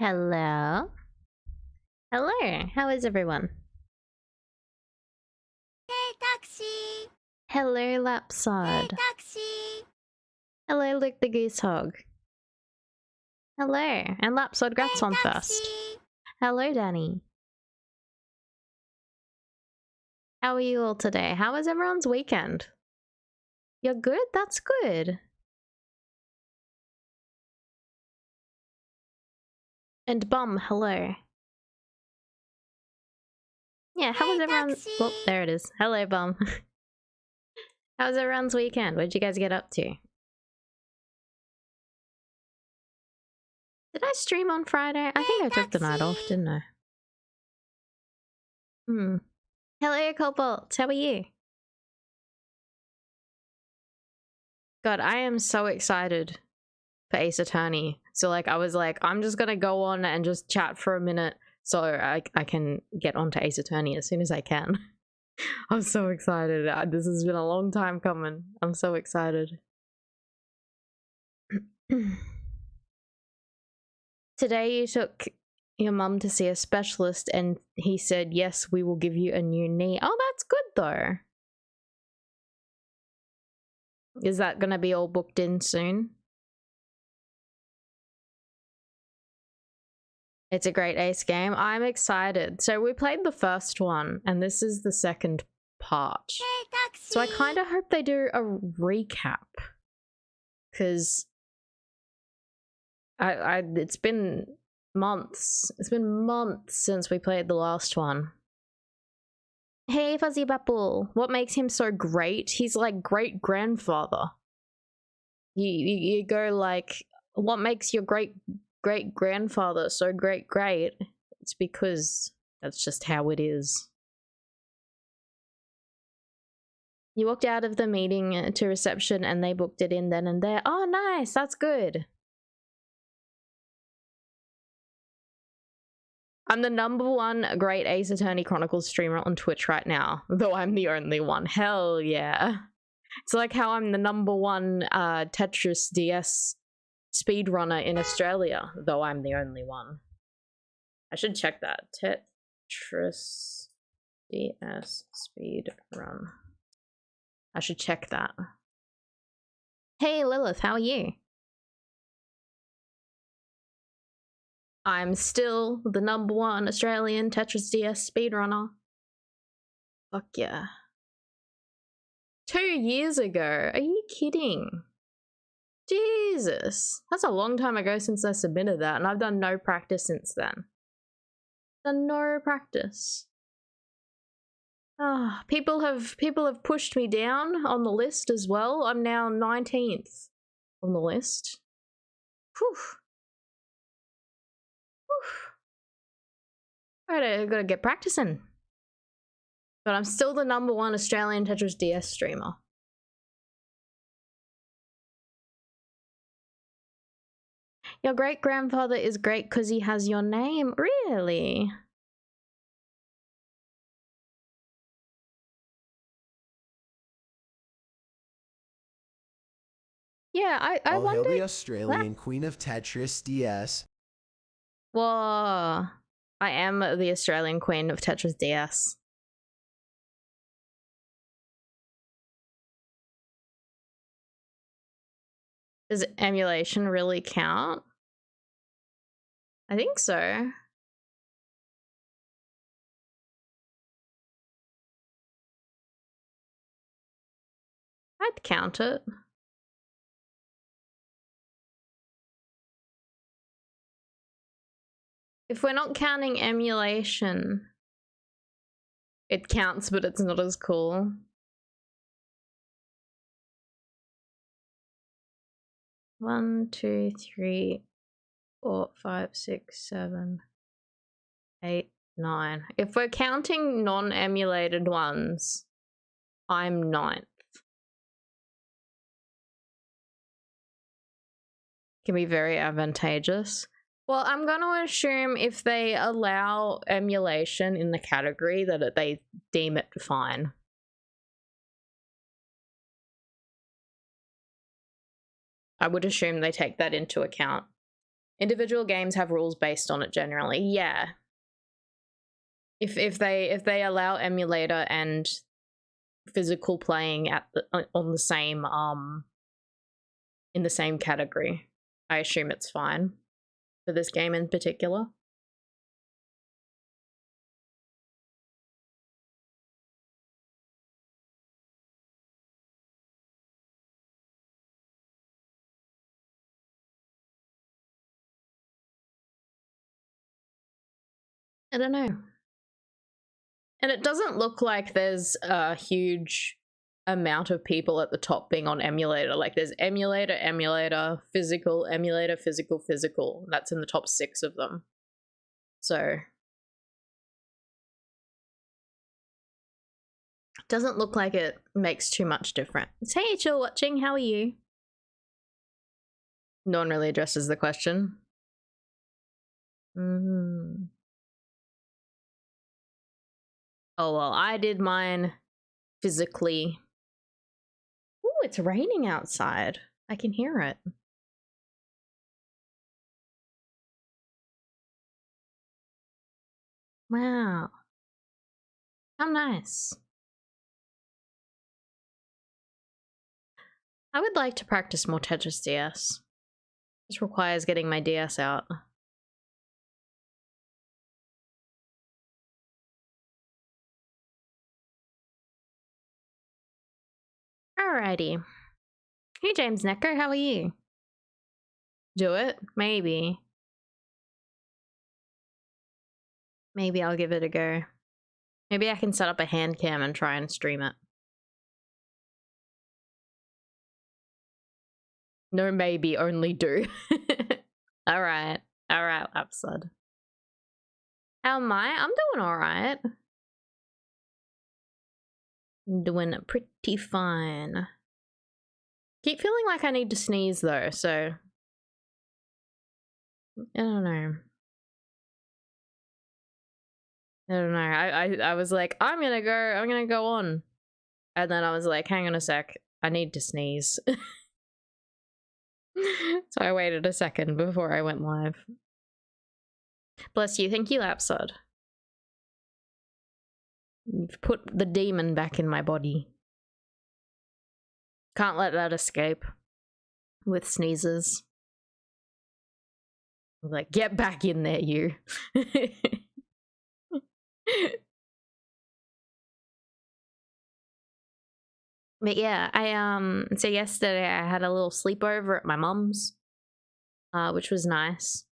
Hello. Hello. How is everyone? Hey, taxi! Hello, Lapsod. Hey, taxi! Hello, Luke the Goose Hog. Hello. And Lapsod got Hey, on taxi! first. Hello, Danny. How are you all today? How was everyone's weekend? You're good? That's good. And Bum, hello. Yeah, how Hey, was everyone? taxi! Oh, there it is. Hello, Bum. How was everyone's weekend? What did you guys get up to? Did I stream on Friday? I think I took the night off, didn't I? Hello, Cobalt. How are you? God, I am so excited for Ace Attorney. So like I was like, I'm just gonna go on and just chat for a minute so I can get onto Ace Attorney as soon as I can. I'm so excited. This has been a long time coming. I'm so excited. Today you took your mum to see a specialist and he said, yes, we will give you a new knee. Oh, that's good though. Is that gonna be all booked in soon? It's a great Ace game. I'm excited. So we played the first one and this is the second part. Hey, taxi! So I kind of hope they do a recap because it's been months. It's been months since we played the last one. Hey, Fuzzy Bapple. What makes him so great? He's like great grandfather. You go like, what makes your great grandfather so great? It's because that's just how it is. You walked out of the meeting to reception and they booked it in then and there. Oh, nice. That's good. I'm the #1 Great Ace Attorney Chronicles streamer on Twitch right now, though I'm the only one. Hell yeah. It's like how I'm the #1 Tetris DS speedrunner in Australia, though I'm the only one. I should check that. Tetris DS speedrun. I should check that. Hey Lilith, how are you? I'm still the #1 Australian Tetris DS speedrunner. Fuck yeah. 2 years ago? Are you kidding? Jesus. That's a long time ago since I submitted that, and I've done no practice since then. Done no practice. Ah, people have pushed me down on the list as well. I'm now 19th on the list. Whew. I gotta get practicing. But I'm still the #1 Australian Tetris DS streamer. Your great-grandfather is great because he has your name? Really? Yeah, I wonder. Hail the Australian Queen of Tetris DS. Whoa. I am the Australian Queen of Tetris DS. Does emulation really count? I think so. I'd count it. If we're not counting emulation, it counts, but it's not as cool. One, 2, 3, 4, 5, 6, 7, 8, 9. If we're counting non-emulated ones, I'm 9th. Can be very advantageous. Well, I'm going to assume if they allow emulation in the category that they deem it fine. I would assume they take that into account Individual games have rules based on it generally. Yeah. If they allow emulator and physical playing at on the same in the same category, I assume it's fine for this game in particular. I don't know. And it doesn't look like there's a huge amount of people at the top being on emulator. Like there's emulator, physical, emulator, physical, physical. That's in the top 6 of them. So doesn't look like it makes too much difference. Hey, chill watching, how are you? No one really addresses the question. Oh, well, I did mine physically. Ooh, it's raining outside. I can hear it. Wow. How nice. I would like to practice more Tetris DS. This requires getting my DS out. Alrighty. Hey, James Necker, how are you? Do it? Maybe. Maybe I'll give it a go. Maybe I can set up a hand cam and try and stream it. No, maybe, only do. Alright. Alright, Lapsud. How am I? I'm doing alright. Doing pretty fine. Keep feeling like I need to sneeze though, so I don't know. I was like, I'm gonna go on. And then I was like, hang on a sec, I need to sneeze. So I waited a second before I went live. Bless you, thank you, Lapsod. You've put the demon back in my body. Can't let that escape. With sneezes. Like, get back in there, you. But yeah, so yesterday I had a little sleepover at my mum's, which was nice.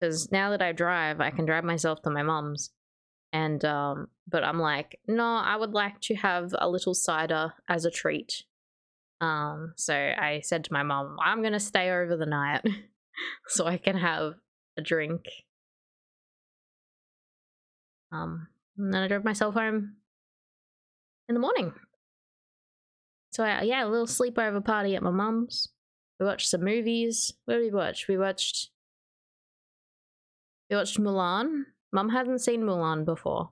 Because now that I drive, I can drive myself to my mum's. And, but I'm like, no, I would like to have a little cider as a treat. So I said to my mum, I'm gonna stay over the night so I can have a drink. And then I drove myself home in the morning. So yeah, a little sleepover party at my mum's. We watched some movies. What did we watch? We watched Mulan. Mum hadn't seen Mulan before.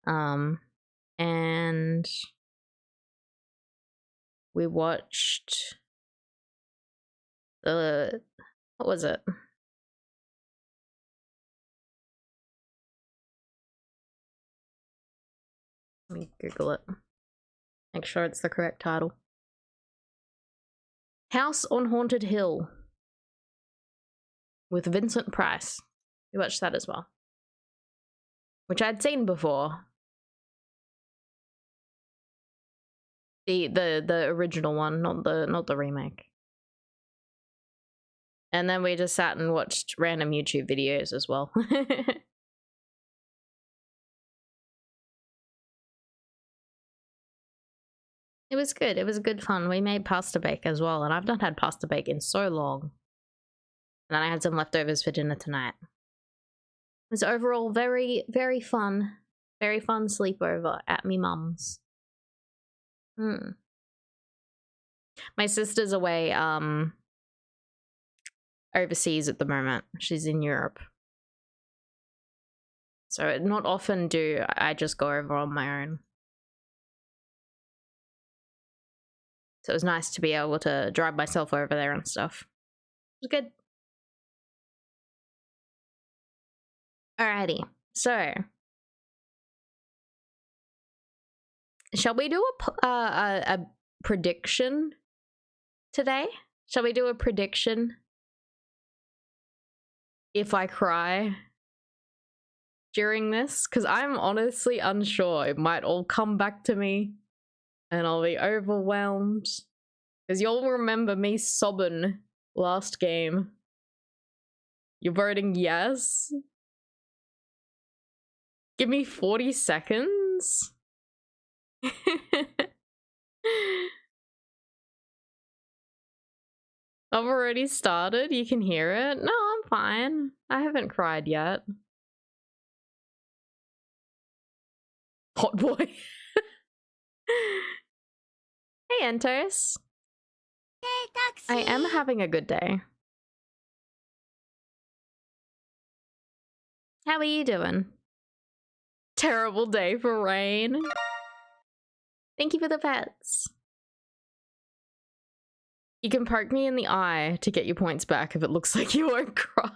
And we watched what was it? Let me Google it. Make sure it's the correct title. House on Haunted Hill with Vincent Price. We watched that as well, which I'd seen before. The original one, not the remake. And then we just sat and watched random YouTube videos as well. It was good. It was good fun. We made pasta bake as well, and I've not had pasta bake in so long. And then I had some leftovers for dinner tonight. It was overall very, very fun. Very fun sleepover at me mum's. My sister's away overseas at the moment. She's in Europe. So not often do I just go over on my own. So it was nice to be able to drive myself over there and stuff. It was good. Alrighty, so shall we do a prediction today? Shall we do a prediction? If I cry during this, because I'm honestly unsure. It might all come back to me and I'll be overwhelmed. Because you'll remember me sobbing last game. You're voting yes? Give me 40 seconds? I've already started. You can hear it. No, I'm fine. I haven't cried yet. Hot boy. Hey, Entos. Hey, taxi. I am having a good day. How are you doing? Terrible day for rain. Thank you for the pets. You can poke me in the eye to get your points back if it looks like you won't cry.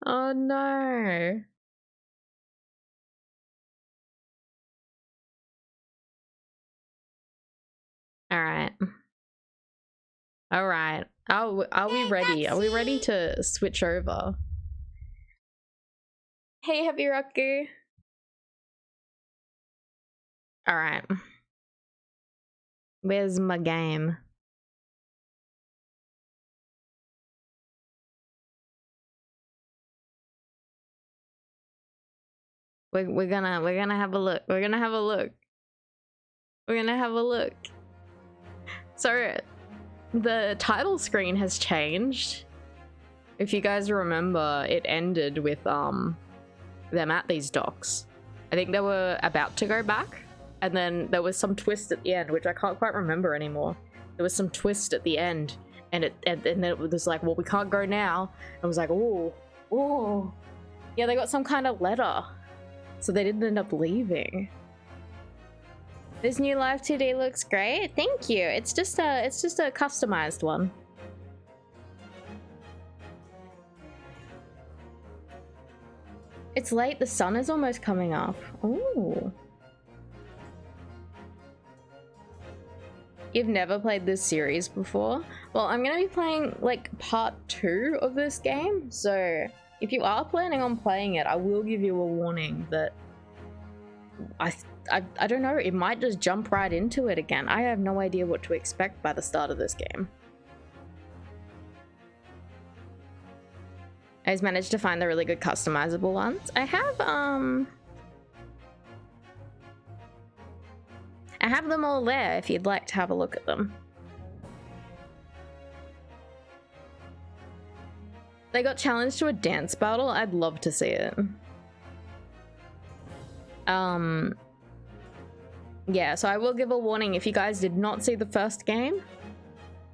Oh no. Alright. Alright. Are we ready? Are we ready to switch over? Hey, Heavy Raku. Alright. Where's my game? We're gonna have a look. We're gonna have a look. We're gonna have a look. So the title screen has changed. If you guys remember, it ended with them at these docks. I think they were about to go back, and then there was some twist at the end, which I can't quite remember anymore. There was some twist at the end, and then it was like, well, we can't go now. I was like, oh, yeah, they got some kind of letter, so they didn't end up leaving. This new Live 2D looks great. Thank you. It's just a customized one. It's late. The sun is almost coming up. Ooh. You've never played this series before? Well, I'm gonna be playing like part 2 of this game. So if you are planning on playing it, I will give you a warning that I don't know, it might just jump right into it again. I have no idea what to expect by the start of this game. I just managed to find the really good customizable ones. I have them all there if you'd like to have a look at them. They got challenged to a dance battle. I'd love to see it. Yeah, so I will give a warning if you guys did not see the first game.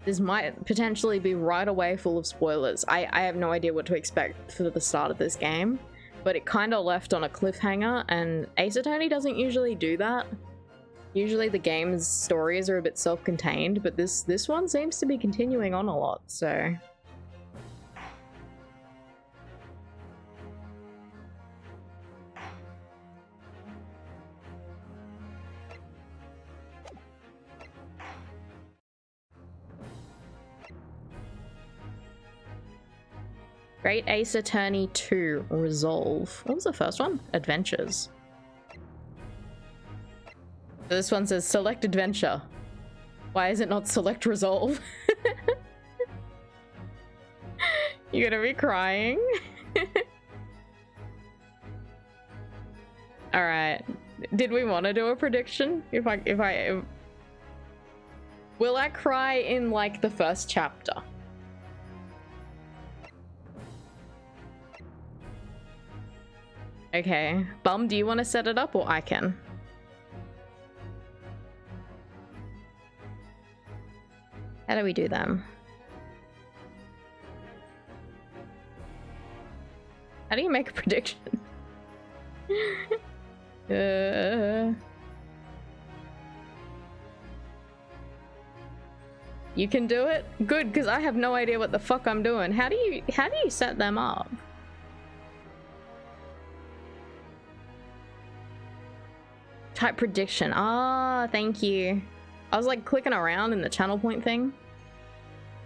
This might potentially be right away full of spoilers. I have no idea what to expect for the start of this game, but it kind of left on a cliffhanger, and Ace Attorney doesn't usually do that. Usually the game's stories are a bit self-contained, but this one seems to be continuing on a lot, so... Great Ace Attorney 2 Resolve. What was the first one? Adventures. This one says select adventure. Why is it not select resolve? You're gonna be crying. All right. Did we want to do a prediction? Will I cry in like the first chapter? Okay. Bum, do you want to set it up or I can? How do we do them? How do you make a prediction? You can do it? Good, because I have no idea what the fuck I'm doing. How do you set them up? Type prediction. Ah, thank you. I was like clicking around in the channel point thing.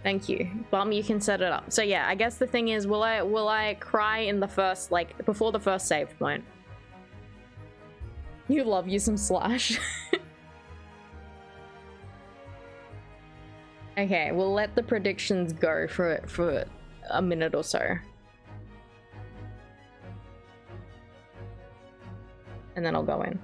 Thank you. Bum, you can set it up. So yeah, I guess the thing is, will I cry in the first, like, before the first save point? You love you some Slash. Okay, we'll let the predictions go for a minute or so. And then I'll go in.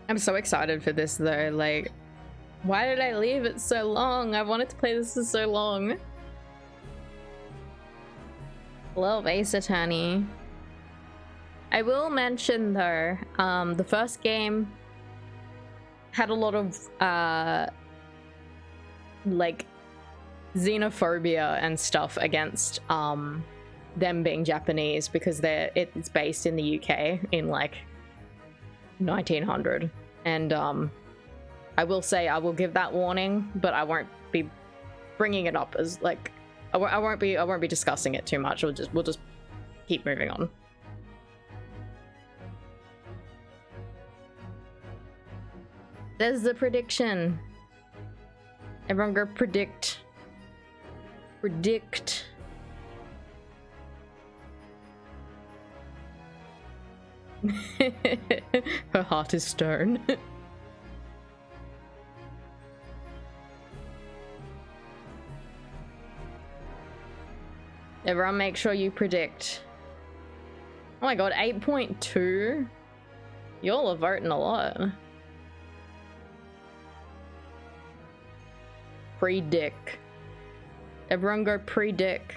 I'm so excited for this though, like, why did I leave it so long? I wanted to play this for so long. Love Ace Attorney. I will mention though, the first game had a lot of like xenophobia and stuff against them being Japanese because it's based in the UK in like 1900, and I will say I will give that warning, but I won't be bringing it up as like I won't be discussing it too much. We'll just keep moving on. There's the prediction. Everyone go predict. Predict. Her heart is stone. Everyone make sure you predict. Oh my god, 8.2? Y'all are voting a lot. Predict. Everyone go predict.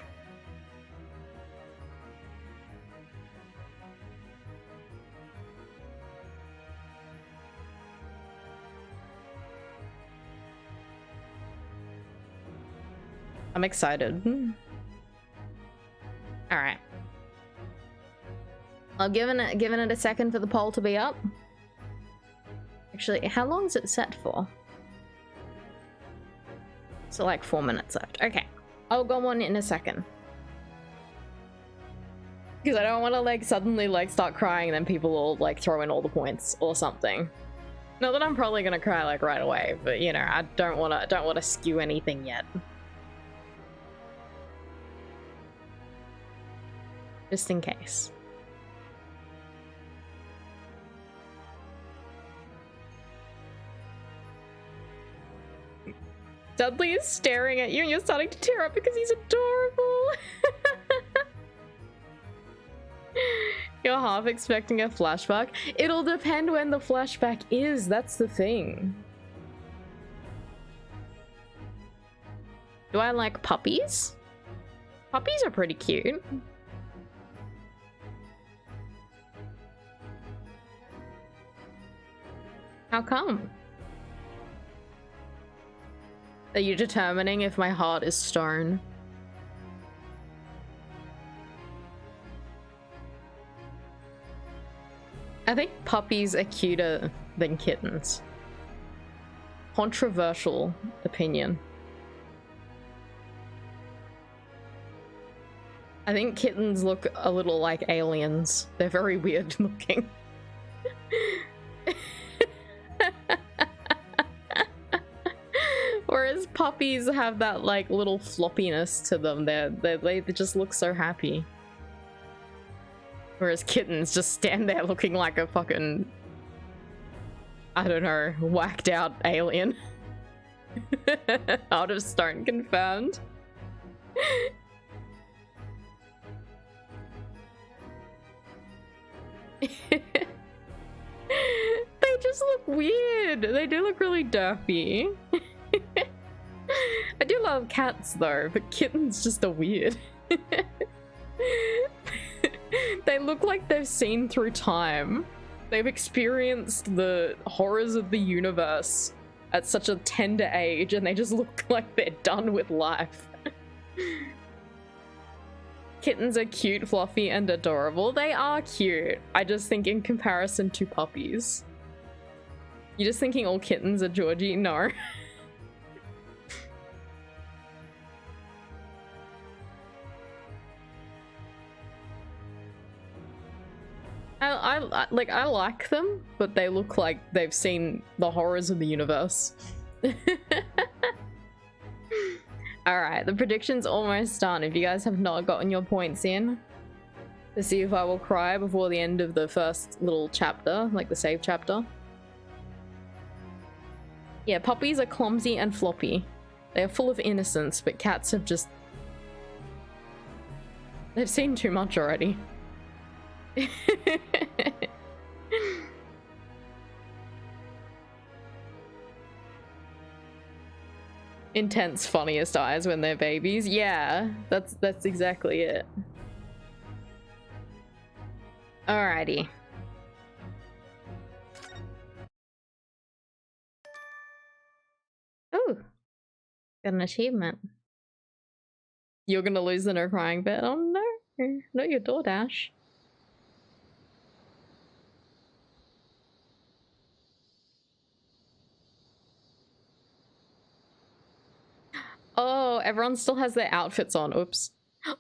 I'm excited. All right. I'll giving it a second for the poll to be up. Actually, how long is it set for? So like 4 minutes left. Okay, I'll go on in a second. Because I don't want to like suddenly like start crying and then people will like throw in all the points or something. Not that I'm probably gonna cry like right away, but you know, I don't want to skew anything yet. Just in case. Dudley is staring at you and you're starting to tear up because he's adorable. You're half expecting a flashback. It'll depend when the flashback is, that's the thing. Do I like puppies? Puppies are pretty cute. How come? Are you determining if my heart is stone? I think puppies are cuter than kittens. Controversial opinion. I think kittens look a little like aliens. They're very weird looking. Whereas puppies have that like little floppiness to them. They just look so happy. Whereas kittens just stand there looking like a fucking, I don't know, whacked out alien. Out of stone confirmed. They just look weird. They do look really derpy. I do love cats though, but kittens just are weird. They look like they've seen through time. They've experienced the horrors of the universe at such a tender age, and they just look like they're done with life. Kittens are cute, fluffy, and adorable. They are cute. I just think in comparison to puppies. You're just thinking all kittens are Georgie? No. I like them, but they look like they've seen the horrors of the universe. Alright, the prediction's almost done. If you guys have not gotten your points in, to see if I will cry before the end of the first little chapter, like the save chapter. Yeah, puppies are clumsy and floppy. They are full of innocence, but cats have just... they've seen too much already. Intense funniest eyes when they're babies. Yeah, that's exactly it. Alrighty. Oh, got an achievement. You're gonna lose the no crying bit. Oh no, not your DoorDash. Oh, everyone still has their outfits on. Oops.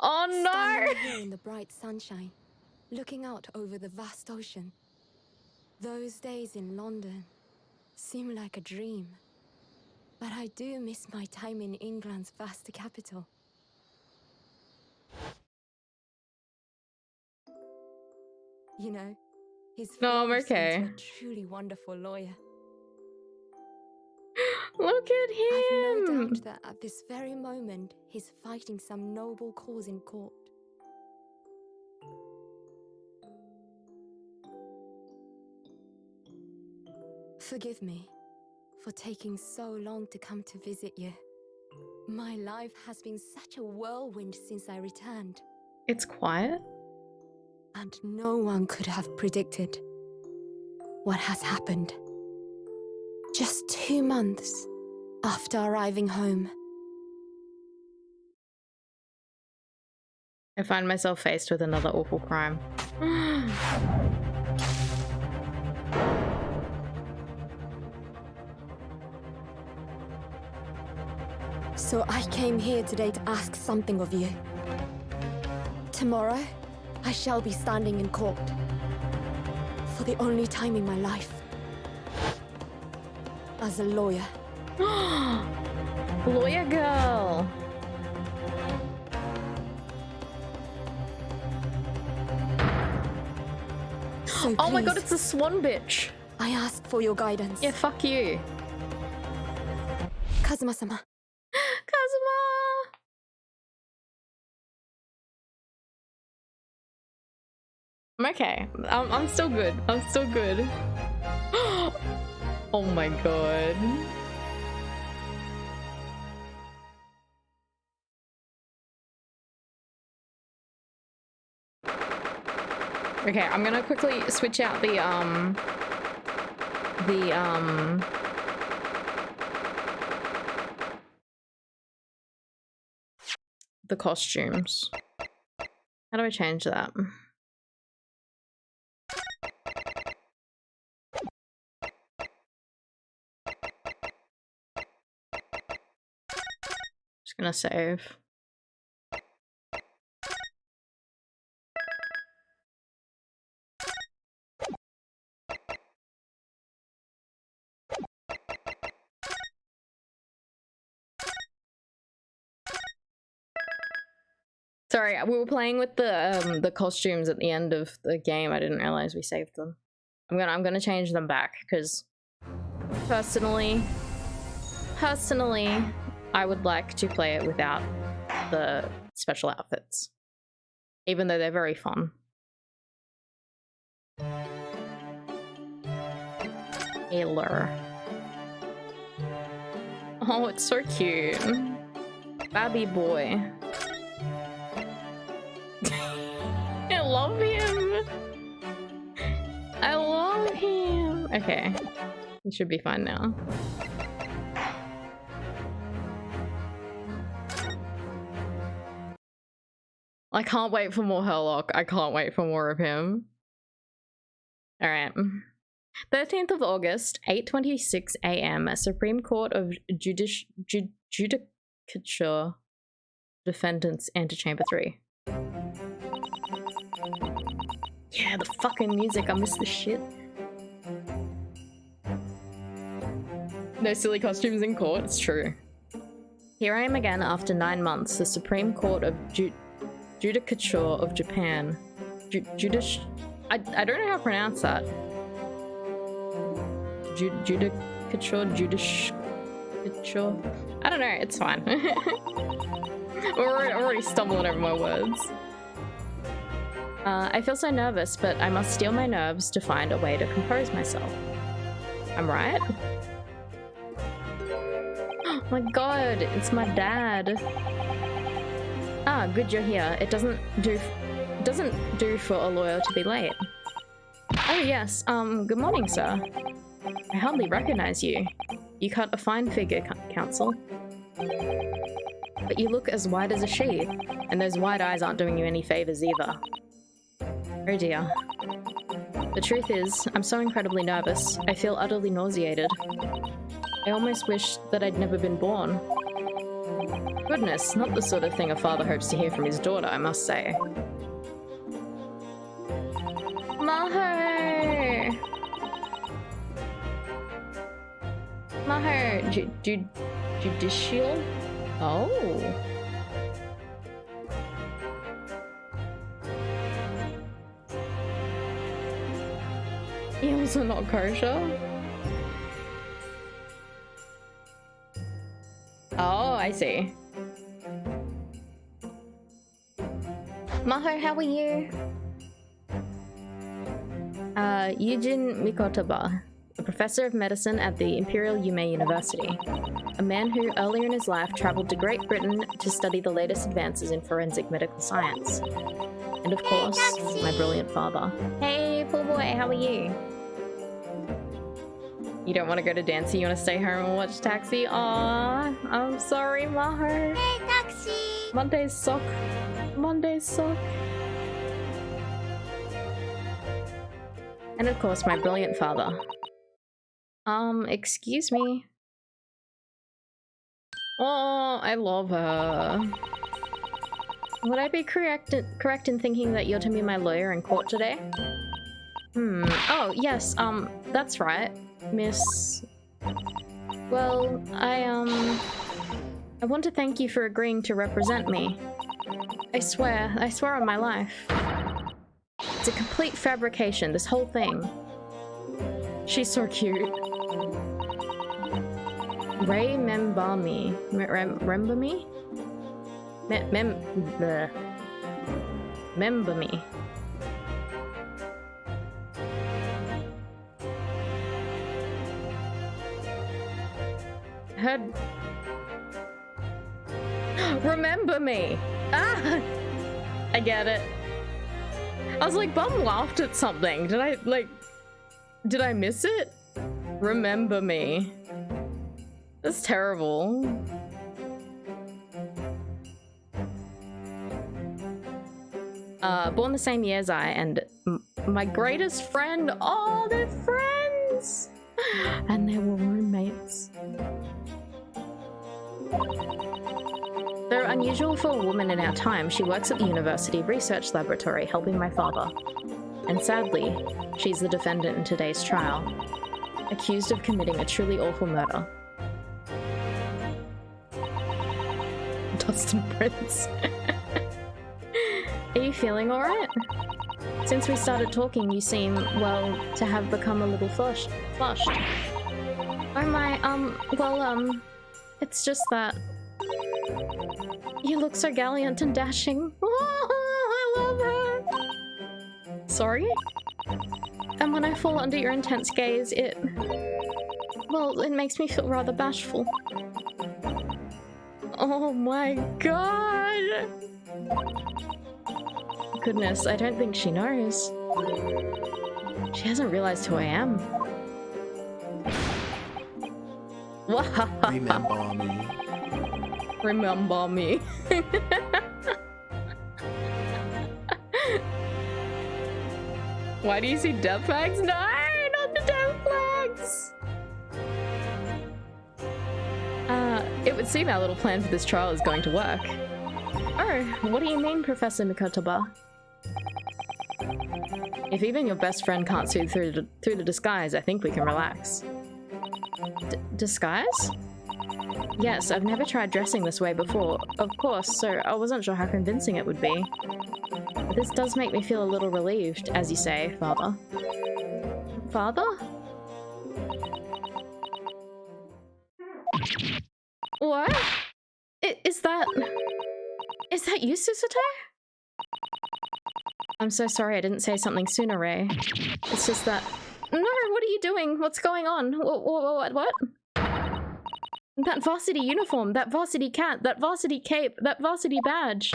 Oh no! Standing here in the bright sunshine, looking out over the vast ocean. Those days in London seem like a dream. But I do miss my time in England's vast capital. You know, his No, I'm flourish okay. into a truly wonderful lawyer. Look at I've no him! doubt that at this very moment, he's fighting some noble cause in court. Forgive me for taking so long to come to visit you. My life has been such a whirlwind since I returned, It's quiet. and no one could have predicted what has happened. Just 2 months after arriving home. I find myself faced with another awful crime. So I came here today to ask something of you. Tomorrow, I shall be standing in court. For the only time in my life. As a lawyer. Lawyer girl! So Oh my god, please, it's a swan bitch! I ask for your guidance. Yeah, fuck you. Kazuma-sama. Kazuma! I'm okay. I'm still good. I'm still good. Oh my god. Okay, I'm gonna quickly switch out the costumes. How do I change that? Just gonna save. Sorry, we were playing with the costumes at the end of the game. I didn't realize we saved them. I'm gonna change them back because personally, I would like to play it without the special outfits, even though they're very fun. Taylor. Oh, it's so cute. Babby boy. I love him. I love him. Okay. It should be fine now. I can't wait for more Herlock. I can't wait for more of him. Alright. 13th of August, 8:26 AM, Supreme Court of Judicature. Defendants, Antechamber 3. Yeah. yeah, the fucking music. I miss this shit. No silly costumes in court. It's true. Here I am again after 9 months. The Supreme Court of Judicature of Japan. I don't know how to pronounce that. Judicature. I don't know. It's fine. We're already stumbling over my words. I feel so nervous, but I must steel my nerves to find a way to compose myself. I'm right? Oh my god, it's my dad. Ah, good you're here. It doesn't do for a lawyer to be late. Oh yes, good morning, sir. I hardly recognize you. You cut a fine figure, counsel. But you look as white as a sheet, and those white eyes aren't doing you any favors either. Oh dear. The truth is, I'm so incredibly nervous, I feel utterly nauseated. I almost wish that I'd never been born. Goodness, not the sort of thing a father hopes to hear from his daughter, I must say. Maho! Maho! Judicial? Oh. Eels are not kosher? Oh, I see. Maho, how are you? Yujin Mikotaba, a professor of medicine at the Imperial Yume University. A man who, earlier in his life, traveled to Great Britain to study the latest advances in forensic medical science. And of course, my brilliant father. Hey, poor boy, how are you? You don't want to go to Dancy, you want to stay home and watch Taxi? Aww, I'm sorry, Maher. Hey, Taxi! Mondays suck. Mondays suck. And of course, my brilliant father. Excuse me. Oh, I love her. Would I be correct in thinking that you're to be my lawyer in court today? Oh, yes, that's right, Miss... Well, I want to thank you for agreeing to represent me. I swear on my life. It's a complete fabrication, this whole thing. She's so cute. Remember me. Remember me? Remember me. Heard. Remember me. Ah, I get it. I was like, Bum laughed at something. Did I miss it? Remember me. That's terrible. Born the same year as I, and my greatest friend. Oh, they're friends! And they were roommates. Though unusual for a woman in our time, she works at the university research laboratory helping my father. And sadly, she's the defendant in today's trial, accused of committing a truly awful murder. Dustin Prince. Are you feeling alright? Since we started talking, you seem, well, to have become a little flushed. Oh my, it's just that... You look so gallant and dashing. Oh, I love her! Sorry? And when I fall under your intense gaze, it makes me feel rather bashful. Oh my god! Goodness, I don't think she knows. She hasn't realized who I am. Remember me. Remember me. Why do you see death flags? No, not the death flags! It would seem our little plan for this trial is going to work. Oh, what do you mean, Professor Mikotaba? If even your best friend can't see through the disguise, I think we can relax. Disguise? Yes, I've never tried dressing this way before, of course, so I wasn't sure how convincing it would be. But this does make me feel a little relieved, as you say, Father. Father? What? Is that you, Susato? I'm so sorry I didn't say something sooner, Ray. It's just that... No, what are you doing? What's going on? What? That varsity uniform, that varsity cat, that varsity cape, that varsity badge.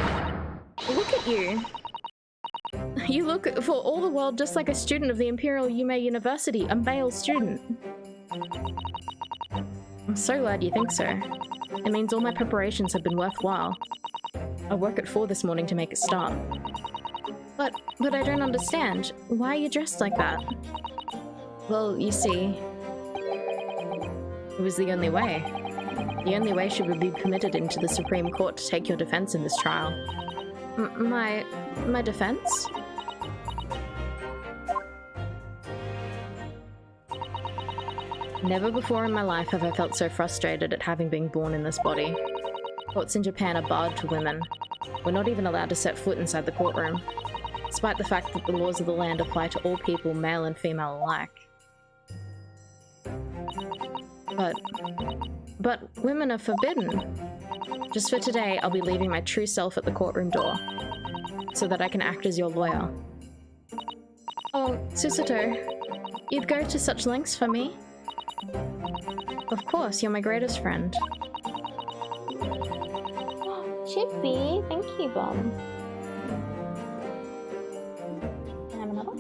Look at you. You look for all the world just like a student of the Imperial Yume University, a male student. I'm so glad you think so. It means all my preparations have been worthwhile. I woke at 4 this morning to make a start. But I don't understand. Why are you dressed like that? Well, you see, it was the only way. The only way she would be permitted into the Supreme Court to take your defense in this trial. My defense? Never before in my life have I felt so frustrated at having been born in this body. Courts in Japan are barred to women. We're not even allowed to set foot inside the courtroom, despite the fact that the laws of the land apply to all people, male and female alike. But women are forbidden. Just for today, I'll be leaving my true self at the courtroom door, so that I can act as your lawyer. Oh, Susato, you'd go to such lengths for me? Of course, you're my greatest friend. Chippy, thank you, Bum. Can I have another?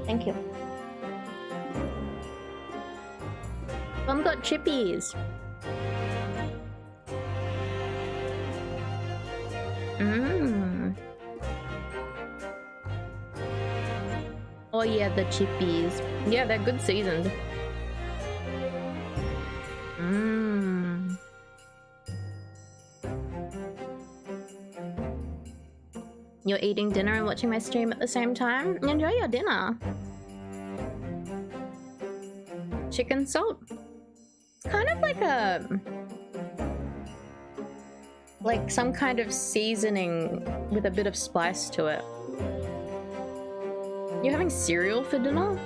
Thank you. Bum got chippies. Oh yeah, the chippies. Yeah, they're good seasoned. You're eating dinner and watching my stream at the same time? Enjoy your dinner. Chicken salt. It's kind of like some kind of seasoning with a bit of spice to it. You're having cereal for dinner?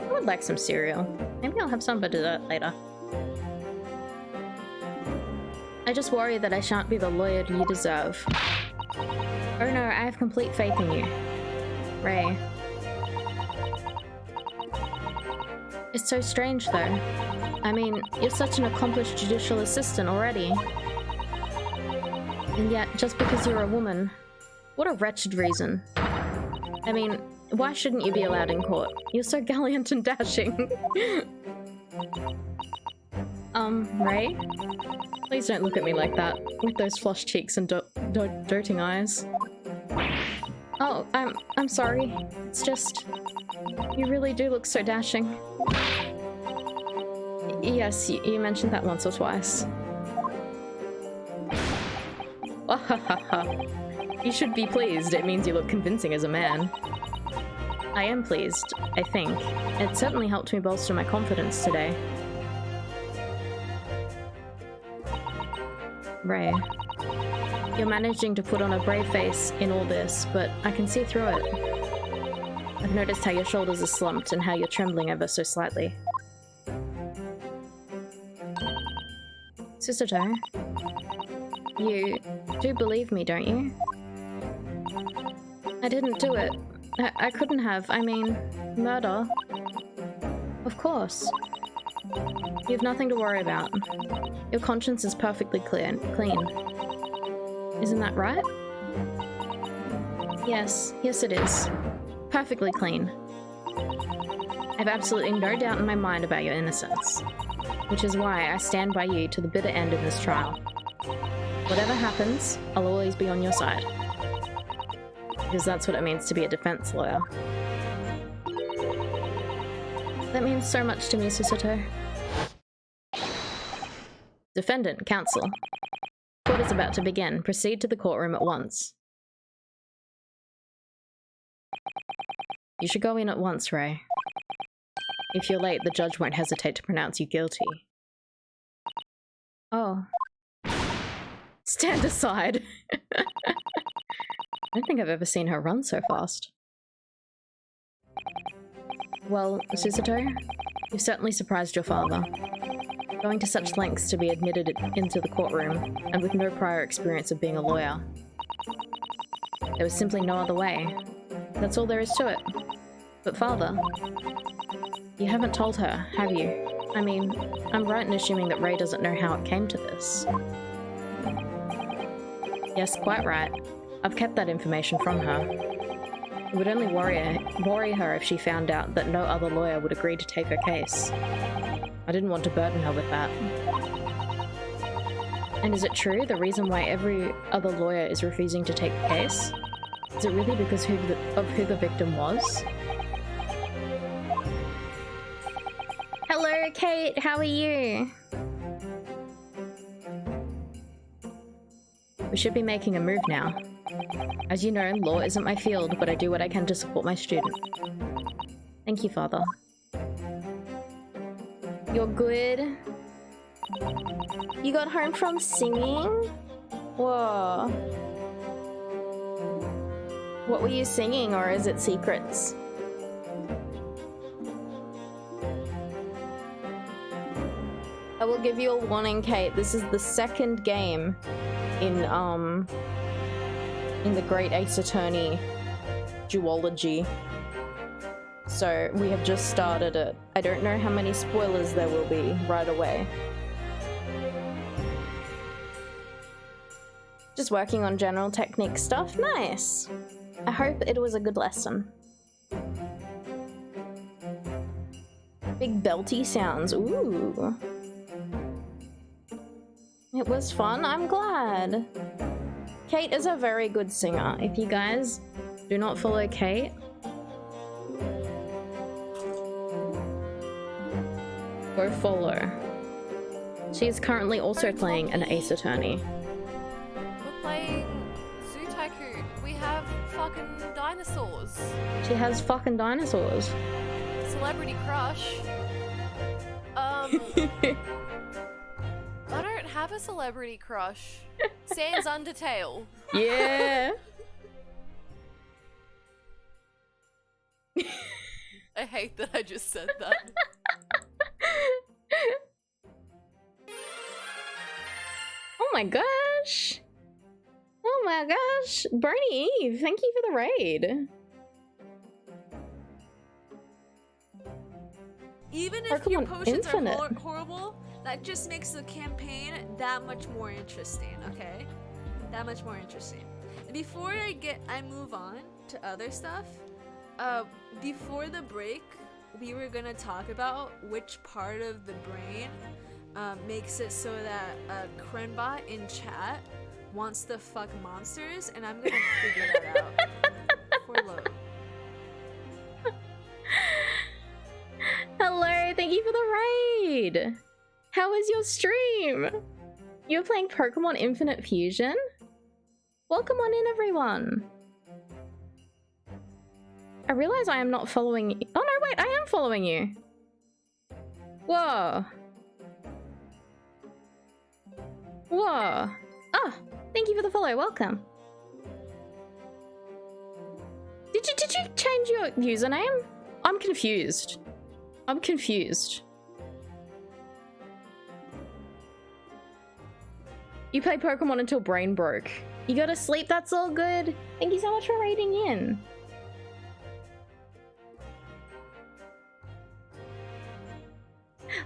I would like some cereal. Maybe I'll have some for dessert later. I just worry that I shan't be the lawyer you deserve. Oh no, I have complete faith in you, Ray. It's so strange though. I mean, you're such an accomplished judicial assistant already. And yet, just because you're a woman, what a wretched reason. I mean, why shouldn't you be allowed in court? You're so gallant and dashing. Ray? Please don't look at me like that, with those flushed cheeks and doting eyes. Oh, I'm sorry. It's just... You really do look so dashing. Yes, you mentioned that once or twice. You should be pleased. It means you look convincing as a man. I am pleased, I think. It certainly helped me bolster my confidence today. Ray, you're managing to put on a brave face in all this, but I can see through it. I've noticed how your shoulders are slumped and how you're trembling ever so slightly. Susato, you do believe me, don't you? I didn't do it. I couldn't have. I mean, murder. Of course. You have nothing to worry about. Your conscience is perfectly clean. Isn't that right? Yes it is. Perfectly clean. I have absolutely no doubt in my mind about your innocence, which is why I stand by you to the bitter end in this trial. Whatever happens, I'll always be on your side. Because that's what it means to be a defense lawyer. That means so much to me, Susato. Defendant, counsel. Court is about to begin. Proceed to the courtroom at once. You should go in at once, Ray. If you're late, the judge won't hesitate to pronounce you guilty. Oh. Stand aside. I don't think I've ever seen her run so fast. Well, Susato, you've certainly surprised your father. Going to such lengths to be admitted into the courtroom, and with no prior experience of being a lawyer. There was simply no other way. That's all there is to it. But father, you haven't told her, have you? I mean, I'm right in assuming that Ray doesn't know how it came to this. Yes, quite right. I've kept that information from her. It would only worry her if she found out that no other lawyer would agree to take her case. I didn't want to burden her with that. And is it true, the reason why every other lawyer is refusing to take the case? Is it really because of who the victim was? Hello, Kate, how are you? We should be making a move now. As you know, law isn't my field, but I do what I can to support my student. Thank you, Father. You're good? You got home from singing? Whoa. What were you singing, or is it secrets? I will give you a warning, Kate. This is the second game in the Great Ace Attorney duology. So we have just started it. I don't know how many spoilers there will be right away. Just working on general technique stuff. Nice. I hope it was a good lesson. Big belty sounds. Ooh. It was fun. I'm glad. Kate is a very good singer. If you guys do not follow Kate, go follow. She is currently also playing an Ace Attorney. We're playing Zoo Tycoon. We have fucking dinosaurs. She has fucking dinosaurs. Celebrity crush. I don't have a celebrity crush. Sans Undertale. Yeah. I hate that I just said that. Oh my gosh. Oh my gosh. Bernie Eve, thank you for the raid. Even if Pokemon your potions Infinite. are horrible, that just makes the campaign that much more interesting, okay? That much more interesting. And before I move on to other stuff, before the break, we were gonna talk about which part of the brain makes it so that Krenbot in chat wants to fuck monsters, and I'm gonna figure that out for load. Hello, thank you for the raid. How was your stream? You're playing Pokemon Infinite Fusion? Welcome on in, everyone. I realize I am not following you. Oh no, wait, I am following you. Whoa. Whoa. Ah, thank you for the follow, welcome. Did you change your username? I'm confused. I'm confused. You play Pokemon until brain broke. You go to sleep, that's all good. Thank you so much for raiding in.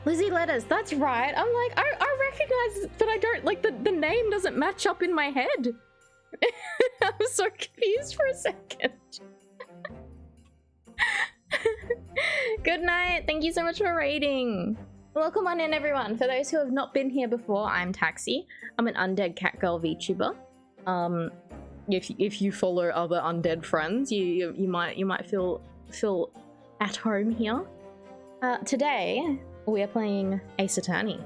Lizzie Letters, that's right. I'm like, I recognize, but I don't, like, the name doesn't match up in my head. I was so confused for a second. Good night. Thank you so much for raiding. Welcome on in, everyone. For those who have not been here before, I'm Taxi. I'm an undead cat girl VTuber. If you follow other undead friends, you might feel at home here. Today we are playing Ace Attorney.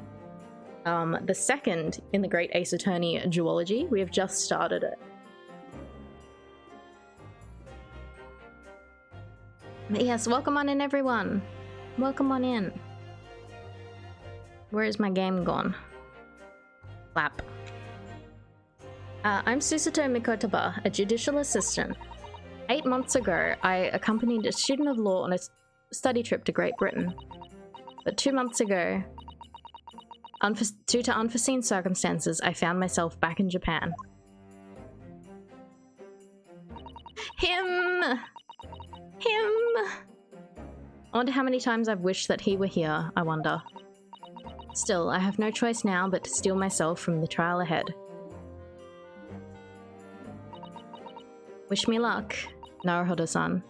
The second in the Great Ace Attorney duology. We have just started it. But yes, welcome on in, everyone. Welcome on in. Where is my game gone? Lap. I'm Susato Mikotaba, a judicial assistant. 8 months ago, I accompanied a student of law on a study trip to Great Britain. But 2 months ago, due to unforeseen circumstances, I found myself back in Japan. Him! I wonder how many times I've wished that he were here, I wonder. Still, I have no choice now but to steel myself from the trial ahead. Wish me luck, Naruhodo-san.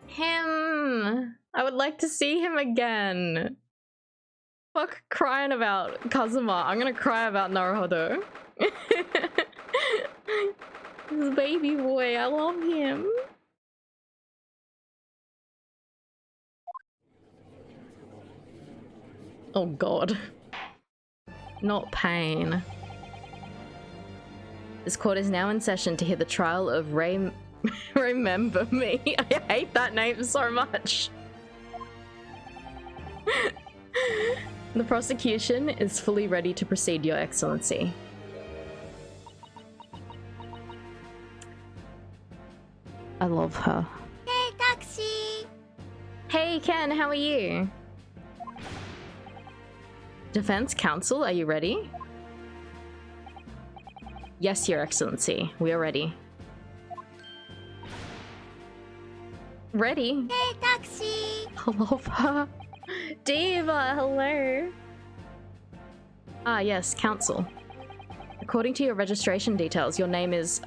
Him! I would like to see him again. Fuck crying about Kazuma. I'm gonna cry about Naruhodo. This baby boy, I love him. Oh god. Not pain. This court is now in session to hear the trial of Remember Me. I hate that name so much. The prosecution is fully ready to proceed, Your Excellency. I love her. Hey, taxi! Hey Ken, how are you? Defense counsel, are you ready? Yes, Your Excellency, we are ready. Ready? Hey, taxi! I love her. Diva, hello. Ah, yes, counsel. According to your registration details, your name is,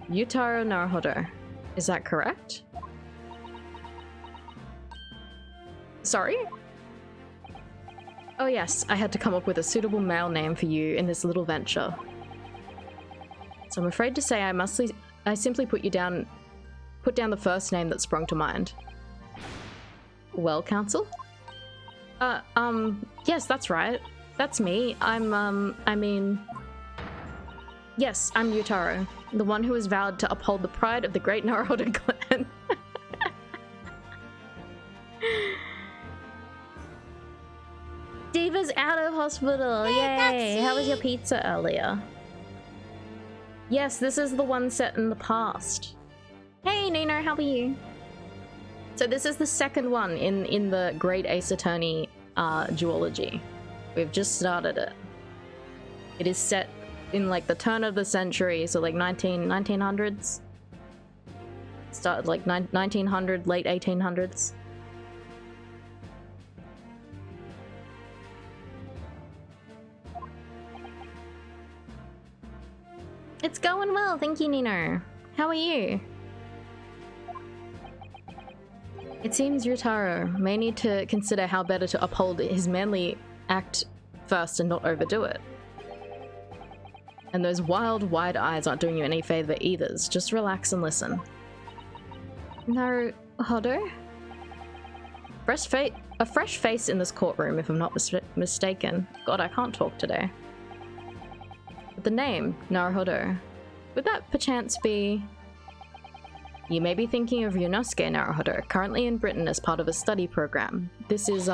Yutaro Naruhodo. Is that correct? Sorry? Oh yes, I had to come up with a suitable male name for you in this little venture. So I'm afraid to say I simply put down the first name that sprung to mind. Well, counsel? Yes, that's right. That's me. Yes, I'm Yutaro, the one who has vowed to uphold the pride of the great Naruhodo clan. Diva's out of hospital, yay! How was your pizza earlier? Yes, this is the one set in the past. Hey Nino, how are you? So this is the second one in the Great Ace Attorney duology. We've just started it. It is set in like the turn of the century, so like 1900s. Started like 1900, late 1800s. It's going well, thank you, Nino. How are you? It seems Yutaro may need to consider how better to uphold his manly act first and not overdo it. And those wild, wide eyes aren't doing you any favor either. Just relax and listen. Naruhodo? A fresh face in this courtroom, if I'm not mistaken. God, I can't talk today. But the name, Naruhodo, would that perchance be... You may be thinking of Yunosuke Naruhodo, currently in Britain as part of a study program. This is,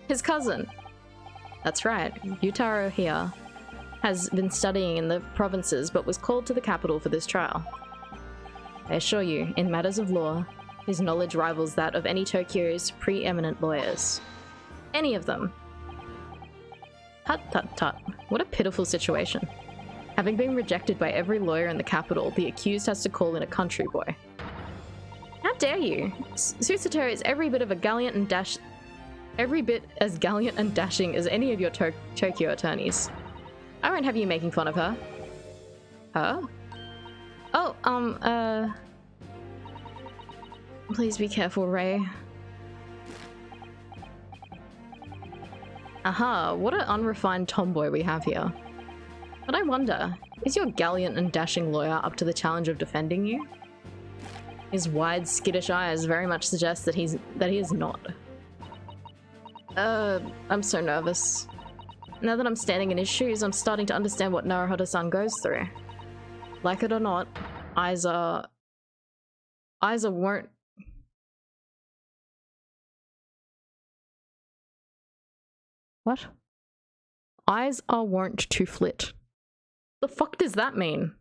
his cousin. That's right, Yutaro here has been studying in the provinces but was called to the capital for this trial. I assure you, in matters of law, his knowledge rivals that of any Tokyo's preeminent lawyers. Any of them. Tut tut tut. What a pitiful situation. Having been rejected by every lawyer in the capital, the accused has to call in a country boy. How dare you? Susato is every bit as gallant and dashing as any of your Tokyo attorneys. I won't have you making fun of her. Her? Oh, please be careful, Ray. Aha, what an unrefined tomboy we have here. But I wonder, is your gallant and dashing lawyer up to the challenge of defending you? His wide, skittish eyes very much suggest that he is not. I'm so nervous. Now that I'm standing in his shoes, I'm starting to understand what Naruhodo-san goes through. Like it or not, eyes are Isa weren't... What? Eyes are weren't to flit. The fuck does that mean?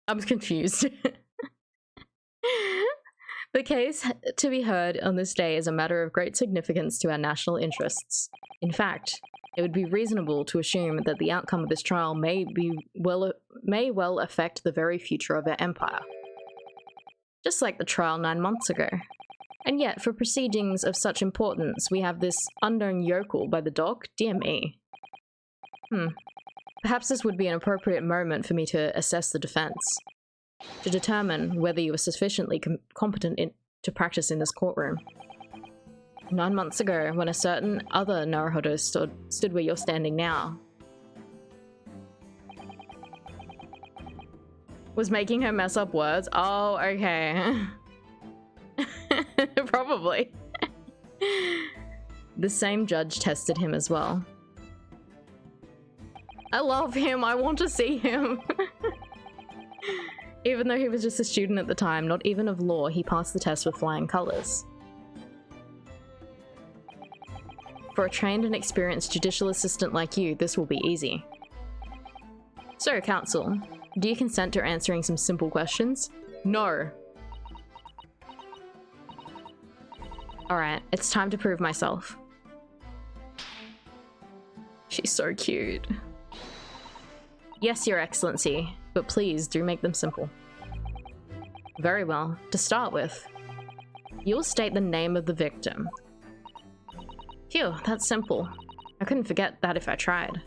I'm confused. The case to be heard on this day is a matter of great significance to our national interests. In fact, it would be reasonable to assume that the outcome of this trial may well affect the very future of our empire. Just like the trial 9 months ago. And yet, for proceedings of such importance, we have this unknown yokel by the dock? Dear me. Perhaps this would be an appropriate moment for me to assess the defense. To determine whether you are sufficiently competent to practice in this courtroom. 9 months ago, when a certain other Naruhodo stood where you're standing now, was making her mess up words? Oh, okay. Probably. The same judge tested him as well. I love him, I want to see him. Even though he was just a student at the time, not even of law, he passed the test with flying colors. For a trained and experienced judicial assistant like you, this will be easy. So, counsel, do you consent to answering some simple questions? No. Alright, it's time to prove myself. She's so cute. Yes, Your Excellency, but please do make them simple. Very well. To start with, you'll state the name of the victim. Phew, that's simple. I couldn't forget that if I tried.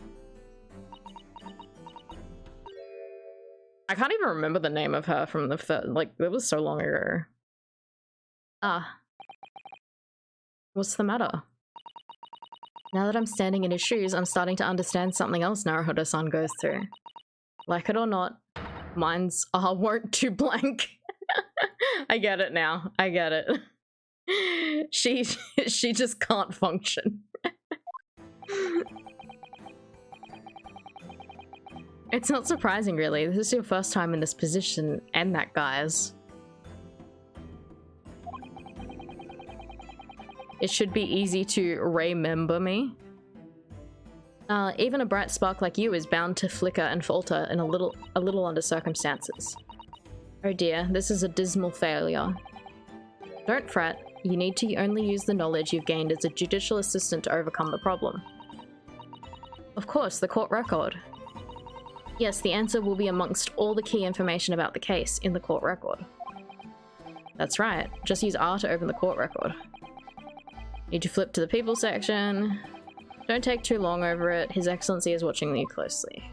I can't even remember the name of her from the first, like, it was so long ago. Ah. What's the matter? Now that I'm standing in his shoes, I'm starting to understand something else Naruhodo-san goes through. Like it or not, minds weren't too blank. I get it now. I get it. She just can't function. It's not surprising, really. This is your first time in this position, and that guy's. It should be easy to remember me. Even a bright spark like you is bound to flicker and falter in a little under circumstances. Oh dear, this is a dismal failure. Don't fret, you need to only use the knowledge you've gained as a judicial assistant to overcome the problem. Of course, the court record. Yes, the answer will be amongst all the key information about the case in the court record. That's right, just use R to open the court record. Need to flip to the people section. Don't take too long over it. His Excellency is watching you closely.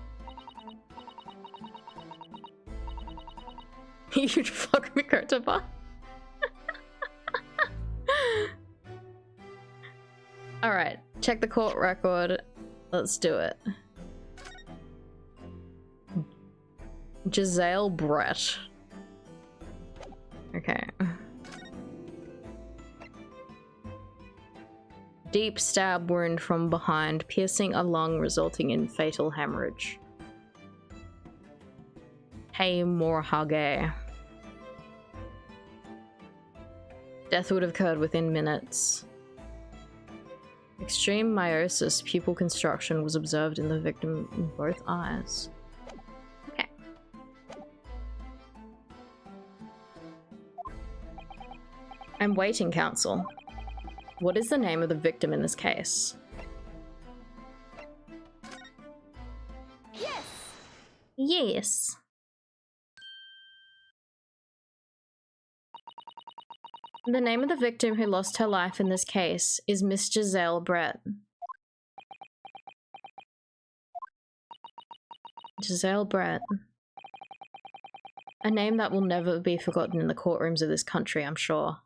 You'd fuck me, Kurtaba. Alright, check the court record. Let's do it. Giselle Brett. Okay. Deep stab wound from behind, piercing a lung resulting in fatal hemorrhage. Hemorrhage. Death would have occurred within minutes. Extreme meiosis pupil construction was observed in the victim in both eyes. Okay. I'm waiting, counsel. What is the name of the victim in this case? Yes! Yes. The name of the victim who lost her life in this case is Miss Giselle Brett. Giselle Brett. A name that will never be forgotten in the courtrooms of this country, I'm sure.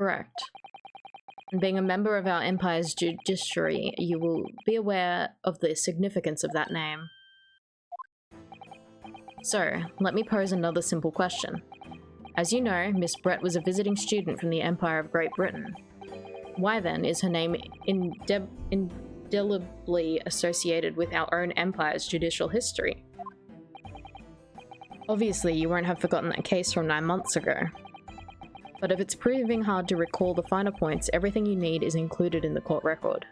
Correct. And being a member of our empire's judiciary, you will be aware of the significance of that name. So, let me pose another simple question. As you know, Miss Brett was a visiting student from the Empire of Great Britain. Why then is her name indelibly associated with our own empire's judicial history? Obviously, you won't have forgotten that case from 9 months ago. But if it's proving hard to recall the finer points, everything you need is included in the court record.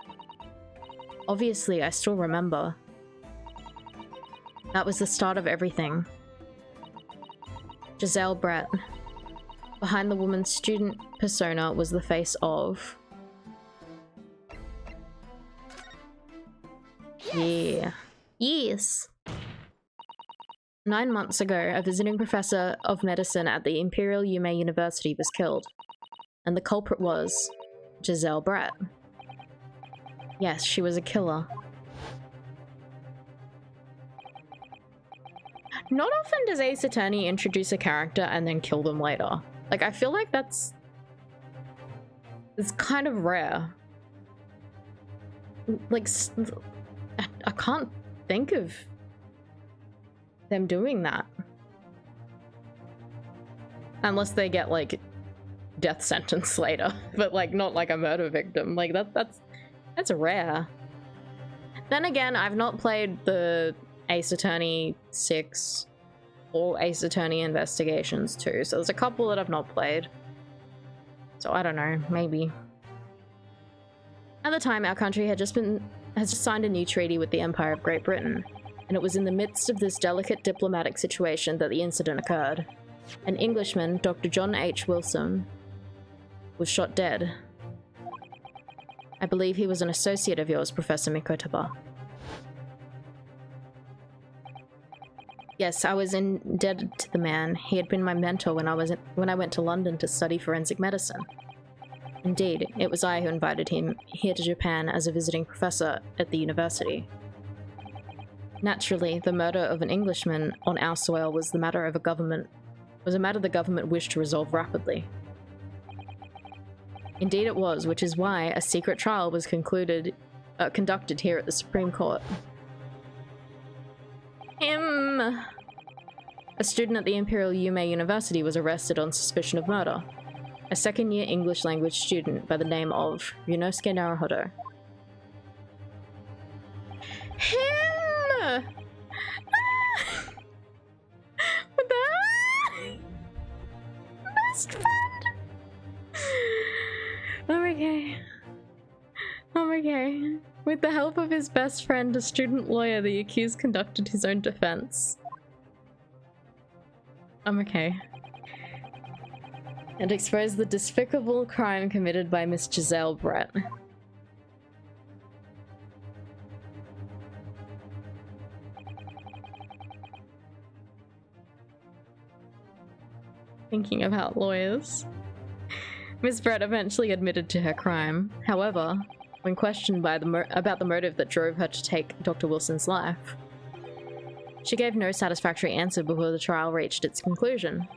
Obviously, I still remember. That was the start of everything. Giselle Brett. Behind the woman's student persona was the face of... Yeah. Yes! 9 months ago, a visiting professor of medicine at the Imperial Yume University was killed. And the culprit was... Giselle Brett. Yes, she was a killer. Not often does Ace Attorney introduce a character and then kill them later. Like, I feel like it's kind of rare. Like, I can't think of them doing that. Unless they get, like, death sentence later. But, like, not like a murder victim. Like, that's rare. Then again, I've not played the Ace Attorney 6 or Ace Attorney Investigations 2, so there's a couple that I've not played. So I don't know, maybe. At the time, our country has just signed a new treaty with the Empire of Great Britain, and it was in the midst of this delicate diplomatic situation that the incident occurred. An Englishman, Dr. John H. Wilson, was shot dead. I believe he was an associate of yours, Professor Mikotaba. Yes, I was indebted to the man. He had been my mentor when I went to London to study forensic medicine. Indeed, it was I who invited him here to Japan as a visiting professor at the university. Naturally, the murder of an Englishman on our soil was a matter the government wished to resolve rapidly. Indeed it was, which is why a secret trial was conducted here at the Supreme Court. A student at the Imperial Yume University was arrested on suspicion of murder. A second-year English language student by the name of Ryunosuke Naruhodo. Him! What the? Best friend? Okay. With the help of his best friend, a student lawyer, the accused conducted his own defense. Okay. And exposed the despicable crime committed by Miss Giselle Brett. Thinking about lawyers. Miss Brett eventually admitted to her crime. However, when questioned by about the motive that drove her to take Dr. Wilson's life, she gave no satisfactory answer before the trial reached its conclusion.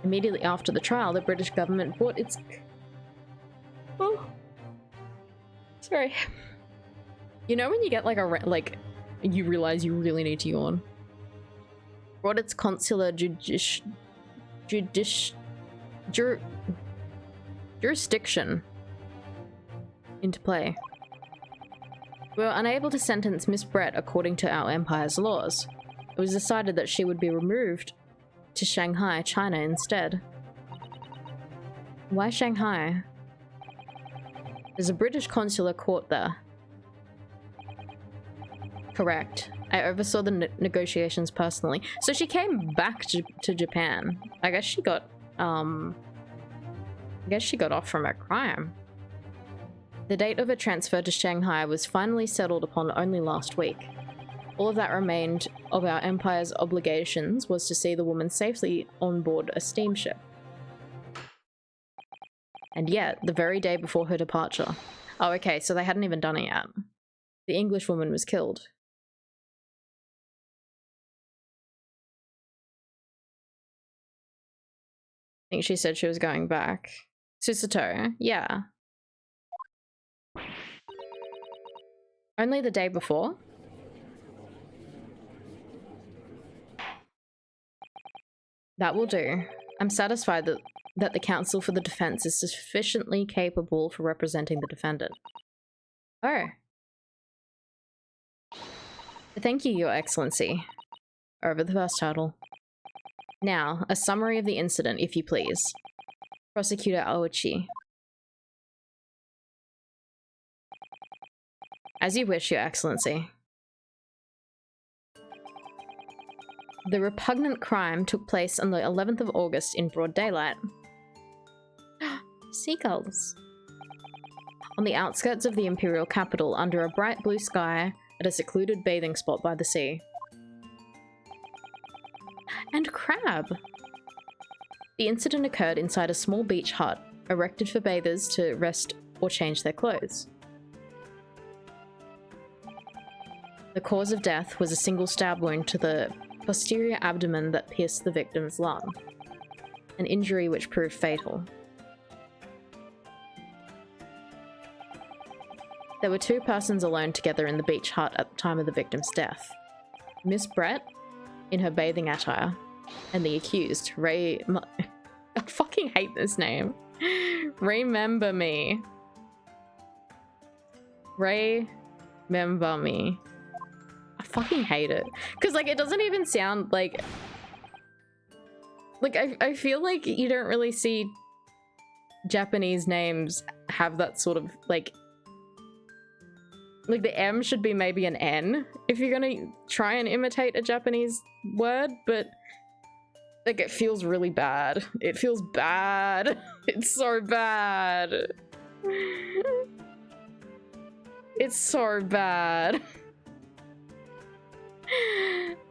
Immediately after the trial, the British government brought its... Oh. Sorry. You know when you get like you realize you really need to yawn? Brought its consular jurisdiction into play. We were unable to sentence Miss Brett according to our empire's laws. It was decided that she would be removed to Shanghai, China instead. Why Shanghai? There's a British consular court there. Correct. I oversaw the negotiations personally. So she came back to Japan. I guess she got off from her crime. The date of her transfer to Shanghai was finally settled upon only last week. All that remained of our empire's obligations was to see the woman safely on board a steamship. And yet, the very day before her departure... Oh, okay, so they hadn't even done it yet. The English woman was killed. I think she said she was going back. Susato, yeah. Only the day before? That will do. I'm satisfied that the counsel for the defense is sufficiently capable for representing the defendant. Oh. Thank you, Your Excellency. Over the first hurdle. Now, a summary of the incident, if you please. Prosecutor Aochi. As you wish, Your Excellency. The repugnant crime took place on the 11th of August in broad daylight. Seagulls. On the outskirts of the imperial capital, under a bright blue sky, at a secluded bathing spot by the sea. And crab! The incident occurred inside a small beach hut, erected for bathers to rest or change their clothes. The cause of death was a single stab wound to the posterior abdomen that pierced the victim's lung, an injury which proved fatal. There were two persons alone together in the beach hut at the time of the victim's death. Miss Brett, in her bathing attire, and the accused, I fucking hate this name. Remember me. Remember me. I fucking hate it. Because, like, it doesn't even sound like... Like, I feel like you don't really see Japanese names have that sort of, like the M should be maybe an N if you're gonna try and imitate a Japanese word, but like it feels really bad. It feels bad. It's so bad. It's so bad.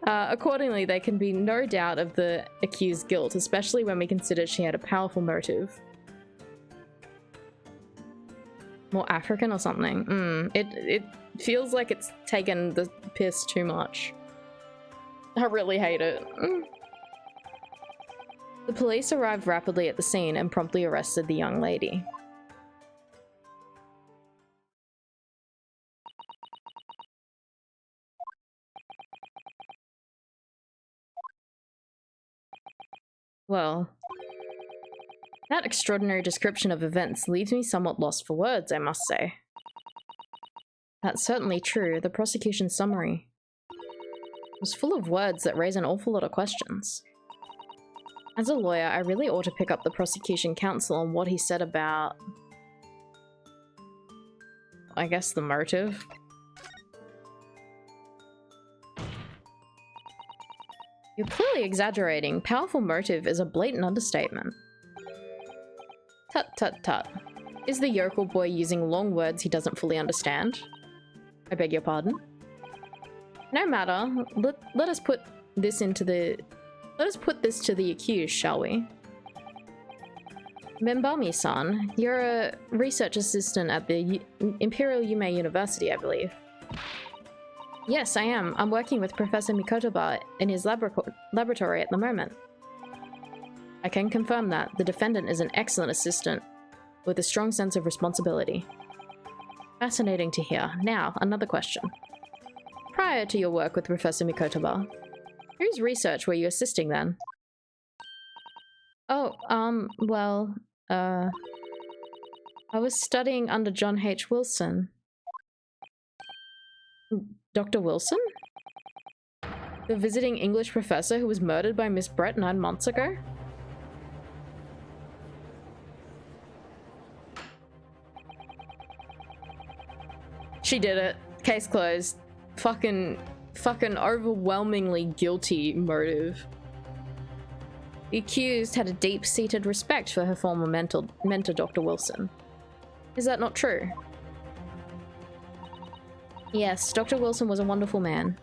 Accordingly, there can be no doubt of the accused's guilt, especially when we consider she had a powerful motive. More African or something. It feels like it's taken the piss too much. I really hate it. The police arrived rapidly at the scene and promptly arrested the young lady. Well, that extraordinary description of events leaves me somewhat lost for words, I must say. That's certainly true. The prosecution summary was full of words that raise an awful lot of questions. As a lawyer, I really ought to pick up the prosecution counsel on what he said about, I guess, the motive. You're clearly exaggerating. Powerful motive is a blatant understatement. Tut tut tut. Is the yokel boy using long words he doesn't fully understand? I beg your pardon? No matter. Let us put this to the accused, shall we? Membami-san, you're a research assistant at the Imperial Yume University, I believe. Yes, I am. I'm working with Professor Mikotoba in his laboratory at the moment. I can confirm that. The defendant is an excellent assistant with a strong sense of responsibility. Fascinating to hear. Now, another question. Prior to your work with Professor Mikotoba, whose research were you assisting then? Oh, well, I was studying under John H. Wilson. Dr. Wilson? The visiting English professor who was murdered by Miss Brett 9 months ago? She did it. Case closed. Fucking overwhelmingly guilty motive. The accused had a deep-seated respect for her former mentor, Dr. Wilson. Is that not true? Yes, Dr. Wilson was a wonderful man.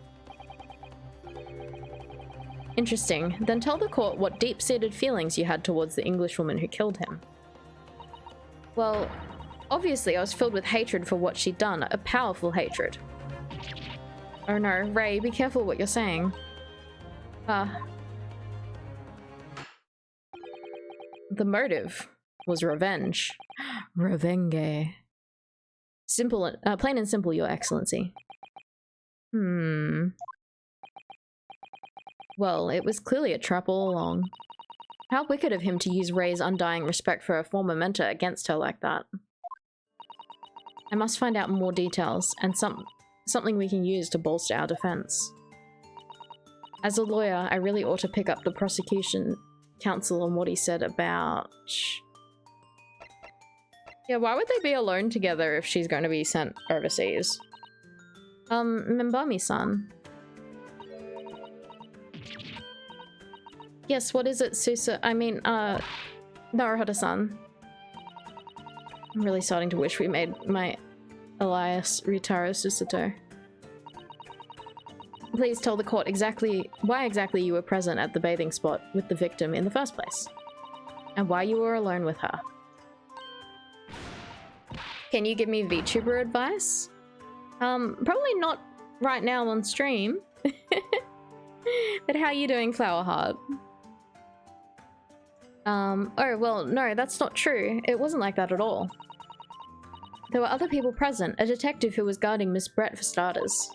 Interesting. Then tell the court what deep-seated feelings you had towards the Englishwoman who killed him. Well, obviously I was filled with hatred for what she'd done, a powerful hatred. Oh no, Ray, be careful what you're saying. The motive was revenge. Revenge. Simple, plain and simple, Your Excellency. Well, it was clearly a trap all along. How wicked of him to use Ray's undying respect for her former mentor against her like that. I must find out more details, and something we can use to bolster our defense. As a lawyer, I really ought to pick up the prosecution counsel on what he said about... Yeah, why would they be alone together if she's going to be sent overseas? Mimbami-san. Yes, what is it, Susa? I mean, Naruhodo-san. I'm really starting to wish we made my alias Ryutaro Susato. Please tell the court why exactly you were present at the bathing spot with the victim in the first place. And why you were alone with her. Can you give me VTuber advice? Probably not right now on stream. But how you doing, Flowerheart? Oh, well, no, that's not true. It wasn't like that at all. There were other people present, a detective who was guarding Miss Brett for starters.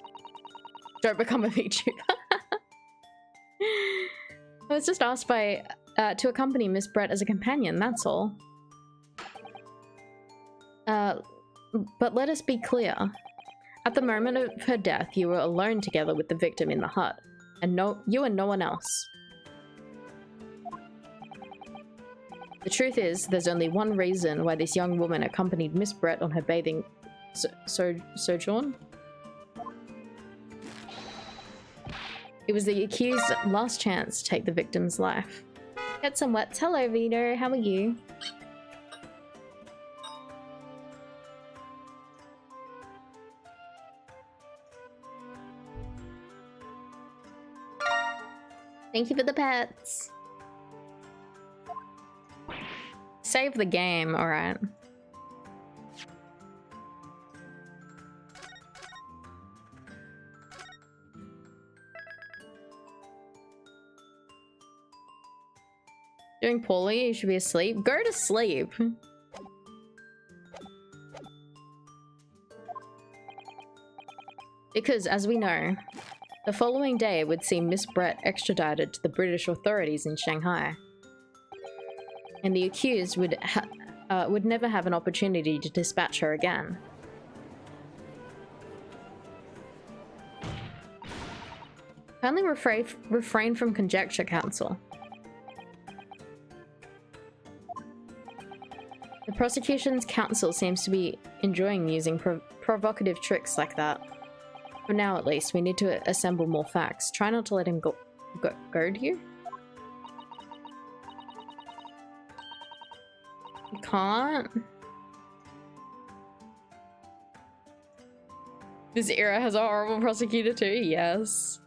Don't become a VTuber. I was just asked to accompany Miss Brett as a companion, that's all. But let us be clear. At the moment of her death, you were alone together with the victim in the hut. And you and no one else. The truth is, there's only one reason why this young woman accompanied Miss Brett on her bathing sojourn. It was the accused's last chance to take the victim's life. Get some wets. Hello, Vito. How are you? Thank you for the pets. Save the game, alright. Doing poorly? You should be asleep. Go to sleep. Because, as we know, the following day would see Miss Brett extradited to the British authorities in Shanghai. And the accused would never have an opportunity to dispatch her again. Kindly refrain from conjecture, counsel. The prosecution's counsel seems to be enjoying using provocative tricks like that. For now, at least, we need to assemble more facts. Try not to let him goad you? You can't? This era has a horrible prosecutor too, yes.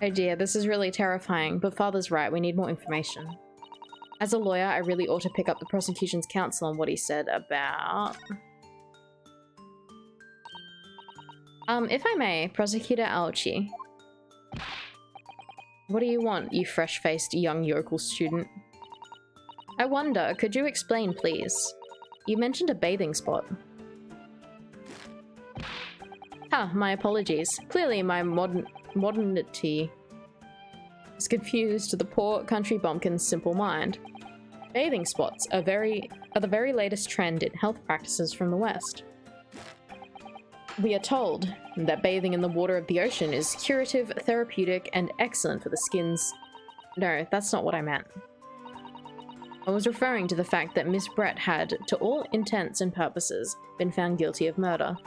Oh dear, this is really terrifying, but Father's right, we need more information. As a lawyer, I really ought to pick up the prosecution's counsel on what he said about... if I may, Prosecutor Aochi. What do you want, you fresh-faced young yokel student? I wonder, could you explain, please? You mentioned a bathing spot. My apologies. Clearly my modernity is confused to the poor country bumpkin's simple mind. Bathing spots are the very latest trend in health practices from the West. We are told that bathing in the water of the ocean is curative, therapeutic, and excellent for the skin's... No, that's not what I meant. I was referring to the fact that Miss Brett had, to all intents and purposes, been found guilty of murder.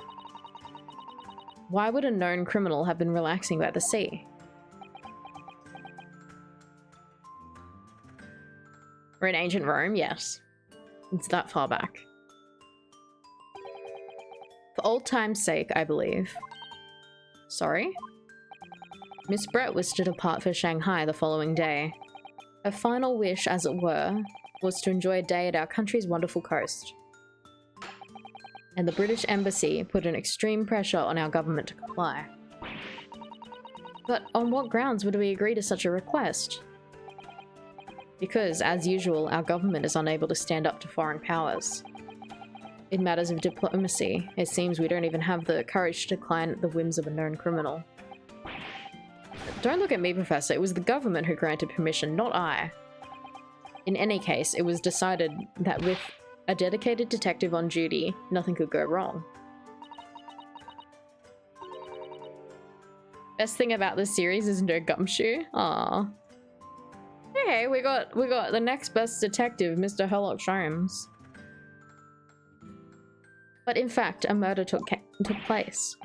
Why would a known criminal have been relaxing by the sea? We're in ancient Rome, yes. It's that far back. For old time's sake, I believe. Sorry? Miss Brett was to depart for Shanghai the following day. Her final wish, as it were, was to enjoy a day at our country's wonderful coast. And the British Embassy put an extreme pressure on our government to comply. But on what grounds would we agree to such a request? Because, as usual, our government is unable to stand up to foreign powers. In matters of diplomacy, it seems we don't even have the courage to decline the whims of a known criminal. Don't look at me, Professor. It was the government who granted permission, not I. In any case, it was decided that with a dedicated detective on duty, nothing could go wrong. Best thing about this series is no gumshoe. Aww. Hey, we got the next best detective, Mr. Sherlock Holmes. But in fact, a murder took place.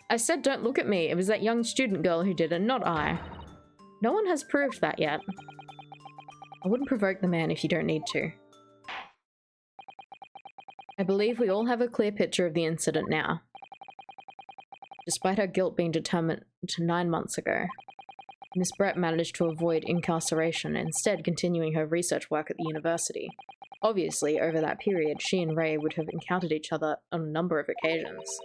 I said don't look at me. It was that young student girl who did it, not I. No one has proved that yet. I wouldn't provoke the man if you don't need to. I believe we all have a clear picture of the incident now. Despite her guilt being determined to 9 months ago, Miss Brett managed to avoid incarceration, instead continuing her research work at the university. Obviously, over that period, she and Ray would have encountered each other on a number of occasions.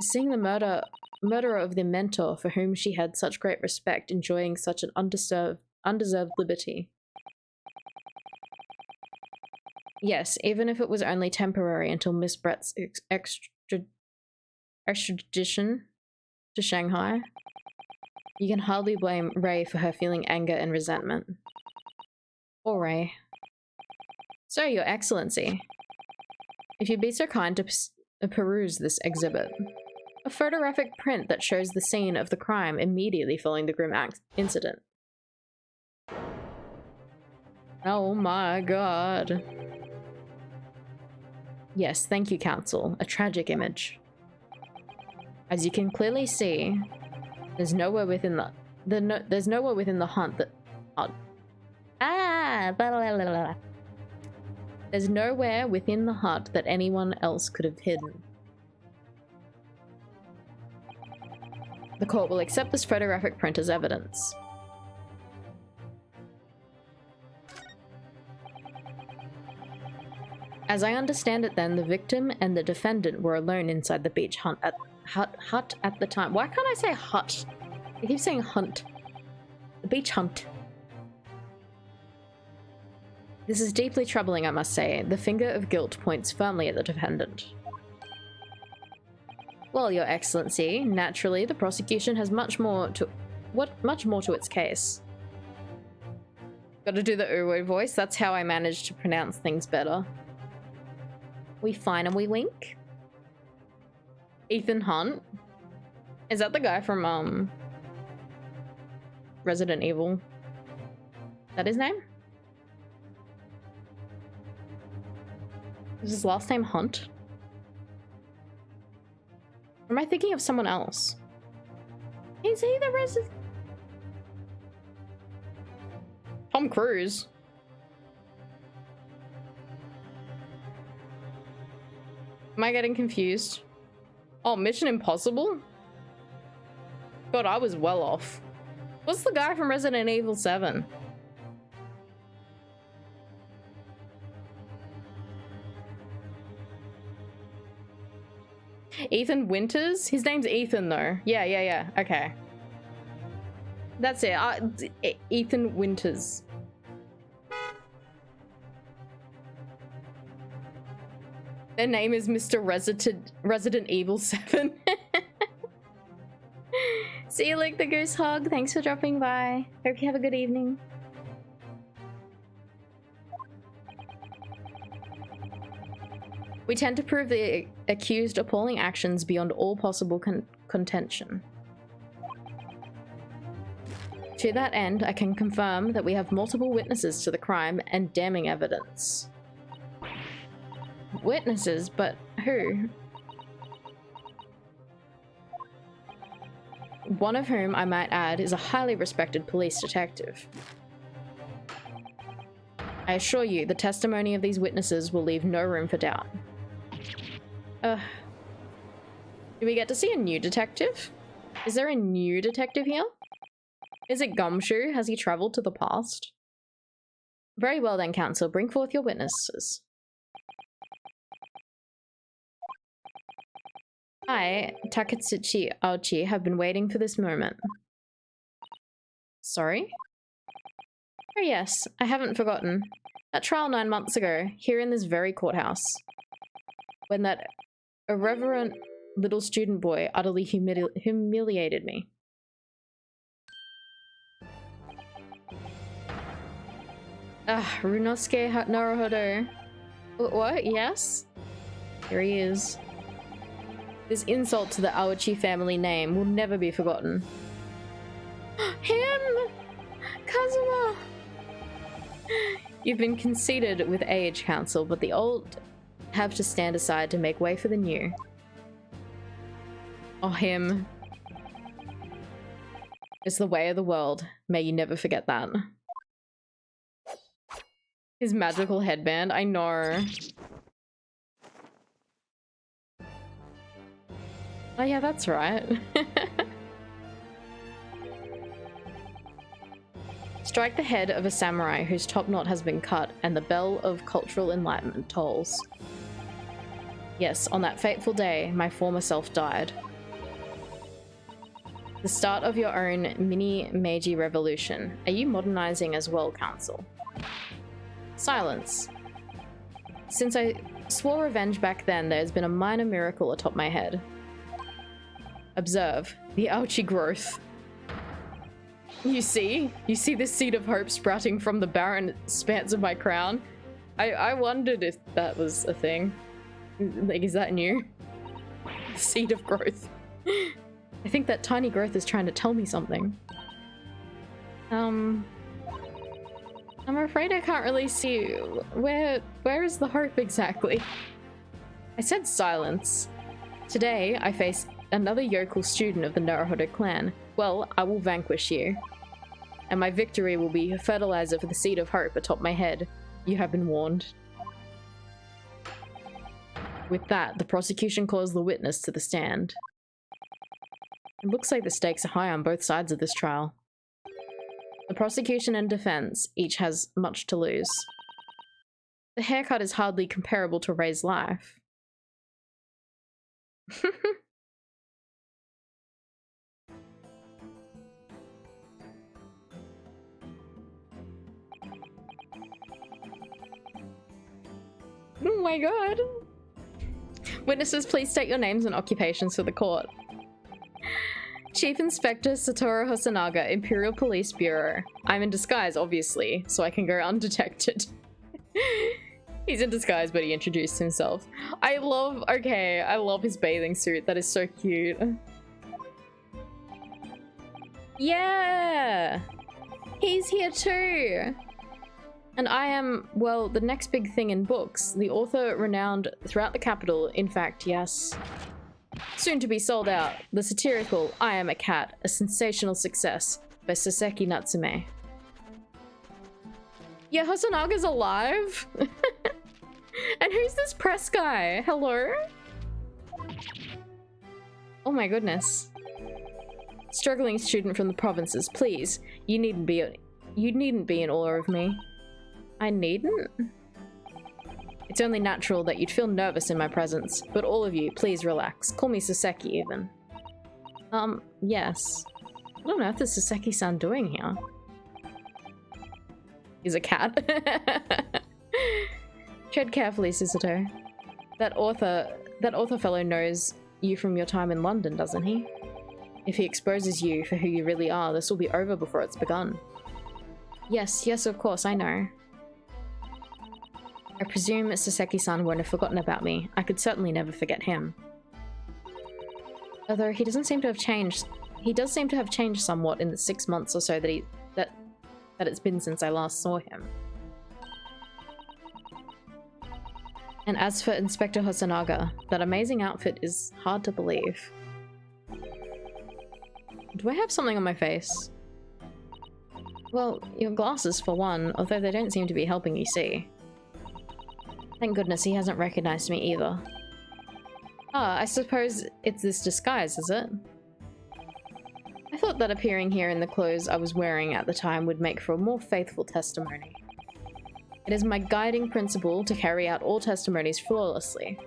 Seeing the murderer of the mentor for whom she had such great respect enjoying such an undeserved liberty. Yes, even if it was only temporary until Miss Brett's extradition to Shanghai. You can hardly blame Ray for her feeling anger and resentment. Or Ray. So, Your Excellency, if you'd be so kind to peruse this exhibit. A photographic print that shows the scene of the crime immediately following the grim incident. Oh my god. Yes, thank you, Counsel. A tragic image. As you can clearly see, there's nowhere within there's nowhere within the hunt that there's nowhere within the hut that anyone else could have hidden. The court will accept this photographic print as evidence. As I understand it then, the victim and the defendant were alone inside the beach hut at the time. Why can't I say hut? I keep saying hunt. The beach hunt. This is deeply troubling, I must say. The finger of guilt points firmly at the defendant. Well, Your Excellency, naturally, the prosecution has much more to its case. Gotta do the Uwo voice. That's how I manage to pronounce things better. We fine and we wink. Ethan Hunt? Is that the guy from, Resident Evil? Is that his name? Is his last name Hunt? Or am I thinking of someone else? Is he the resident? Tom Cruise. Am I getting confused? Oh, Mission Impossible? God, I was well off. What's the guy from Resident Evil 7? Ethan Winters? His name's Ethan though. Yeah. Okay. That's it. Ethan Winters. Their name is Mr. Resident Evil 7. See you, Luke the Goose Hog. Thanks for dropping by. Hope you have a good evening. We tend to prove the accused appalling actions beyond all possible contention. To that end, I can confirm that we have multiple witnesses to the crime and damning evidence. Witnesses? But who? One of whom, I might add, is a highly respected police detective. I assure you, the testimony of these witnesses will leave no room for doubt. Do we get to see a new detective? Is there a new detective here? Is it Gumshoe? Has he traveled to the past? Very well then, Counsel. Bring forth your witnesses. I, Takatsuchi Aochi, have been waiting for this moment. Sorry? Oh yes, I haven't forgotten. That trial 9 months ago, here in this very courthouse. When that irreverent little student boy utterly humiliated me. Runosuke Naruhodo. What? Yes? Here he is. This insult to the Aochi family name will never be forgotten. Him! Kazuma! You've been conceited with age, Council, but the old have to stand aside to make way for the new. Oh, him. It's the way of the world. May you never forget that. His magical headband, I know. Oh yeah, that's right. Strike the head of a samurai whose top knot has been cut and the bell of cultural enlightenment tolls. Yes, on that fateful day, my former self died. The start of your own mini Meiji revolution. Are you modernizing as well, Council? Silence. Since I swore revenge back then, there's been a minor miracle atop my head. Observe the Aochi growth. You see this seed of hope sprouting from the barren expanse of my crown? I wondered if that was a thing. Like, is that new? Seed of growth. I think that tiny growth is trying to tell me something. I'm afraid I can't really see where is the hope exactly? I said silence. Today, I face another yokel student of the Naruhodo clan. Well, I will vanquish you. And my victory will be fertilizer for the seed of hope atop my head. You have been warned. With that, the prosecution calls the witness to the stand. It looks like the stakes are high on both sides of this trial. The prosecution and defense each has much to lose. The haircut is hardly comparable to Ray's life. Oh my god. Witnesses, please state your names and occupations for the court. Chief Inspector Satoru Hosonaga, Imperial Police Bureau. I'm in disguise, obviously, so I can go undetected. He's in disguise, but he introduced himself. I love his bathing suit. That is so cute. Yeah! He's here too! And I am, well, the next big thing in books. The author renowned throughout the capital, in fact, yes. Soon to be sold out, the satirical I Am a Cat, a sensational success by Soseki Natsume. Yeah, Hosanaga's alive? And who's this press guy? Hello? Oh my goodness. Struggling student from the provinces, please. You needn't be in awe of me. I needn't? It's only natural that you'd feel nervous in my presence, but all of you, please relax. Call me Soseki, even. Yes. What on earth is Soseki-san doing here? He's a cat. Tread carefully, Susato. That author fellow knows you from your time in London, doesn't he? If he exposes you for who you really are, this will be over before it's begun. Yes, of course, I know. I presume Soseki-san won't have forgotten about me. I could certainly never forget him. Although he doesn't seem to have changed. He does seem to have changed somewhat in the 6 months or so that it's been since I last saw him. And as for Inspector Hosonaga, that amazing outfit is hard to believe. Do I have something on my face? Well, your glasses for one, although they don't seem to be helping you see. Thank goodness he hasn't recognized me either. Ah, I suppose it's this disguise, is it? I thought that appearing here in the clothes I was wearing at the time would make for a more faithful testimony. It is my guiding principle to carry out all testimonies flawlessly.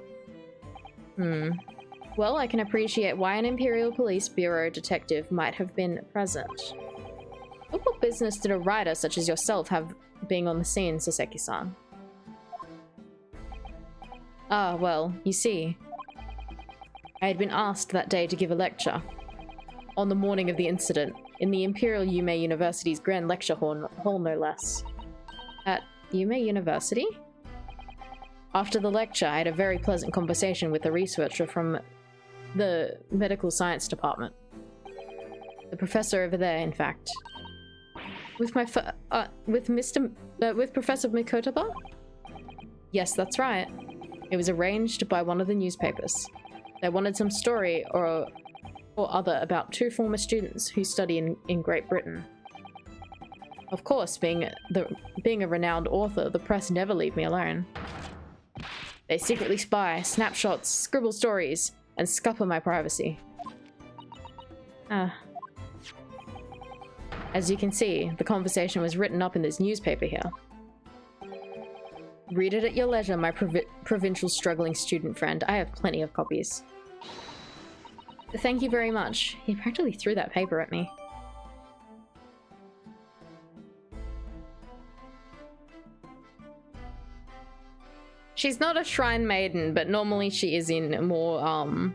Well, I can appreciate why an Imperial Police Bureau detective might have been present. But what business did a writer such as yourself have being on the scene, Soseki-san? Ah, well, you see. I had been asked that day to give a lecture. On the morning of the incident, in the Imperial Yume University's Grand Lecture Hall no less. At Yume University? After the lecture, I had a very pleasant conversation with a researcher from the medical science department. The professor over there, in fact. With Professor Mikotaba? Yes, that's right. It was arranged by one of the newspapers. They wanted some story or other about two former students who study in Great Britain. Of course, being a renowned author, the press never leave me alone. They secretly spy, snapshots, scribble stories, and scupper my privacy. As you can see, the conversation was written up in this newspaper here. Read it at your leisure, my provincial struggling student friend. I have plenty of copies. Thank you very much. He practically threw that paper at me. She's not a shrine maiden, but normally she is in more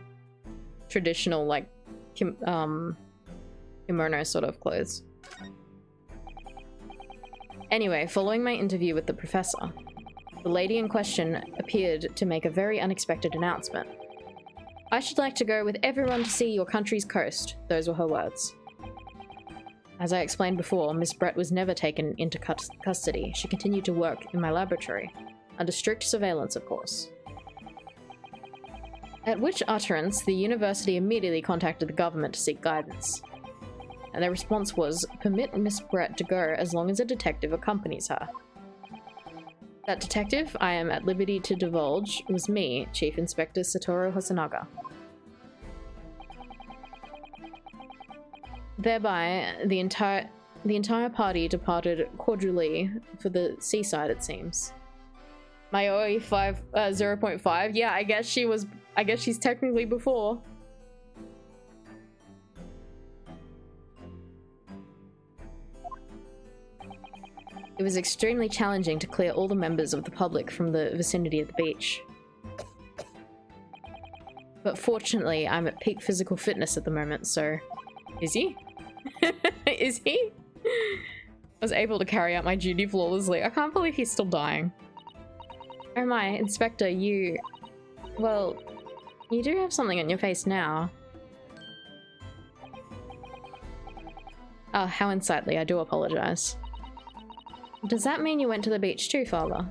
traditional, like, kimono sort of clothes. Anyway, following my interview with the professor, the lady in question appeared to make a very unexpected announcement. I should like to go with everyone to see your country's coast. Those were her words. As I explained before, Miss Brett was never taken into custody. She continued to work in my laboratory, under strict surveillance, of course. At which utterance, the university immediately contacted the government to seek guidance. And their response was, permit Miss Brett to go as long as a detective accompanies her. That detective, I am at liberty to divulge, was me, Chief Inspector Satoru Hosonaga. Thereby, the entire party departed cordially for the seaside, it seems. My OE 0.5? Yeah, I guess she's technically before. It was extremely challenging to clear all the members of the public from the vicinity of the beach. But fortunately, I'm at peak physical fitness at the moment, so... Is he? Is he? I was able to carry out my duty flawlessly. I can't believe he's still dying. Oh my, Inspector, you... Well, you do have something on your face now. Oh, how unsightly. I do apologize. Does that mean you went to the beach too, Father?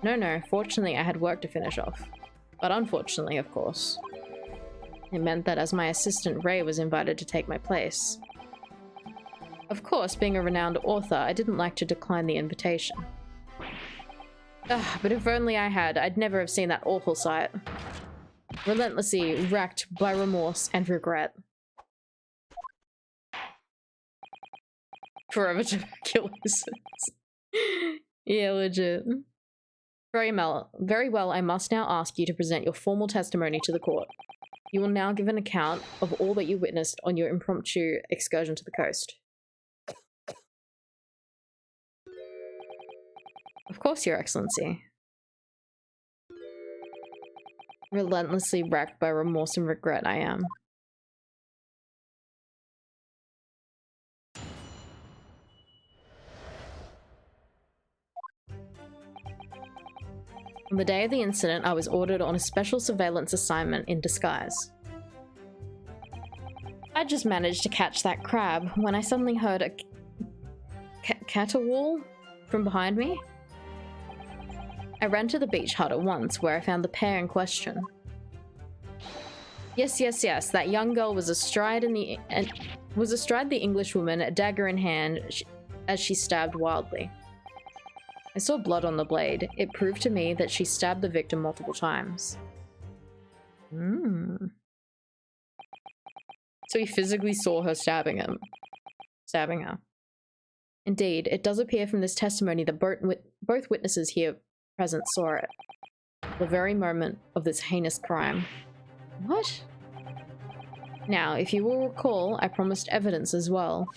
No, fortunately I had work to finish off. But unfortunately, of course. It meant that as my assistant Ray was invited to take my place. Of course, being a renowned author, I didn't like to decline the invitation. Ugh, but if only I had, I'd never have seen that awful sight. Relentlessly racked by remorse and regret. Forever tuberculosis. Yeah, legit. Very well, I must now ask you to present your formal testimony to the court. You will now give an account of all that you witnessed on your impromptu excursion to the coast. Of course, Your Excellency. Relentlessly racked by remorse and regret, I am. On the day of the incident, I was ordered on a special surveillance assignment in disguise. I just managed to catch that crab when I suddenly heard a caterwaul from behind me. I ran to the beach hut at once, where I found the pair in question. Yes, that young girl was astride the Englishwoman, a dagger in hand, as she stabbed wildly. I saw blood on the blade. It proved to me that she stabbed the victim multiple times. So he physically saw her stabbing her. Indeed, it does appear from this testimony that both witnesses here present saw it. The very moment of this heinous crime. What? Now, if you will recall, I promised evidence as well.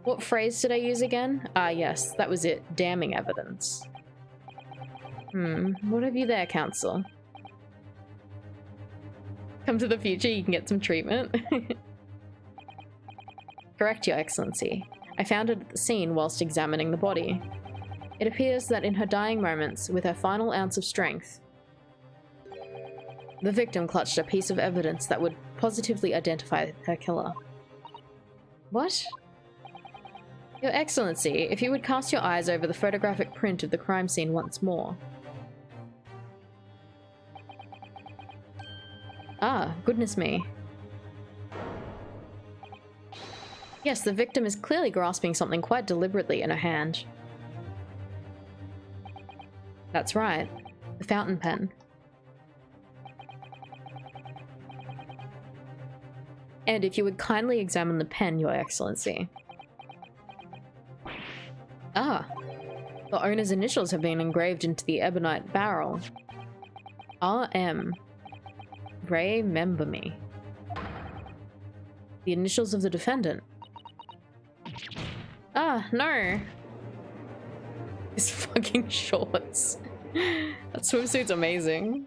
What phrase did I use again? Ah, yes, that was it. Damning evidence. What have you there, Counsel? Come to the future, you can get some treatment. Correct, Your Excellency. I found it at the scene whilst examining the body. It appears that in her dying moments, with her final ounce of strength, the victim clutched a piece of evidence that would positively identify her killer. What? Your Excellency, if you would cast your eyes over the photographic print of the crime scene once more. Ah, goodness me. Yes, the victim is clearly grasping something quite deliberately in her hand. That's right, the fountain pen. And if you would kindly examine the pen, Your Excellency. Ah, the owner's initials have been engraved into the ebonite barrel. R.M. Remember me. The initials of the defendant. Ah, no. His fucking shorts. That swimsuit's amazing.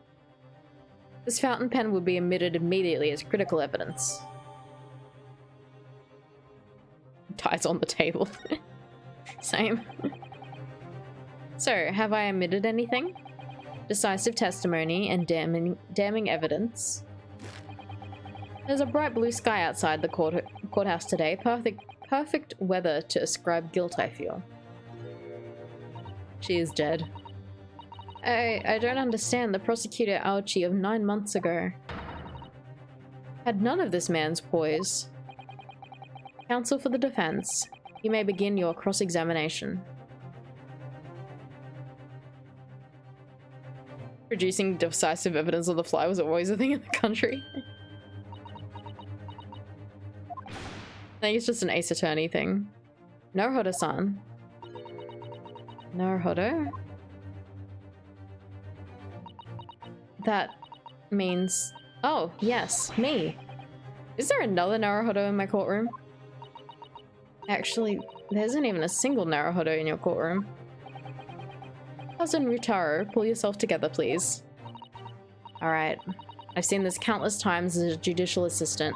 This fountain pen would be omitted immediately as critical evidence. Ties on the table. Same. So, have I omitted anything? Decisive testimony and damning evidence. There's a bright blue sky outside the courthouse today. Perfect weather to ascribe guilt, I feel. She is dead. I don't understand. The prosecutor Aochi of 9 months ago had none of this man's poise. Counsel for the defense, you may begin your cross-examination. Producing decisive evidence on the fly was always a thing in the country. I think it's just an Ace Attorney thing. Naruhodo-san. Naruhodo? That means... Oh, yes, me. Is there another Naruhodo in my courtroom? Actually, there isn't even a single Naruhodo in your courtroom. Cousin Ryutaro, pull yourself together, please. Alright. I've seen this countless times as a judicial assistant.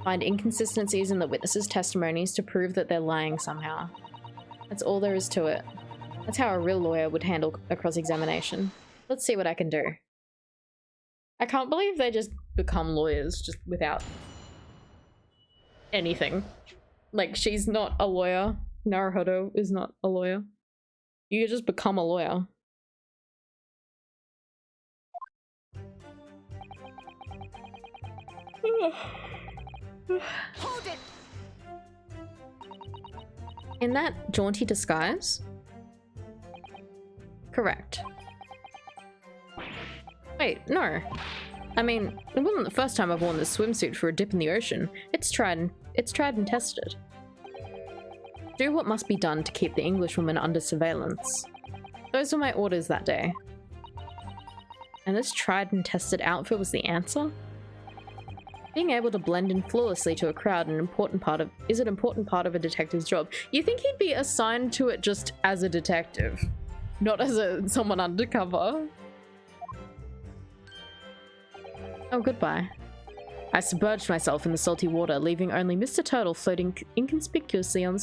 Find inconsistencies in the witnesses' testimonies to prove that they're lying somehow. That's all there is to it. That's how a real lawyer would handle a cross-examination. Let's see what I can do. I can't believe they just become lawyers just without anything. Like, she's not a lawyer. Naruhodo is not a lawyer. You could just become a lawyer. Hold it! In that jaunty disguise? Correct. Wait, no. I mean, it wasn't the first time I've worn this swimsuit for a dip in the ocean. It's tried and tested. Do what must be done to keep the Englishwoman under surveillance. Those were my orders that day. And this tried and tested outfit was the answer? Being able to blend in flawlessly to a crowd is an important part of a detective's job. You think he'd be assigned to it just as a detective, not as someone undercover? Oh, goodbye. I submerged myself in the salty water, leaving only Mr. Turtle floating inconspicuously on the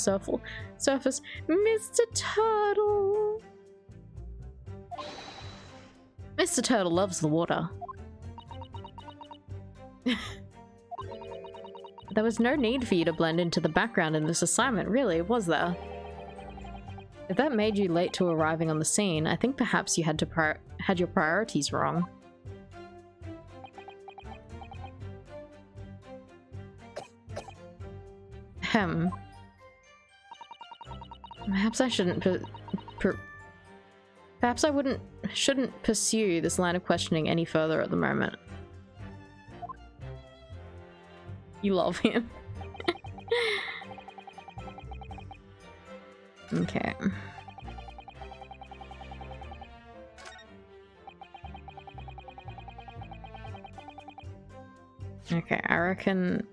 surface. Mr. Turtle! Mr. Turtle loves the water. There was no need for you to blend into the background in this assignment, really, was there? If that made you late to arriving on the scene, I think perhaps you had your priorities wrong. Perhaps I shouldn't perhaps I shouldn't pursue this line of questioning any further at the moment. You love him. Okay. Okay, I reckon...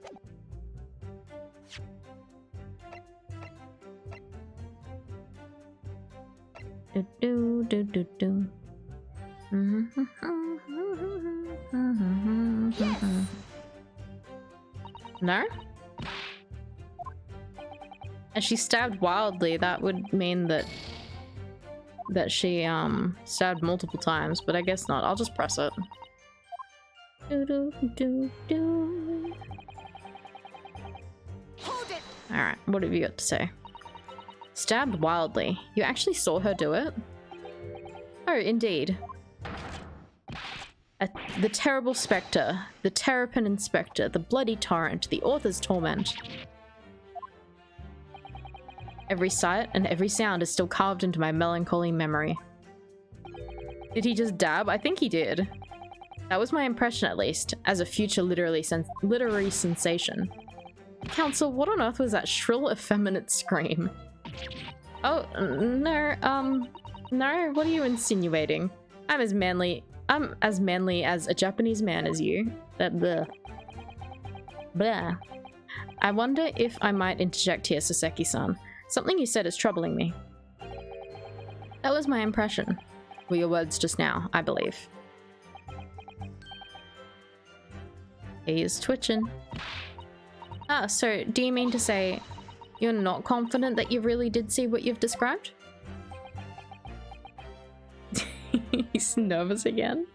Yes. No? And she stabbed wildly, that would mean that that she stabbed multiple times, but I guess not. I'll just press it. Alright, what have you got to say? Stabbed wildly. You actually saw her do it? Oh, indeed. The terrible spectre, the terrapin inspector, the bloody torrent, the author's torment. Every sight and every sound is still carved into my melancholy memory. Did he just dab? I think he did. That was my impression, at least, as a future literary sensation. Counsel, what on earth was that shrill, effeminate scream? Oh, no, no, what are you insinuating? I'm as manly as a Japanese man as you. Blah. Blah. I wonder if I might interject here, Saseki-san. Something you said is troubling me. That was my impression. Were your words just now, I believe. He is twitching. Ah, so do you mean to say you're not confident that you really did see what you've described? He's nervous again.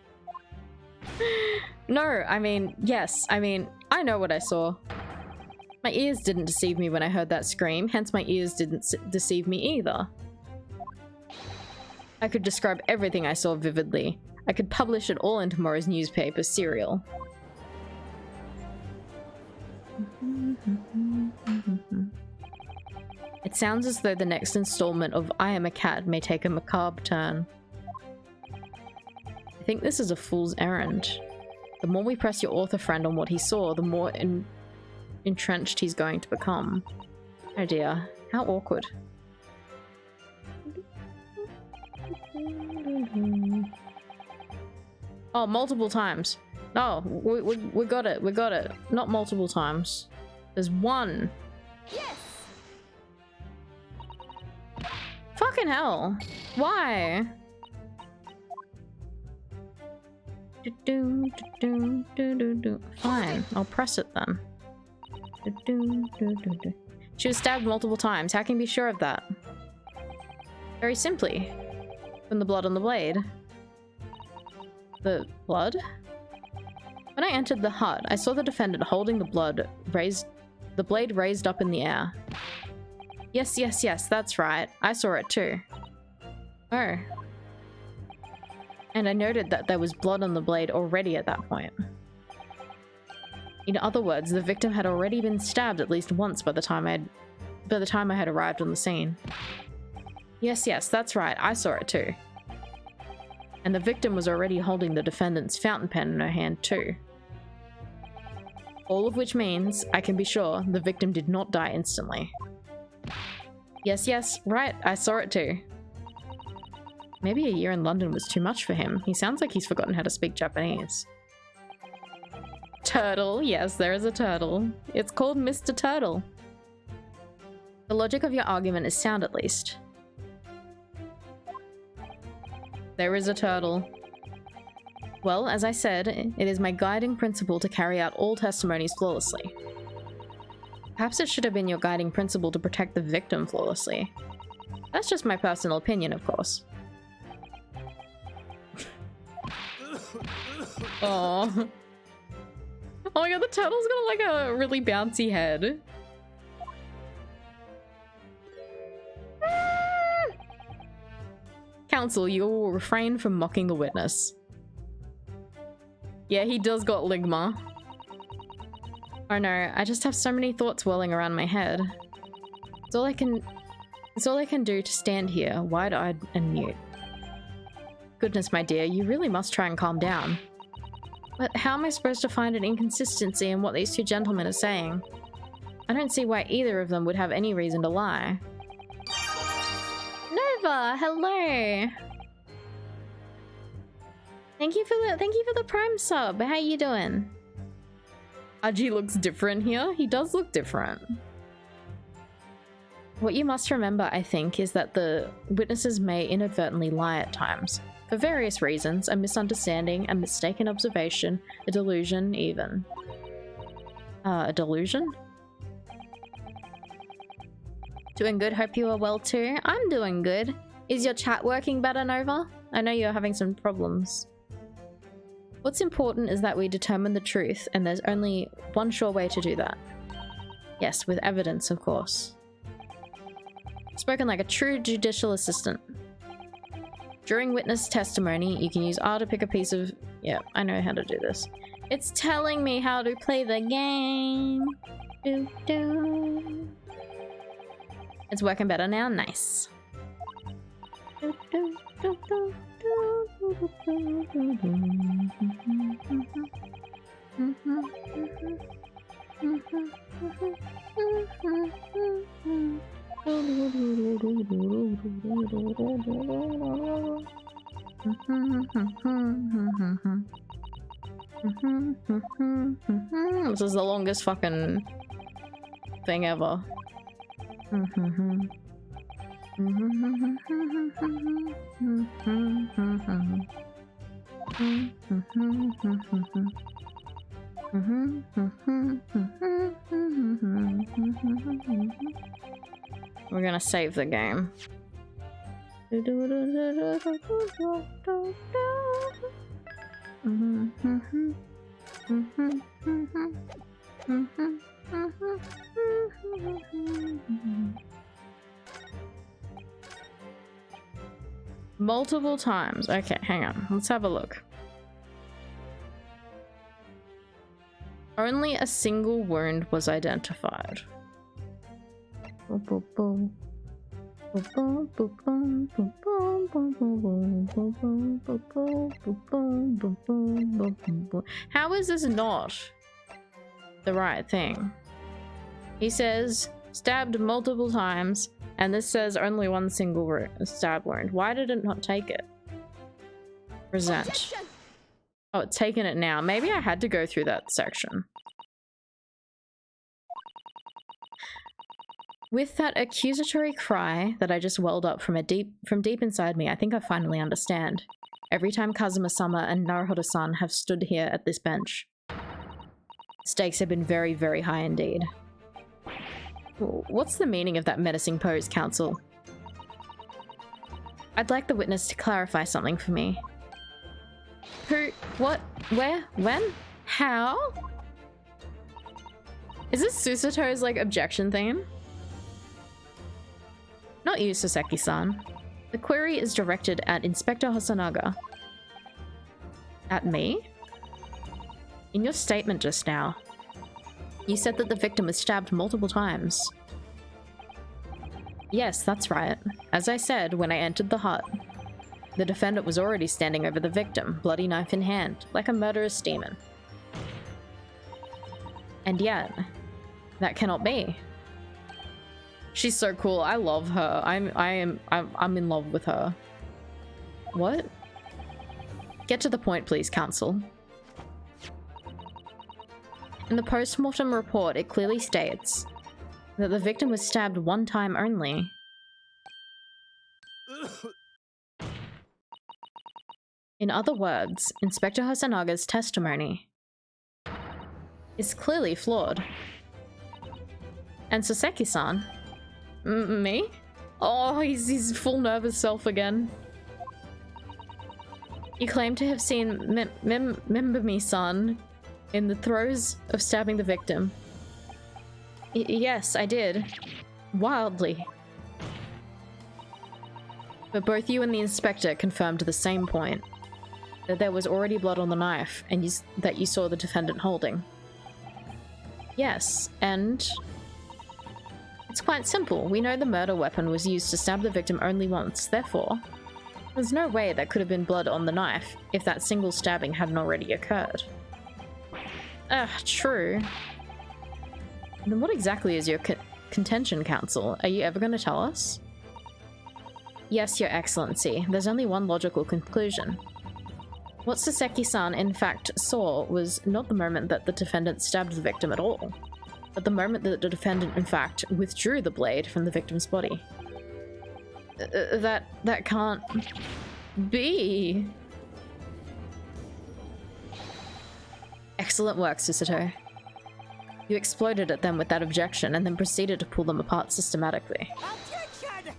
No, I mean, yes, I mean, I know what I saw. My ears didn't deceive me when I heard that scream, hence my ears didn't deceive me either. I could describe everything I saw vividly. I could publish it all in tomorrow's newspaper serial. It sounds as though the next installment of I Am a Cat may take a macabre turn. I think this is a fool's errand. The more we press your author friend on what he saw, the more entrenched he's going to become. Oh dear, how awkward. Oh, multiple times. Oh, we got it, we got it. Not multiple times. There's one. Yes. Fucking hell. Why? Fine, I'll press it then. She was stabbed multiple times. How can you be sure of that? Very simply. From the blood on the blade. The blood? When I entered the hut, I saw the defendant holding the blade raised up in the air. Yes, yes, yes, that's right. I saw it too. Oh. And I noted that there was blood on the blade already at that point. In other words, the victim had already been stabbed at least once by the time I had arrived on the scene. Yes, yes, that's right. I saw it too. And the victim was already holding the defendant's fountain pen in her hand too. All of which means, I can be sure, the victim did not die instantly. Yes, yes, right, I saw it too. Maybe a year in London was too much for him. He sounds like he's forgotten how to speak Japanese. Turtle, yes, there is a turtle. It's called Mr. Turtle. The logic of your argument is sound, at least. There is a turtle. Well, as I said, it is my guiding principle to carry out all testimonies flawlessly. Perhaps it should have been your guiding principle to protect the victim flawlessly. That's just my personal opinion, of course. Oh. Oh my god, the turtle's got like a really bouncy head. Counsel, you will refrain from mocking the witness. Yeah, he does got ligma. Oh no, I just have so many thoughts whirling around my head. It's all I can do to stand here, wide-eyed and mute. Goodness, my dear, you really must try and calm down. But how am I supposed to find an inconsistency in what these two gentlemen are saying? I don't see why either of them would have any reason to lie. Nova, hello. Thank you for the Prime sub. How you doing? Aji looks different here. He does look different. What you must remember, I think, is that the witnesses may inadvertently lie at times. For various reasons, a misunderstanding, a mistaken observation, a delusion even. A delusion? Doing good, hope you are well too. I'm doing good. Is your chat working better, Nova? I know you're having some problems. What's important is that we determine the truth, and there's only one sure way to do that. Yes, with evidence, of course. Spoken like a true judicial assistant. During witness testimony, you can use R to pick a piece of... Yeah, I know how to do this. It's telling me how to play the game. Doo -doo. It's working better now? Nice. Doo -doo -doo -doo -doo -doo -doo This is the longest fucking thing ever. We're gonna save the game. Multiple times. Okay, hang on. Let's have a look. Only a single wound was identified. How is this not the right thing? He says stabbed multiple times, and this says only one single stab wound. Why did it not take it? Present. Objection! Oh, it's taken it now. Maybe I had to go through that section. With that accusatory cry that I just welled up from deep inside me, I think I finally understand. Every time Kazuma-sama and Naruhodo-san have stood here at this bench, stakes have been very, very high indeed. What's the meaning of that menacing pose, Counsel? I'd like the witness to clarify something for me. Who? What? Where? When? How? Is this Susato's, like, objection theme? Not you, Soseki-san. The query is directed at Inspector Hosonaga. At me? In your statement just now, you said that the victim was stabbed multiple times. Yes, that's right. As I said when I entered the hut, the defendant was already standing over the victim, bloody knife in hand, like a murderous demon. And yet, that cannot be. She's so cool. I love her. I'm in love with her. What? Get to the point, please, Counsel. In the post-mortem report, it clearly states that the victim was stabbed one time only. In other words, Inspector Hosanaga's testimony is clearly flawed. And Soseki-san? Me? Oh, he's his full nervous self again. You claim to have seen Membami-san in the throes of stabbing the victim. Yes, I did. Wildly. But both you and the inspector confirmed the same point. That there was already blood on the knife, and that you saw the defendant holding. Yes, and... it's quite simple. We know the murder weapon was used to stab the victim only once, therefore, there's no way there could have been blood on the knife if that single stabbing hadn't already occurred. True. Then what exactly is your contention, Counsel? Are you ever going to tell us? Yes, Your Excellency. There's only one logical conclusion. What Soseki-san in fact saw was not the moment that the defendant stabbed the victim at all, but the moment that the defendant in fact withdrew the blade from the victim's body. That can't be. Excellent work, Susato. You exploded at them with that objection and then proceeded to pull them apart systematically. Objection!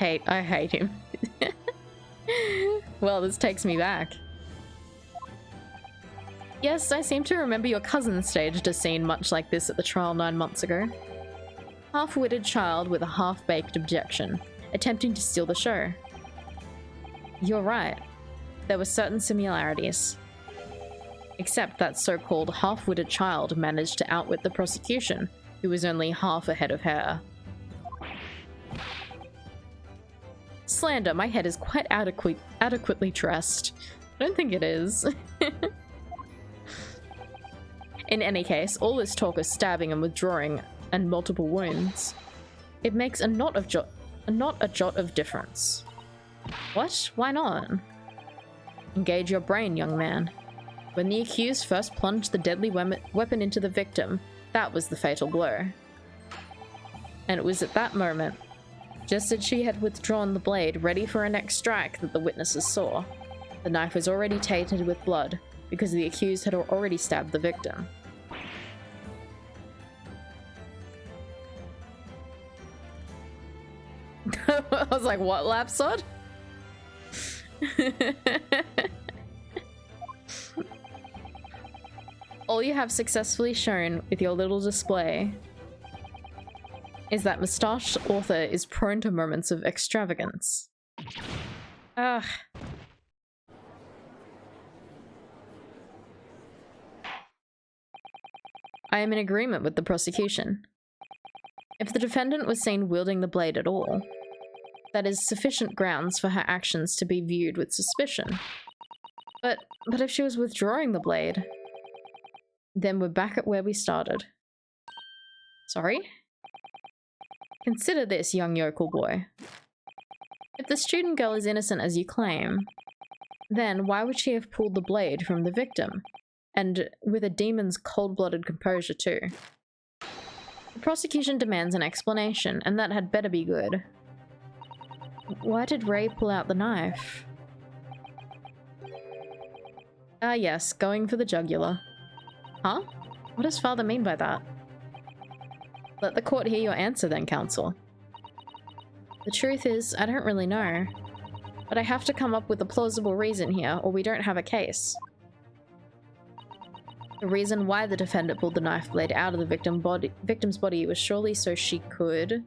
I hate him. Well, this takes me back. Yes, I seem to remember your cousin staged a scene much like this at the trial 9 months ago. Half-witted child with a half-baked objection, attempting to steal the show. You're right. There were certain similarities. Except that so-called half-witted child managed to outwit the prosecution, who was only half a head of hair. Slander, my head is quite adequately dressed. I don't think it is. In any case, all this talk of stabbing and withdrawing and multiple wounds, it makes not a jot of difference. What? Why not? Engage your brain, young man. When the accused first plunged the deadly weapon into the victim, that was the fatal blow. And it was at that moment, just as she had withdrawn the blade ready for her next strike, that the witnesses saw. The knife was already tainted with blood, because the accused had already stabbed the victim. I was like, what, lapsod? All you have successfully shown with your little display is that moustached author is prone to moments of extravagance. Ugh. I am in agreement with the prosecution. If the defendant was seen wielding the blade at all, that is sufficient grounds for her actions to be viewed with suspicion. But if she was withdrawing the blade, then we're back at where we started. Sorry? Consider this, young yokel boy. If the student girl is innocent as you claim, then why would she have pulled the blade from the victim? And with a demon's cold-blooded composure too. The prosecution demands an explanation, and that had better be good. Why did Ray pull out the knife? Ah yes, going for the jugular. Huh? What does father mean by that? Let the court hear your answer then, counsel. The truth is, I don't really know. But I have to come up with a plausible reason here, or we don't have a case. The reason why the defendant pulled the knife blade out of the victim's body was surely so she could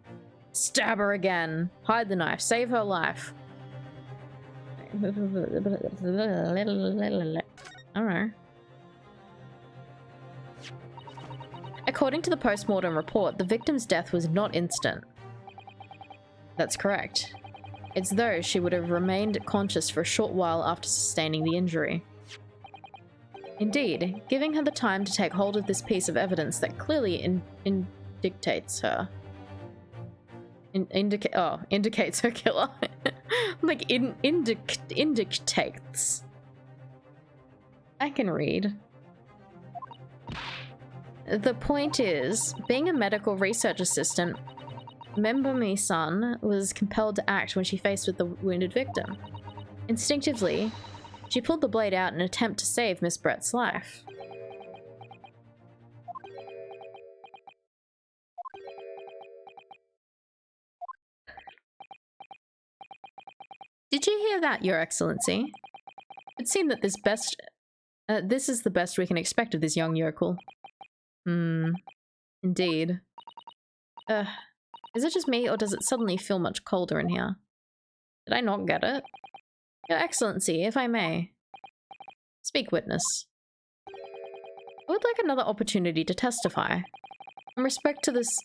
stab her again, hide the knife, save her life. I don't know. According to the post-mortem report, the victim's death was not instant. That's correct. It's though she would have remained conscious for a short while after sustaining the injury. Indeed, giving her the time to take hold of this piece of evidence that clearly indicates her. Indicates her killer. Like, indicates. I can read. The point is, being a medical research assistant, Member-me-san was compelled to act when she faced with the wounded victim. Instinctively, she pulled the blade out in an attempt to save Miss Brett's life. Did you hear that, Your Excellency? It seemed that this is the best we can expect of this young yokel. Indeed. Is it just me, or does it suddenly feel much colder in here? Did I not get it? Your Excellency, if I may. Speak, witness. I would like another opportunity to testify. In respect to this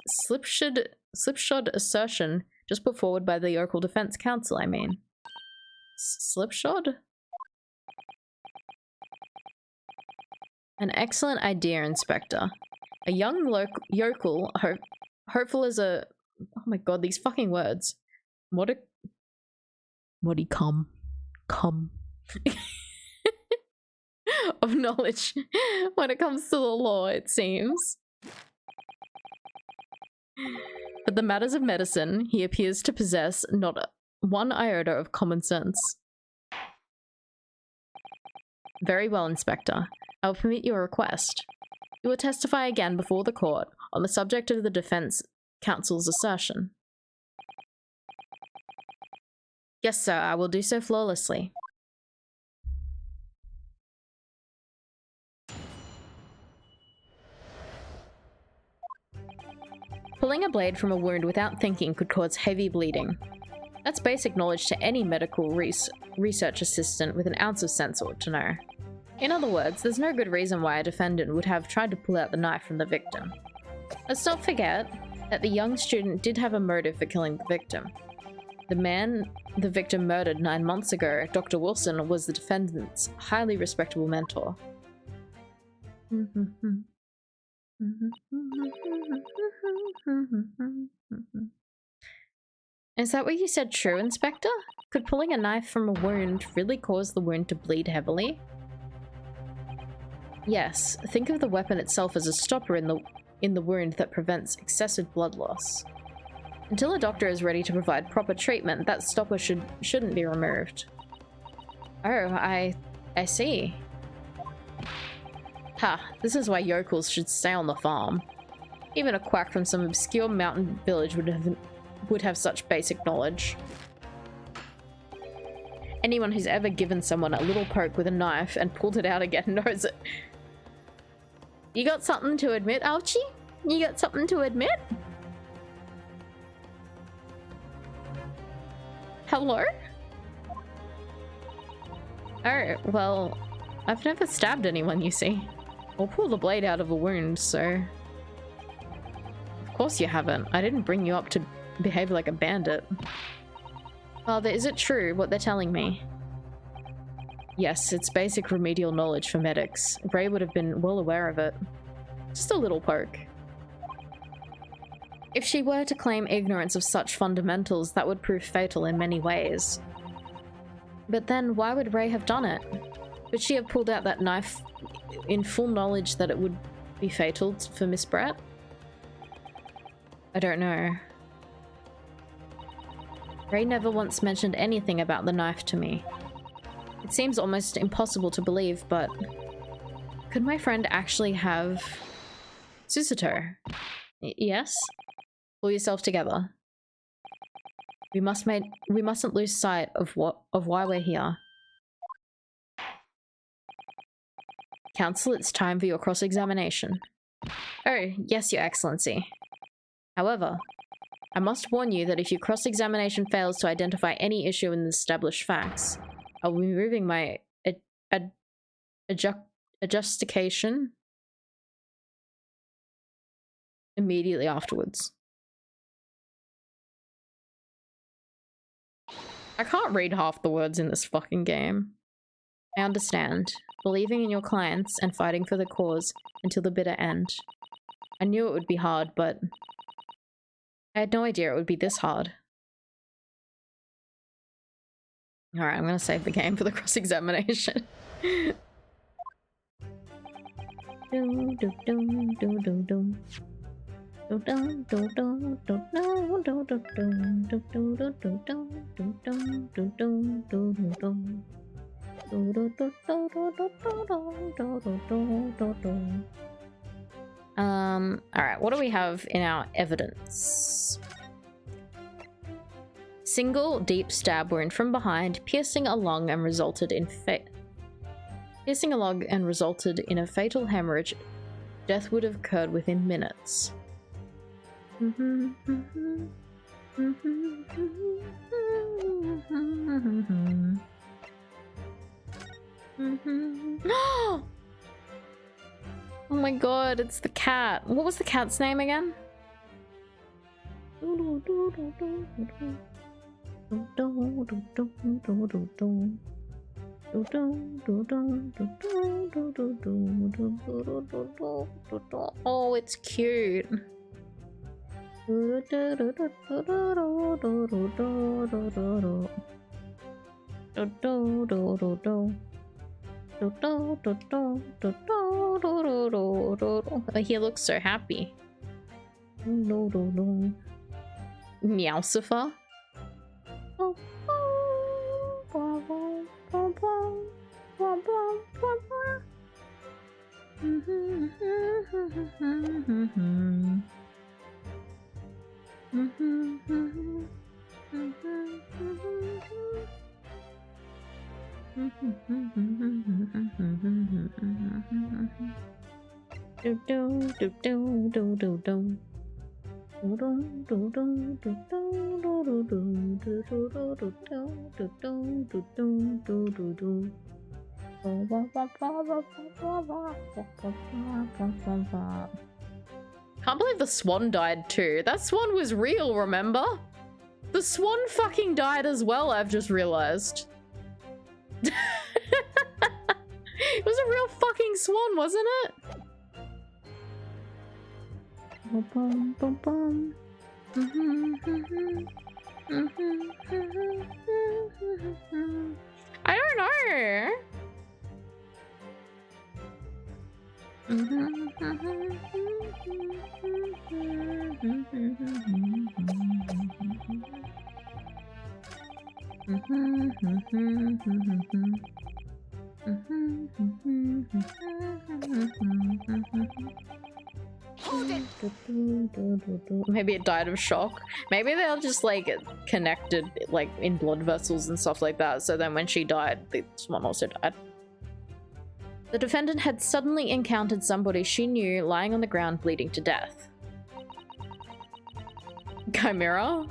slipshod assertion just put forward by the local defense counsel, I mean. Slipshod? An excellent idea, Inspector. A young yokel, hopeful as a... Oh my god, these fucking words. Come. Of knowledge when it comes to the law, it seems. But the matters of medicine, he appears to possess not one iota of common sense. Very well, Inspector. I will permit your request. You will testify again before the court on the subject of the defense counsel's assertion. Yes, sir, I will do so flawlessly. Pulling a blade from a wound without thinking could cause heavy bleeding. That's basic knowledge to any medical research assistant with an ounce of sense ought to know. In other words, there's no good reason why a defendant would have tried to pull out the knife from the victim. Let's not forget that the young student did have a motive for killing the victim. The man the victim murdered 9 months ago, Dr. Wilson, was the defendant's highly respectable mentor. Is that what you said true, Inspector? Could pulling a knife from a wound really cause the wound to bleed heavily? Yes, think of the weapon itself as a stopper in the wound that prevents excessive blood loss. Until a doctor is ready to provide proper treatment, that stopper shouldn't be removed. Oh, I see. Ha, this is why yokels should stay on the farm. Even a quack from some obscure mountain village would have such basic knowledge. Anyone who's ever given someone a little poke with a knife and pulled it out again knows it. You got something to admit, Archie? You got something to admit? Hello? Oh, well, I've never stabbed anyone, you see. Or pulled the blade out of a wound, so... Of course you haven't. I didn't bring you up to behave like a bandit. Father, is it true what they're telling me? Yes, it's basic remedial knowledge for medics. Ray would have been well aware of it. Just a little poke. If she were to claim ignorance of such fundamentals, that would prove fatal in many ways. But then, why would Ray have done it? Would she have pulled out that knife in full knowledge that it would be fatal for Miss Brett? I don't know. Ray never once mentioned anything about the knife to me. It seems almost impossible to believe, but... Could my friend actually have... Susato? Yes? Pull yourself together. We mustn't lose sight of why we're here. Counsel, it's time for your cross-examination. Oh, yes, Your Excellency. However, I must warn you that if your cross-examination fails to identify any issue in the established facts, I'll be removing my adjustication immediately afterwards. I can't read half the words in this fucking game. I understand. Believing in your clients and fighting for the cause until the bitter end. I knew it would be hard, but I had no idea it would be this hard. Alright, I'm gonna save the game for the cross-examination. Alright, what do we have in our evidence? Single deep stab wound from behind, piercing a lung and resulted in a fatal hemorrhage. Death would have occurred within minutes. Oh my god, it's the cat. What was the cat's name again? Oh, it's cute. He looks so happy. Meowsifer? Can't believe the swan died too. That swan was real, remember? The swan fucking died as well, I've just realized. It was a real fucking swan, wasn't it? I don't know. Maybe it died of shock. Maybe they're just like connected like in blood vessels and stuff like that, so then when she died, the swan also died. The defendant had suddenly encountered somebody she knew lying on the ground bleeding to death. Chimera?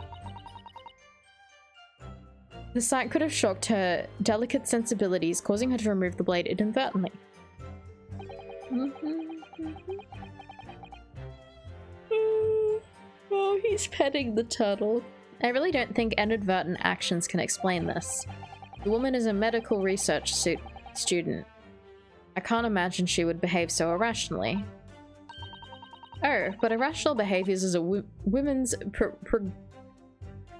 The sight could have shocked her delicate sensibilities, causing her to remove the blade inadvertently. Oh, he's petting the turtle. I really don't think inadvertent actions can explain this. The woman is a medical research student. I can't imagine she would behave so irrationally. Oh, but irrational behaviors is a women's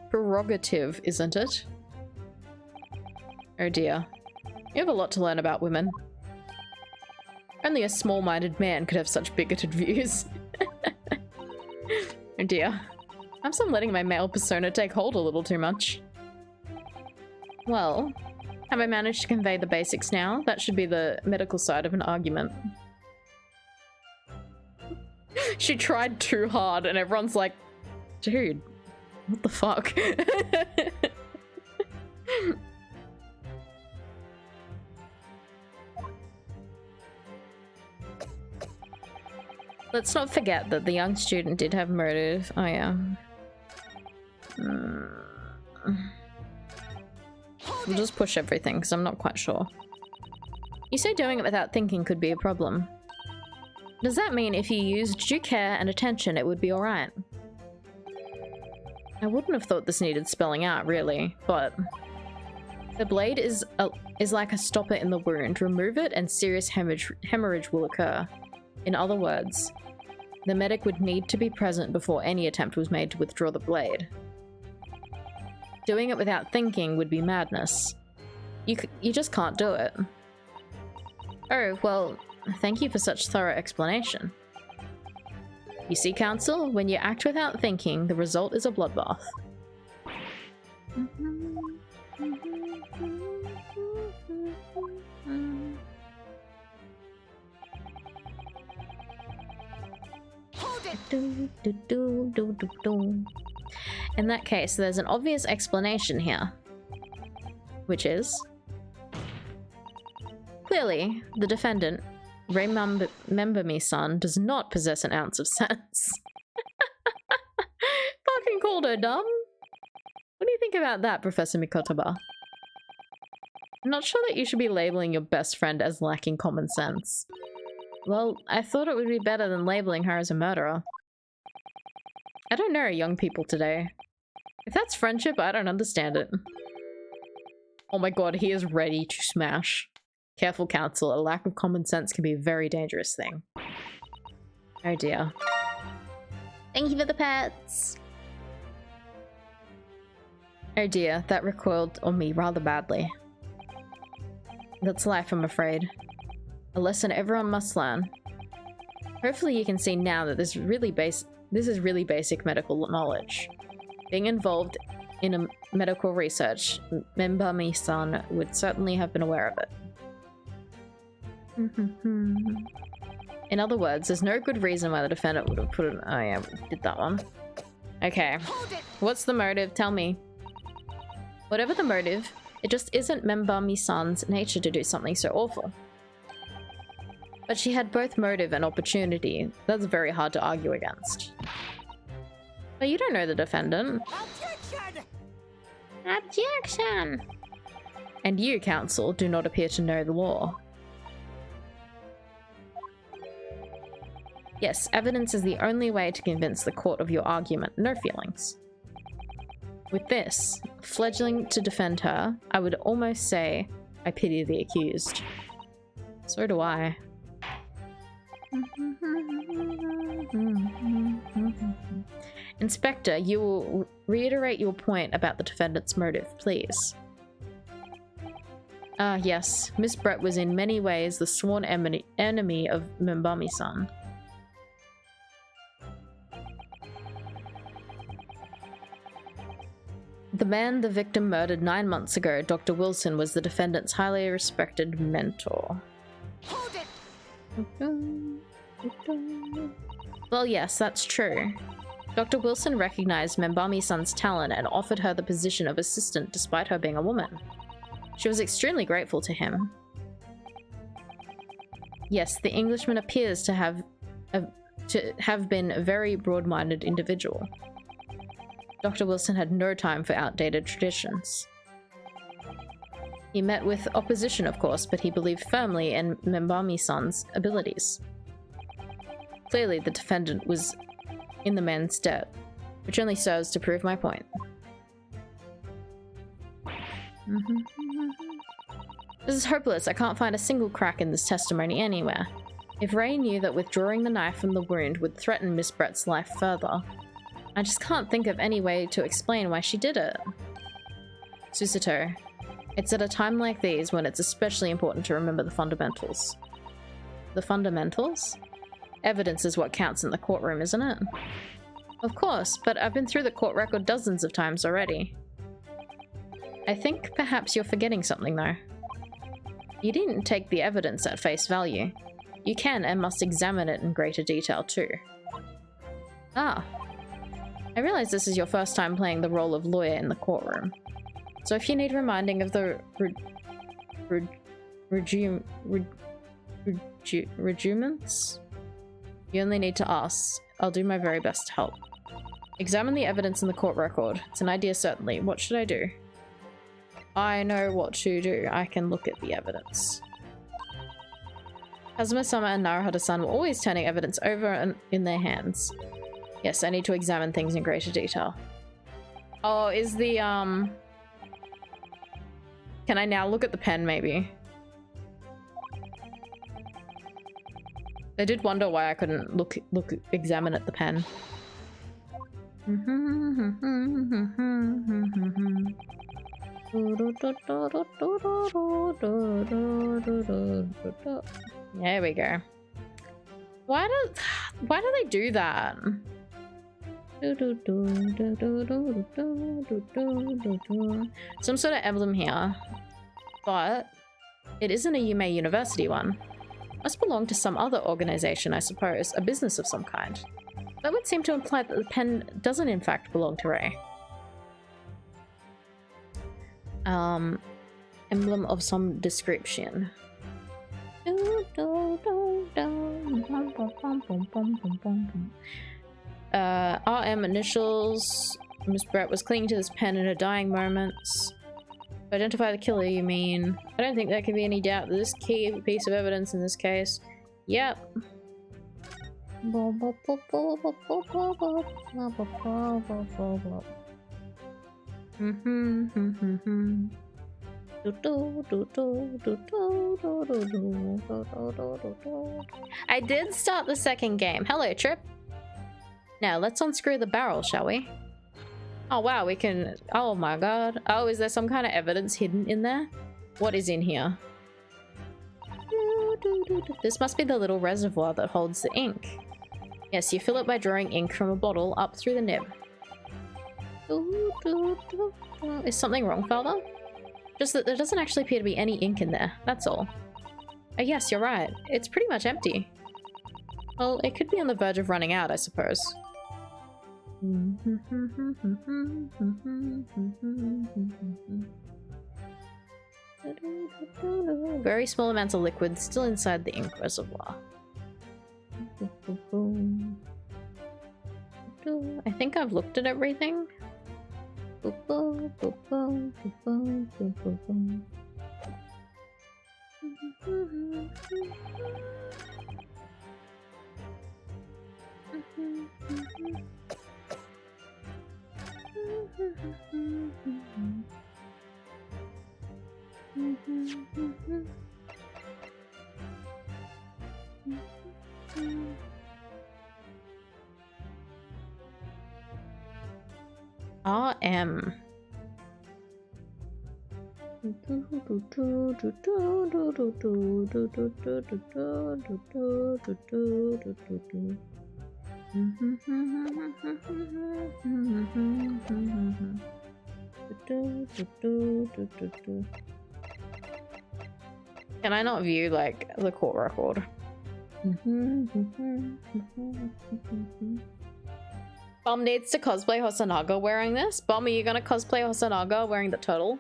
prerogative, isn't it? Oh dear. You have a lot to learn about women. Only a small-minded man could have such bigoted views. Oh dear. Perhaps I'm letting my male persona take hold a little too much. Well, have I managed to convey the basics now? That should be the medical side of an argument. She tried too hard and everyone's like, dude, what the fuck? Let's not forget that the young student did have motive. Oh yeah. We'll just push everything because I'm not quite sure. You say doing it without thinking could be a problem. Does that mean if you used due care and attention it would be alright? I wouldn't have thought this needed spelling out, really, but... The blade is like a stopper in the wound. Remove it and serious hemorrhage will occur. In other words, the medic would need to be present before any attempt was made to withdraw the blade. Doing it without thinking would be madness. You just can't do it. Oh, well, thank you for such thorough explanation. You see, Counsel, when you act without thinking, the result is a bloodbath. In that case, there's an obvious explanation here. Which is... Clearly, the defendant, remember me son, does not possess an ounce of sense. Fucking called her dumb. What do you think about that, Professor Mikotoba? I'm not sure that you should be labeling your best friend as lacking common sense. Well, I thought it would be better than labeling her as a murderer. I don't know young people today. If that's friendship, I don't understand it. Oh my god, he is ready to smash. Careful, Counsel. A lack of common sense can be a very dangerous thing. Oh dear. Thank you for the pets! Oh dear, that recoiled on me rather badly. That's life, I'm afraid. A lesson everyone must learn. Hopefully you can see now that this is really basic medical knowledge. Being involved in a medical research, Memba-mi-san would certainly have been aware of it. In other words, there's no good reason why the defendant would have put it- oh yeah, we did that one. Okay. What's the motive? Tell me. Whatever the motive, It just isn't Membami-san's nature to do something so awful. But she had both motive and opportunity. That's very hard to argue against. But you don't know the defendant. Objection! Objection! And you, counsel, do not appear to know the law. Yes, evidence is the only way to convince the court of your argument. No feelings. With this, fledgling to defend her, I would almost say I pity the accused. So do I. Inspector, you will reiterate your point about the defendant's motive, please. Yes. Miss Brett was in many ways the sworn enemy of Membami-san. The man the victim murdered 9 months ago, Dr. Wilson, was the defendant's highly respected mentor. Hold it! Well, yes, that's true. Dr. Wilson recognized Membami-san's talent and offered her the position of assistant despite her being a woman. She was extremely grateful to him. Yes, the Englishman appears to have been a very broad-minded individual. Dr. Wilson had no time for outdated traditions. He met with opposition, of course, but he believed firmly in Membami-san's abilities. Clearly, the defendant was in the man's debt, which only serves to prove my point. This is hopeless. I can't find a single crack in this testimony anywhere. If Ray knew that withdrawing the knife from the wound would threaten Miss Brett's life further, I just can't think of any way to explain why she did it. Susato, it's at a time like these when it's especially important to remember the fundamentals. The fundamentals? Evidence is what counts in the courtroom, isn't it? Of course, but I've been through the court record dozens of times already. I think perhaps you're forgetting something though. You didn't take the evidence at face value. You can and must examine it in greater detail too. Ah. I realize this is your first time playing the role of lawyer in the courtroom. So if you need reminding of the regiments, you only need to ask. I'll do my very best to help. Examine the evidence in the court record. It's an idea, certainly. What should I do? I know what to do. I can look at the evidence. Kazuma-sama and Naruhodo-san were always turning evidence over in their hands. Yes, I need to examine things in greater detail. Oh, is the, Can I now look at the pen, maybe? I did wonder why I couldn't examine at the pen. There we go. Why do they do that? Some sort of emblem here, but it isn't a Yume University one. Must belong to some other organization, I suppose, a business of some kind. That would seem to imply that the pen doesn't in fact belong to Ray. Emblem of some description. RM initials. Miss Brett was clinging to this pen in her dying moments. Identify the killer, you mean? I don't think there can be any doubt that this key piece of evidence in this case. Yep. I did start the second game. Hello, Trip. Now, let's unscrew the barrel, shall we? Oh, wow, we can... Oh, my God. Oh, is there some kind of evidence hidden in there? What is in here? This must be the little reservoir that holds the ink. Yes, you fill it by drawing ink from a bottle up through the nib. Is something wrong, Father? Just that there doesn't actually appear to be any ink in there, that's all. Oh yes, you're right. It's pretty much empty. Well, it could be on the verge of running out, I suppose. Very small amounts of liquid still inside the ink reservoir. I think I've looked at everything. RM. Can I not view like the court record? Bomb needs to cosplay Hosonaga wearing this. Bomb, are you gonna cosplay Hosonaga wearing the turtle?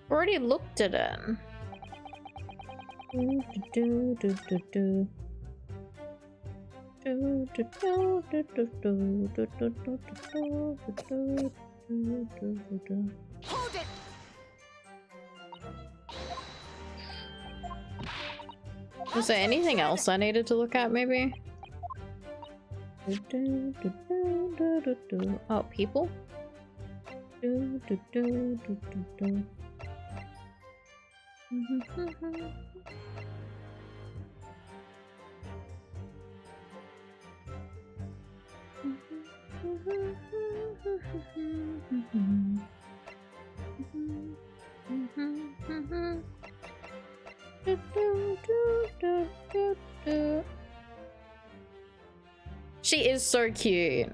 Already looked at it. Hold it! Was there anything else I needed to look at, maybe? Oh, people? She is so cute.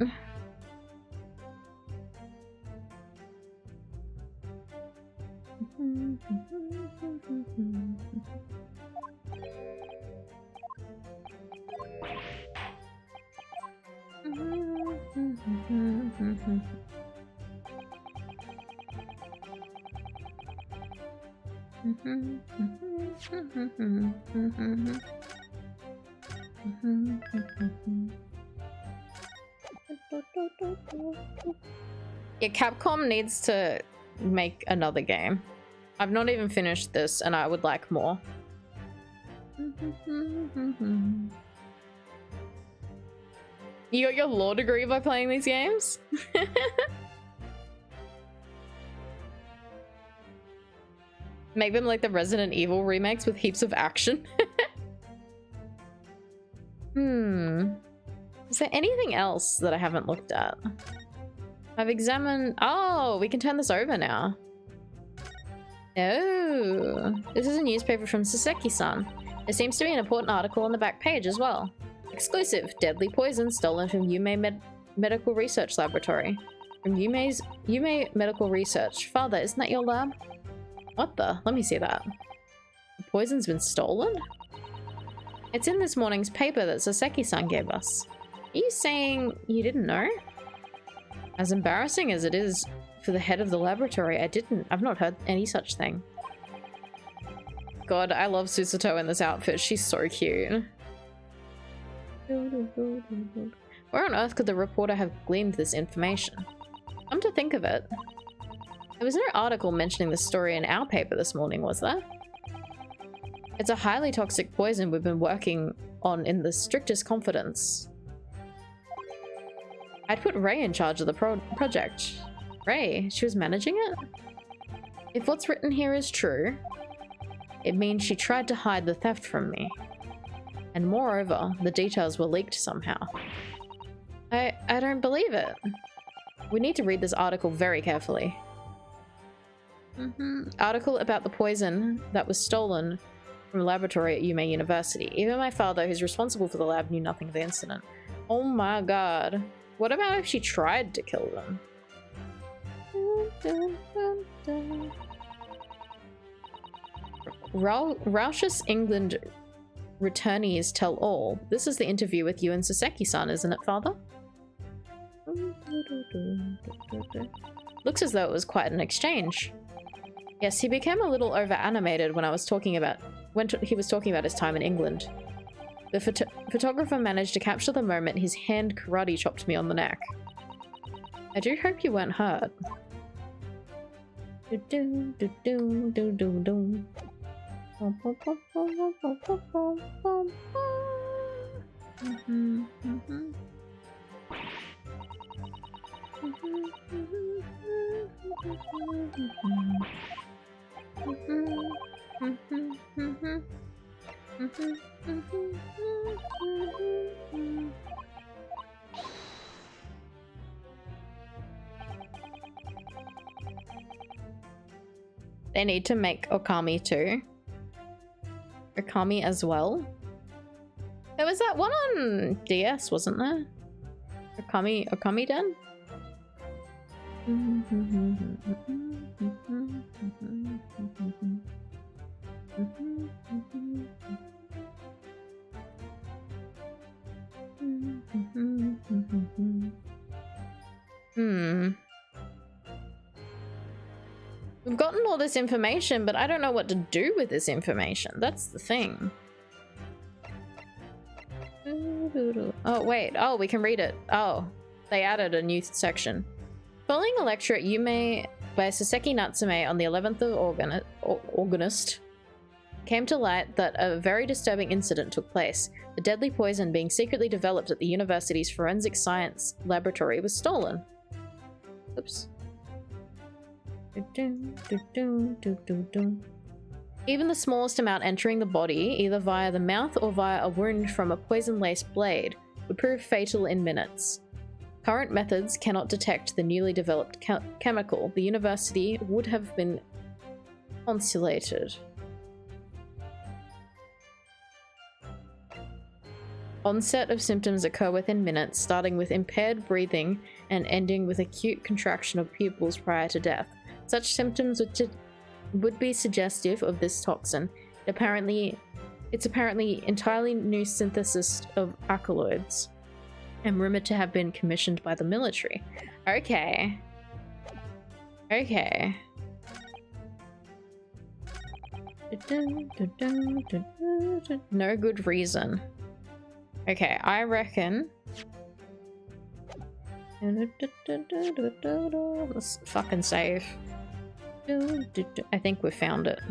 Yeah, Capcom needs to make another game. I've not even finished this and I would like more. You got your law degree by playing these games? Make them like the Resident Evil remakes with heaps of action. Is there anything else that I haven't looked at? I've examined... Oh, we can turn this over now. Oh, this is a newspaper from Saseki-san. There seems to be an important article on the back page as well. Exclusive, deadly poison stolen from Yume Medical Research Laboratory. From Yume Medical Research. Father, isn't that your lab? What the? Let me see that. The poison's been stolen? It's in this morning's paper that Saseki-san gave us. Are you saying you didn't know? As embarrassing as it is for the head of the laboratory, I've not heard any such thing. God, I love Susato in this outfit. She's so cute. Where on earth could the reporter have gleaned this information? Come to think of it, there was no article mentioning this story in our paper this morning, was there? It's a highly toxic poison we've been working on in the strictest confidence. I'd put Ray in charge of the project. Ray, she was managing it? If what's written here is true, it means she tried to hide the theft from me. And moreover, the details were leaked somehow. I don't believe it. We need to read this article very carefully. Article about the poison that was stolen from a laboratory at Yume University. Even my father, who's responsible for the lab, knew nothing of the incident. Oh my god. What about if she tried to kill them? Rauschus England returnees tell all. This is the interview with you and Saseki-san, isn't it, father? Looks as though it was quite an exchange. Yes, he became a little over-animated when he was talking about his time in England. The photographer managed to capture the moment his hand karate chopped me on the neck. I do hope you weren't hurt. They need to make Okami too. Okami as well. There was that one on DS, wasn't there? Okami Den? We've gotten all this information, but I don't know what to do with this information. That's the thing. Oh, wait. Oh, we can read it. Oh, they added a new section. Following a lecture at Yume by Saseki Natsume on the 11th of August, came to light that a very disturbing incident took place. The deadly poison being secretly developed at the university's forensic science laboratory was stolen. Oops. Even the smallest amount entering the body, either via the mouth or via a wound from a poison-laced blade, would prove fatal in minutes. Current methods cannot detect the newly developed chemical. The university would have been consulated. Onset of symptoms occur within minutes, starting with impaired breathing and ending with acute contraction of pupils prior to death. Such symptoms would be suggestive of this toxin. It's apparently entirely new synthesis of alkaloids and rumored to have been commissioned by the military. Okay. Okay. No good reason. Okay, I reckon. Let's fucking save. I think we found it.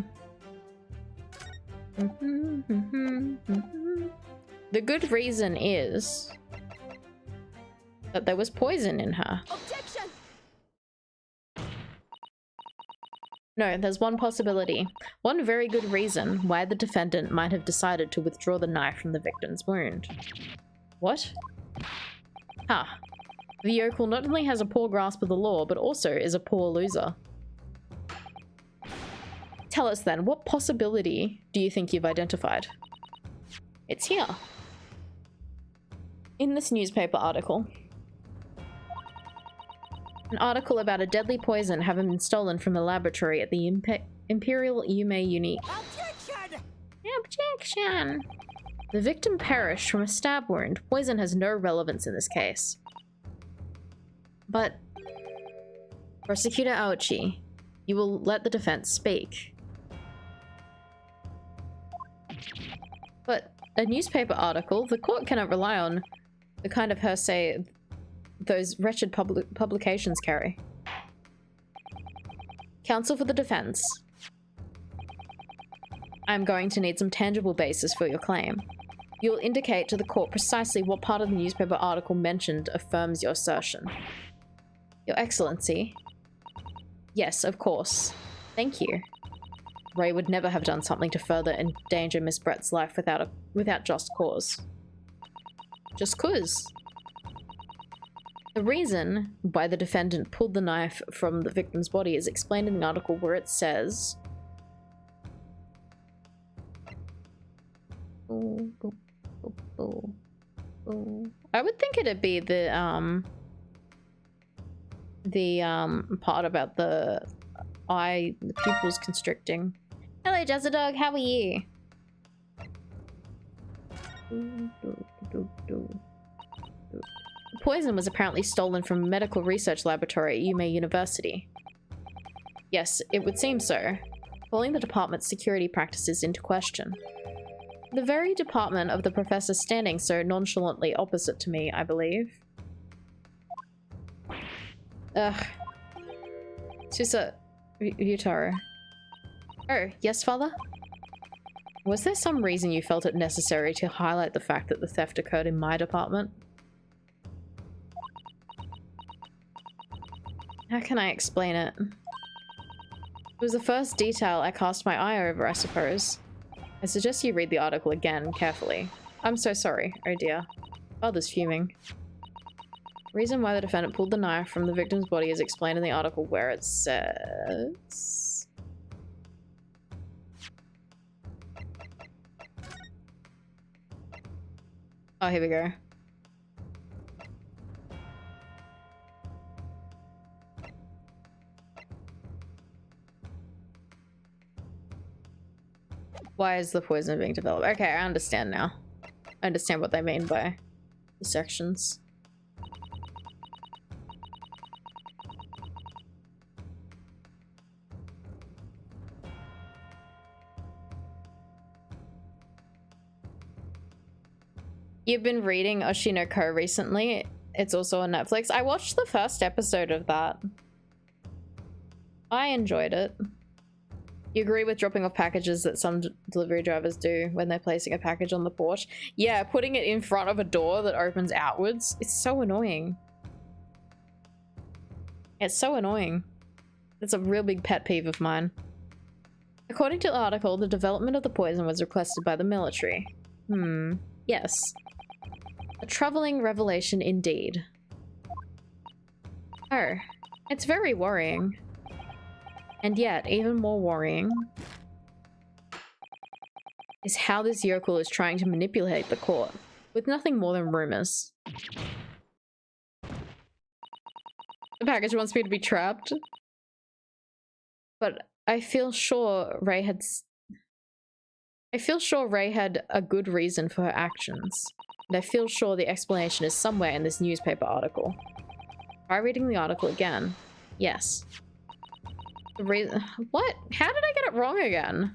The good reason is that there was poison in her. Objection! No, there's one possibility. One very good reason why the defendant might have decided to withdraw the knife from the victim's wound. What? Ha. The yokel not only has a poor grasp of the law, but also is a poor loser. Tell us then, what possibility do you think you've identified? It's here. In this newspaper article. An article about a deadly poison having been stolen from a laboratory at the Imperial Yume Uni. Objection! Objection! The victim perished from a stab wound. Poison has no relevance in this case. But, Prosecutor Aochi, you will let the defense speak. But a newspaper article, the court cannot rely on the kind of hearsay those wretched publications carry. Counsel for the defense. I'm going to need some tangible basis for your claim. You'll indicate to the court precisely what part of the newspaper article mentioned affirms your assertion. Your Excellency. Yes, of course. Thank you. Ray would never have done something to further endanger Miss Brett's life without just cause. Just cause. The reason why the defendant pulled the knife from the victim's body is explained in the article where it says... I would think it'd be the part about the pupils constricting. Hello, Jazzadog. How are you? The poison was apparently stolen from a medical research laboratory at Yume University. Yes, it would seem so, calling the department's security practices into question. The very department of the professor standing so nonchalantly opposite to me, I believe. Ugh. Susa Yutaro. Oh, yes, father? Was there some reason you felt it necessary to highlight the fact that the theft occurred in my department? How can I explain it? It was the first detail I cast my eye over, I suppose. I suggest you read the article again, carefully. I'm so sorry. Oh dear. Father's fuming. Reason why the defendant pulled the knife from the victim's body is explained in the article where it says... Oh, here we go. Why is the poison being developed? Okay, I understand now. I understand what they mean by the sections. You've been reading Oshinoko recently. It's also on Netflix. I watched the first episode of that. I enjoyed it. You agree with dropping off packages that some delivery drivers do when they're placing a package on the porch? Yeah, putting it in front of a door that opens outwards. It's so annoying. It's so annoying. It's a real big pet peeve of mine. According to the article, the development of the poison was requested by the military. Yes. A troubling revelation indeed. Oh, it's very worrying. And yet, even more worrying is how this yokel is trying to manipulate the court with nothing more than rumors. The package wants me to be trapped. But I feel sure Ray had a good reason for her actions. And I feel sure the explanation is somewhere in this newspaper article. Try reading the article again. Yes. The reason— what? How did I get it wrong again?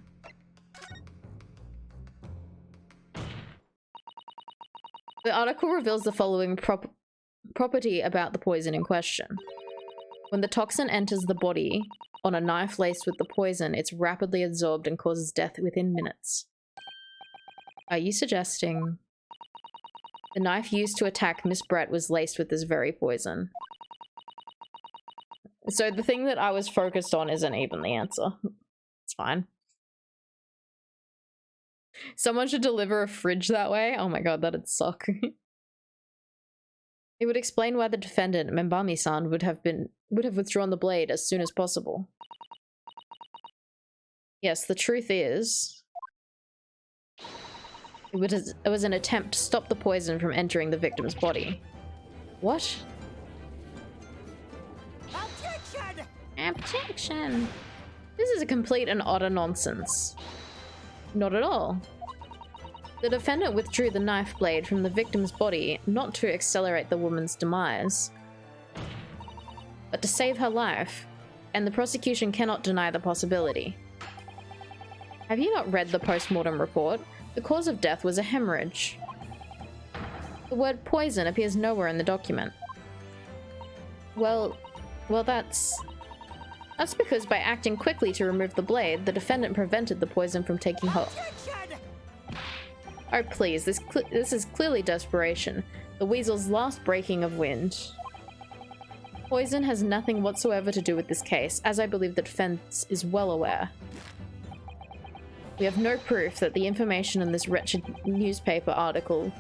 The article reveals the following property about the poison in question. When the toxin enters the body on a knife laced with the poison, it's rapidly absorbed and causes death within minutes. Are you suggesting the knife used to attack Miss Brett was laced with this very poison? So the thing that I was focused on isn't even the answer. It's fine. Someone should deliver a fridge that way. Oh my god, that'd suck. It would explain why the defendant, Membami-san, would have withdrawn the blade as soon as possible. Yes, the truth is, it was an attempt to stop the poison from entering the victim's body. What? Objection! This is a complete and utter nonsense. Not at all. The defendant withdrew the knife blade from the victim's body not to accelerate the woman's demise, but to save her life, and the prosecution cannot deny the possibility. Have you not read the post-mortem report? The cause of death was a hemorrhage. The word poison appears nowhere in the document. Well, that's because by acting quickly to remove the blade, the defendant prevented the poison from taking hold. Oh please, this is clearly desperation. The weasel's last breaking of wind. Poison has nothing whatsoever to do with this case, as I believe the defense is well aware. We have no proof that the information in this wretched newspaper article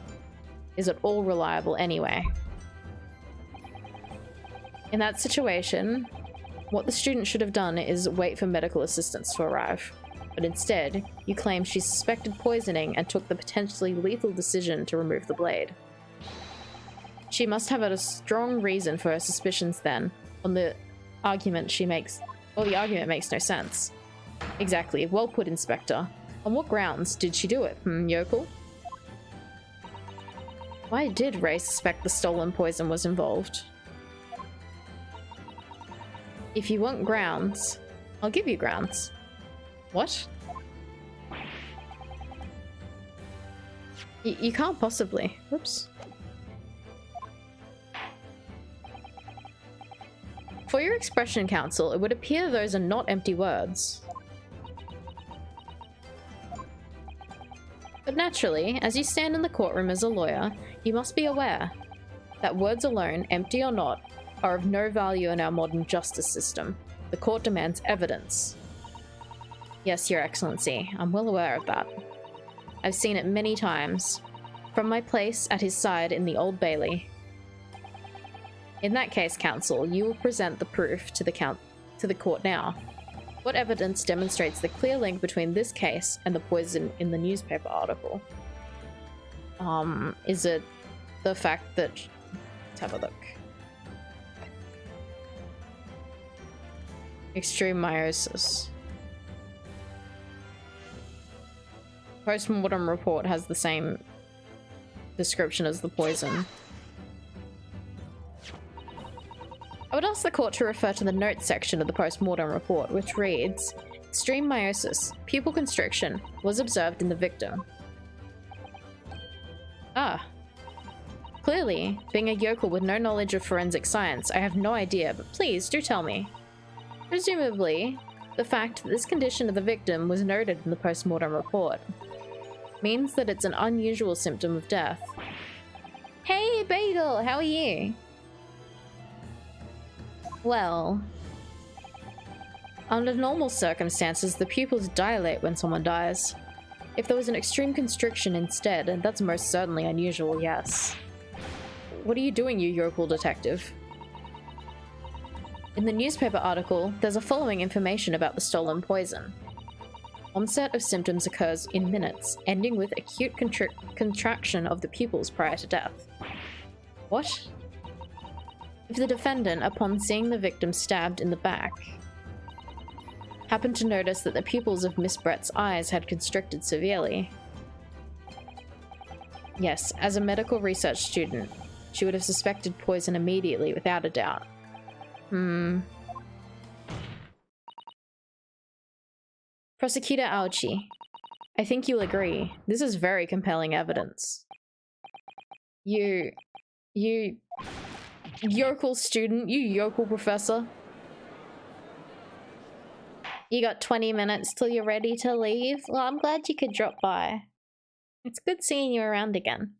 is at all reliable anyway. In that situation, what the student should have done is wait for medical assistance to arrive. But instead, you claim she suspected poisoning and took the potentially lethal decision to remove the blade. She must have had a strong reason for her suspicions then, the argument makes no sense. Exactly. Well put, Inspector. On what grounds did she do it, yokel? Why did Ray suspect the stolen poison was involved? If you want grounds, I'll give you grounds. What? You can't possibly. Whoops. For your expression, Counsel, it would appear those are not empty words. But naturally, as you stand in the courtroom as a lawyer, you must be aware that words alone, empty or not, are of no value in our modern justice system. The court demands evidence. Yes, Your Excellency, I'm well aware of that. I've seen it many times, from my place at his side in the Old Bailey. In that case, Counsel, you will present the proof to the court now. What evidence demonstrates the clear link between this case and the poison in the newspaper article? Is it the fact that... Let's have a look. Extreme meiosis. Post-mortem report has the same description as the poison. I would ask the court to refer to the notes section of the post-mortem report, which reads, extreme meiosis, pupil constriction, was observed in the victim. Ah. Clearly, being a yokel with no knowledge of forensic science, I have no idea, but please do tell me. Presumably, the fact that this condition of the victim was noted in the post-mortem report means that it's an unusual symptom of death. Hey, Bagel, how are you? Well, under normal circumstances, the pupils dilate when someone dies. If there was an extreme constriction instead, that's most certainly unusual, yes. What are you doing, you yokel detective? In the newspaper article, there's a following information about the stolen poison. Onset of symptoms occurs in minutes, ending with acute contraction of the pupils prior to death. What? If the defendant, upon seeing the victim stabbed in the back, happened to notice that the pupils of Miss Brett's eyes had constricted severely. Yes, as a medical research student, she would have suspected poison immediately without a doubt. Prosecutor Aochi, I think you'll agree. This is very compelling evidence. You yokel student, you yokel professor. You got 20 minutes till you're ready to leave? Well, I'm glad you could drop by. It's good seeing you around again.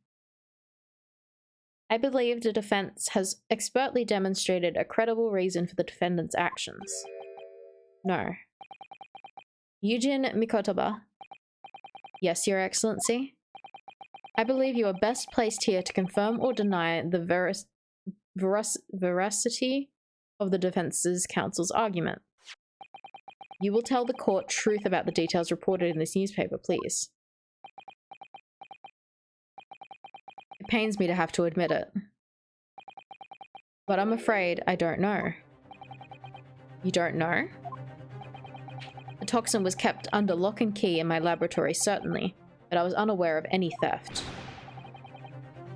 I believe the defense has expertly demonstrated a credible reason for the defendant's actions. No. Yujin Mikotoba. Yes, Your Excellency. I believe you are best placed here to confirm or deny the veracity of the defense's counsel's argument. You will tell the court truth about the details reported in this newspaper, please. It pains me to have to admit it, but I'm afraid I don't know. You don't know? The toxin was kept under lock and key in my laboratory, certainly, but I was unaware of any theft.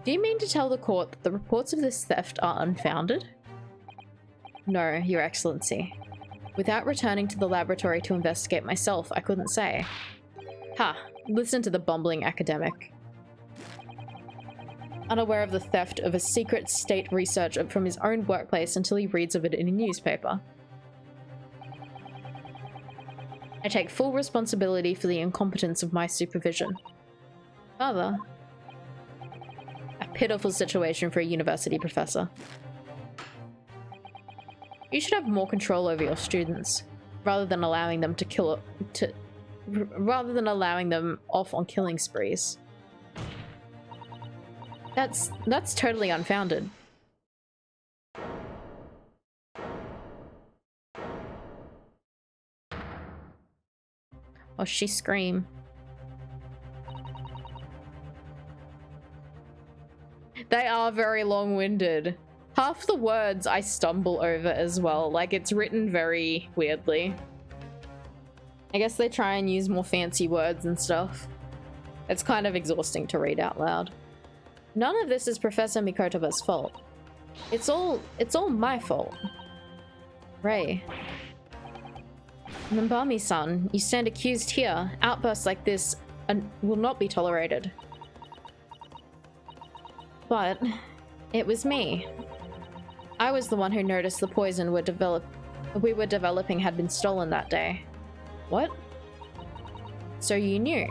Do you mean to tell the court that the reports of this theft are unfounded? No, Your Excellency. Without returning to the laboratory to investigate myself, I couldn't say. Ha! Listen to the bumbling academic. Unaware of the theft of a secret state research from his own workplace until he reads of it in a newspaper. I take full responsibility for the incompetence of my supervision. Rather, a pitiful situation for a university professor. You should have more control over your students, rather than allowing them off on killing sprees. That's totally unfounded. Oh, she scream. They are very long-winded. Half the words I stumble over as well. Like, it's written very weirdly. I guess they try and use more fancy words and stuff. It's kind of exhausting to read out loud. None of this is Professor Mikotoba's fault. It's all my fault. Ray. Nambami-san, you stand accused here. Outbursts like this will not be tolerated. But it was me. I was the one who noticed the poison we were developing had been stolen that day. What? So you knew?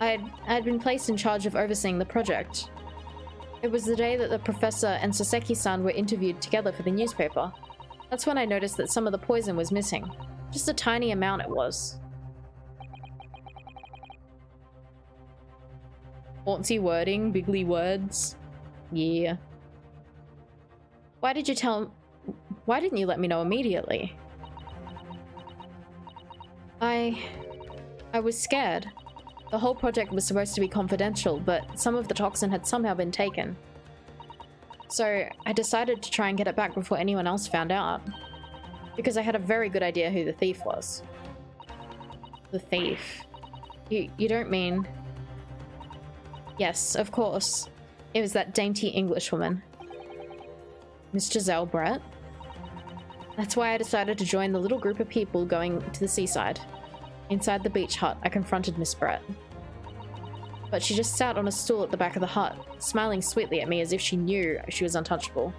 I'd been placed in charge of overseeing the project. It was the day that the professor and Soseki-san were interviewed together for the newspaper. That's when I noticed that some of the poison was missing. Just a tiny amount it was. Fancy wording, bigly words. Yeah. Why didn't you let me know immediately? I was scared. The whole project was supposed to be confidential, but some of the toxin had somehow been taken. So I decided to try and get it back before anyone else found out. Because I had a very good idea who the thief was. The thief? You don't mean... Yes, of course. It was that dainty Englishwoman. Miss Giselle Brett? That's why I decided to join the little group of people going to the seaside. Inside the beach hut, I confronted Miss Brett. But she just sat on a stool at the back of the hut, smiling sweetly at me as if she knew she was untouchable.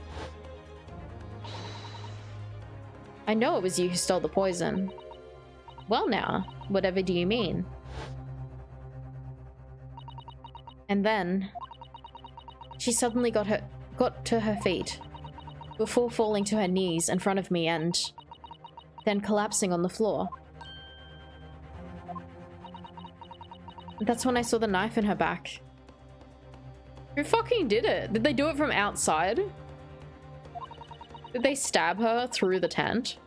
I know it was you who stole the poison. Well now, whatever do you mean? And then... she suddenly got to her feet, before falling to her knees in front of me and... then collapsing on the floor. That's when I saw the knife in her back. Who fucking did it? Did they do it from outside? Did they stab her through the tent?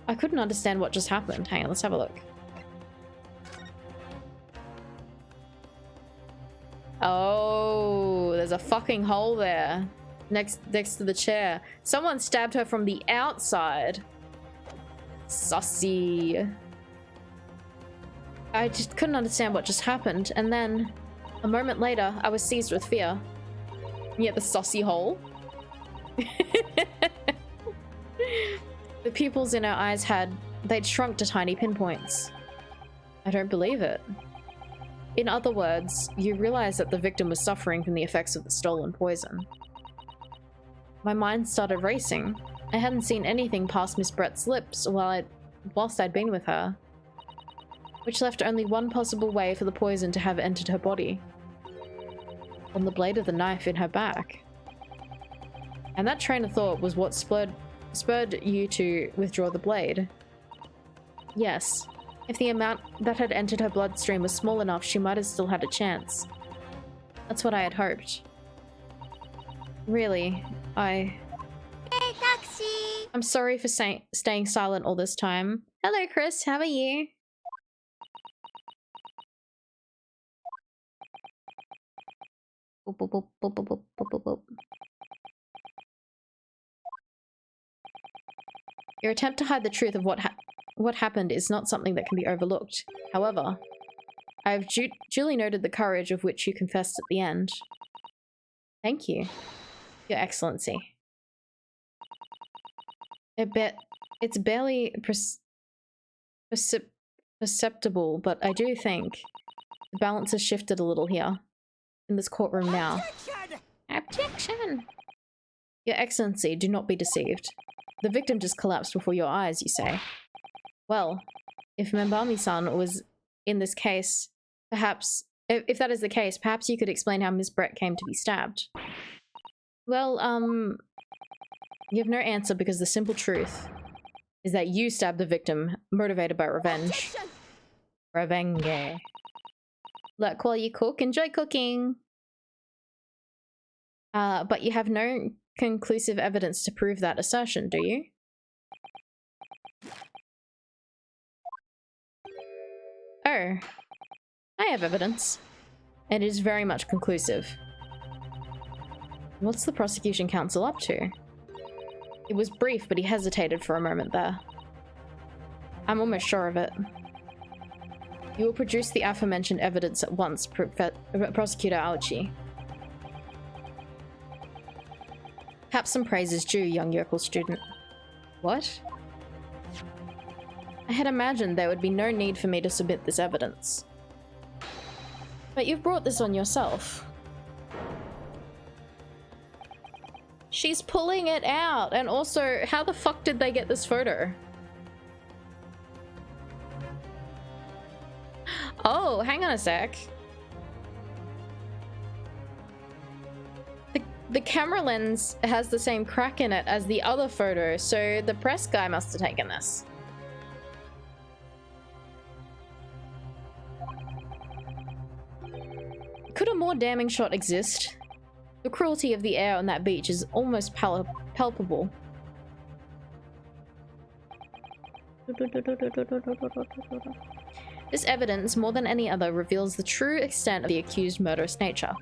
I couldn't understand what just happened. Hang on, let's have a look. Oh, there's a fucking hole there. Next to the chair. Someone stabbed her from the outside. Sussy. I just couldn't understand what just happened, and then, a moment later, I was seized with fear. Yet the saucy hole. The pupils in her eyes they'd shrunk to tiny pinpoints. I don't believe it. In other words, you realize that the victim was suffering from the effects of the stolen poison. My mind started racing. I hadn't seen anything past Miss Brett's lips whilst I'd been with her. Which left only one possible way for the poison to have entered her body. On the blade of the knife in her back. And that train of thought was what spurred you to withdraw the blade. Yes, if the amount that had entered her bloodstream was small enough, she might have still had a chance. That's what I had hoped. Really, Hey, taxi! I'm sorry for staying silent all this time. Hello, Chris, how are you? Boop, boop, boop, boop, boop, boop, boop, boop. Your attempt to hide the truth of what happened is not something that can be overlooked. However, I have duly noted the courage of which you confessed at the end. Thank you, Your Excellency. It's barely perceptible, but I do think the balance has shifted a little here. In this courtroom now. Objection! Your Excellency, do not be deceived. The victim just collapsed before your eyes, you say. Well, if Membami-san was in this case, perhaps... If that is the case, perhaps you could explain how Miss Brett came to be stabbed. Well, you have no answer because the simple truth is that you stabbed the victim, motivated by revenge. Revenge. Look, while you cook, enjoy cooking. But you have no conclusive evidence to prove that assertion, do you? Oh. I have evidence. And it is very much conclusive. What's the prosecution counsel up to? It was brief, but he hesitated for a moment there. I'm almost sure of it. You will produce the aforementioned evidence at once, Prosecutor Aochi. Perhaps some praise is due, young Yokel student. What? I had imagined there would be no need for me to submit this evidence. But you've brought this on yourself. She's pulling it out, and also, how the fuck did they get this photo? Oh, hang on a sec. The camera lens has the same crack in it as the other photo, so the press guy must have taken this. Could a more damning shot exist? The cruelty of the air on that beach is almost palpable. This evidence, more than any other, reveals the true extent of the accused's murderous nature.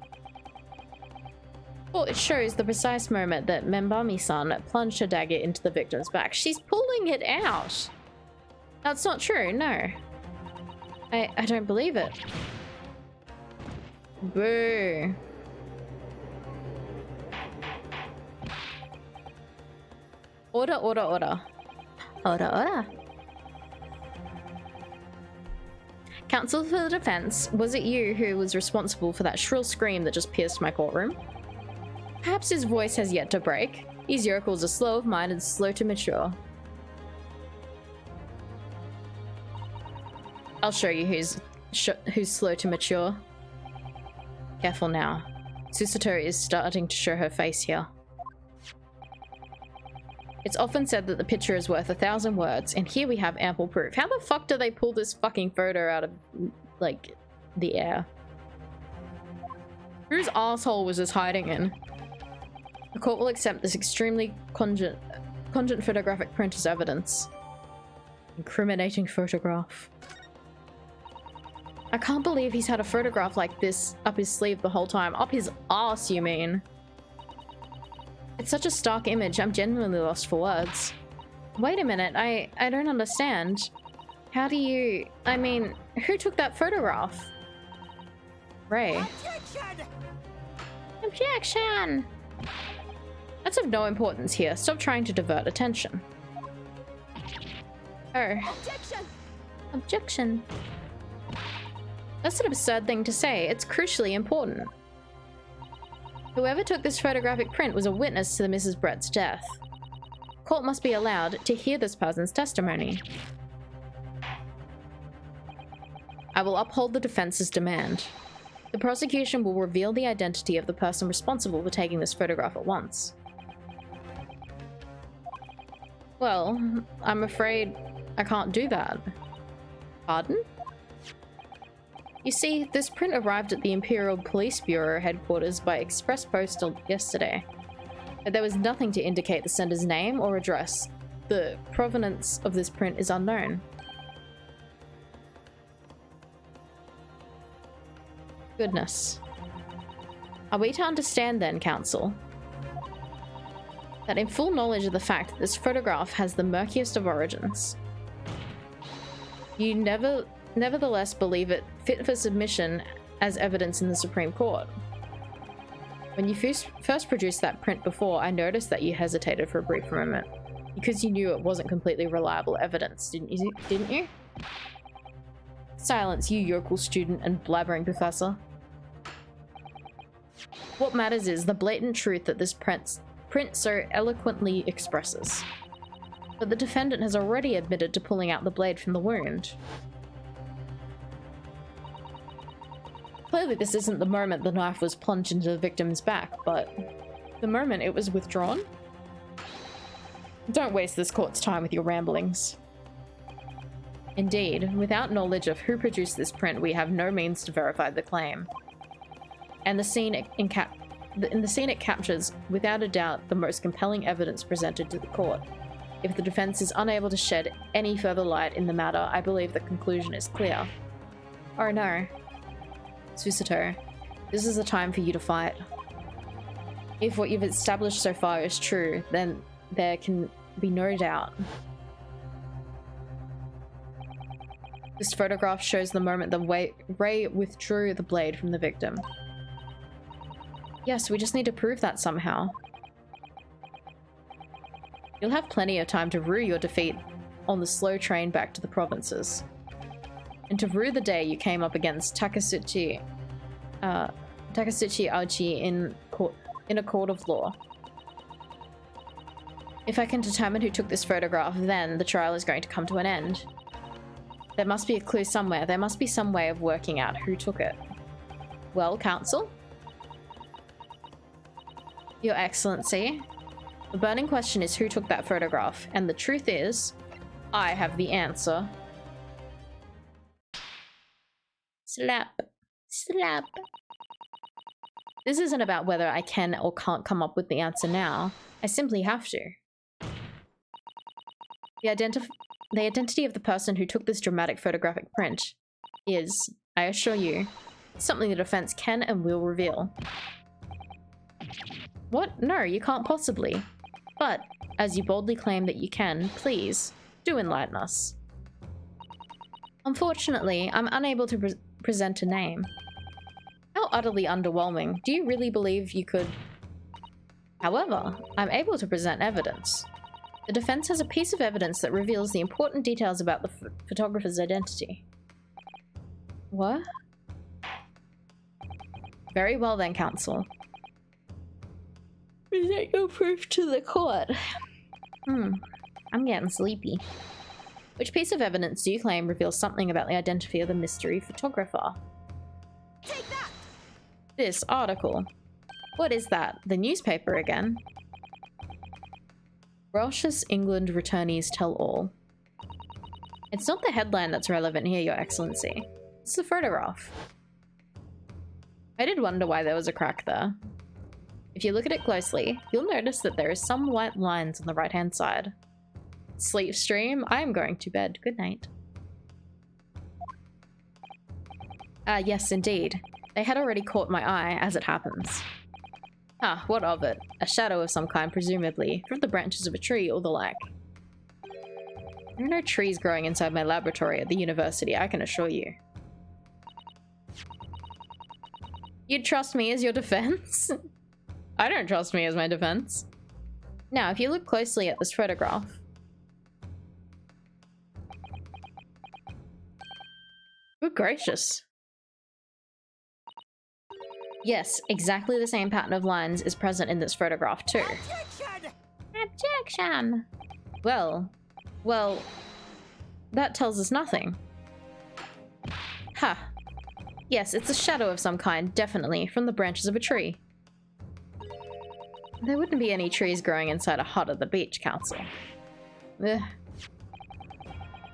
Well, it shows the precise moment that Membami-san plunged her dagger into the victim's back. She's pulling it out! That's not true, no. I don't believe it. Boo. Order, order, order. Order, order. Counsel for the defense, was it you who was responsible for that shrill scream that just pierced my courtroom? Perhaps his voice has yet to break. These yokels are slow of mind and slow to mature. I'll show you who's slow to mature. Careful now. Susato is starting to show her face here. It's often said that the picture is worth 1,000 words, and here we have ample proof. How the fuck do they pull this fucking photo out of, like, the air? Whose asshole was this hiding in? The court will accept this extremely cogent photographic print as evidence. Incriminating photograph. I can't believe he's had a photograph like this up his sleeve the whole time. Up his ass, you mean? It's such a stark image, I'm genuinely lost for words. Wait a minute, I don't understand. How do you... I mean, who took that photograph? Ray. Objection! Objection! That's of no importance here. Stop trying to divert attention. Oh. Objection! Objection. That's an absurd thing to say. It's crucially important. Whoever took this photographic print was a witness to the Mrs. Brett's death. Court must be allowed to hear this person's testimony. I will uphold the defense's demand. The prosecution will reveal the identity of the person responsible for taking this photograph at once. Well, I'm afraid I can't do that. Pardon? You see, this print arrived at the Imperial Police Bureau headquarters by express postal yesterday. But there was nothing to indicate the sender's name or address. The provenance of this print is unknown. Goodness. Are we to understand then, Counsel, that in full knowledge of the fact that this photograph has the murkiest of origins, you nevertheless believe it fit for submission as evidence in the Supreme Court? When you first produced that print before, I noticed that you hesitated for a brief moment, because you knew it wasn't completely reliable evidence, didn't you? Silence, you yokel student and blabbering professor. What matters is the blatant truth that this print so eloquently expresses. But the defendant has already admitted to pulling out the blade from the wound. Clearly this isn't the moment the knife was plunged into the victim's back, but the moment it was withdrawn? Don't waste this court's time with your ramblings. Indeed, without knowledge of who produced this print, we have no means to verify the claim. And the scene it captures, without a doubt, the most compelling evidence presented to the court. If the defense is unable to shed any further light in the matter, I believe the conclusion is clear. Or no. Susato, this is the time for you to fight. If what you've established so far is true, then there can be no doubt. This photograph shows the moment the Ray withdrew the blade from the victim. Yes, we just need to prove that somehow. You'll have plenty of time to rue your defeat on the slow train back to the provinces. And to rue the day you came up against Takasuchi Auchi in a court of law. If I can determine who took this photograph, then the trial is going to come to an end. There must be a clue somewhere. There must be some way of working out who took it. Well, Counsel? Your Excellency, the burning question is who took that photograph, and the truth is, I have the answer. Slap. Slap. This isn't about whether I can or can't come up with the answer now. I simply have to. The identity of the person who took this dramatic photographic print is, I assure you, something the defense can and will reveal. What? No, you can't possibly. But, as you boldly claim that you can, please, do enlighten us. Unfortunately, I'm unable to present a name. How utterly underwhelming. Do you really believe you could? However, I'm able to present evidence. The defense has a piece of evidence that reveals the important details about the photographer's identity. What? Very well then, Counsel. Present your proof to the court. I'm getting sleepy. Which piece of evidence do you claim reveals something about the identity of the mystery photographer? Take that! This article. What is that? The newspaper again? Welsh's England returnees tell all. It's not the headline that's relevant here, Your Excellency. It's the photograph. I did wonder why there was a crack there. If you look at it closely, you'll notice that there is some white lines on the right-hand side. Sleep stream, I am going to bed. Good night. Yes, indeed. They had already caught my eye, as it happens. Ah, what of it? A shadow of some kind, presumably, from the branches of a tree or the like. There are no trees growing inside my laboratory at the university, I can assure you. You'd trust me as your defense? I don't trust me as my defense. Now, if you look closely at this photograph... Good gracious. Yes, exactly the same pattern of lines is present in this photograph too. Objection! Well, that tells us nothing. Ha! Yes, it's a shadow of some kind, definitely, from the branches of a tree. There wouldn't be any trees growing inside a hut at the beach, Counsel. Ugh.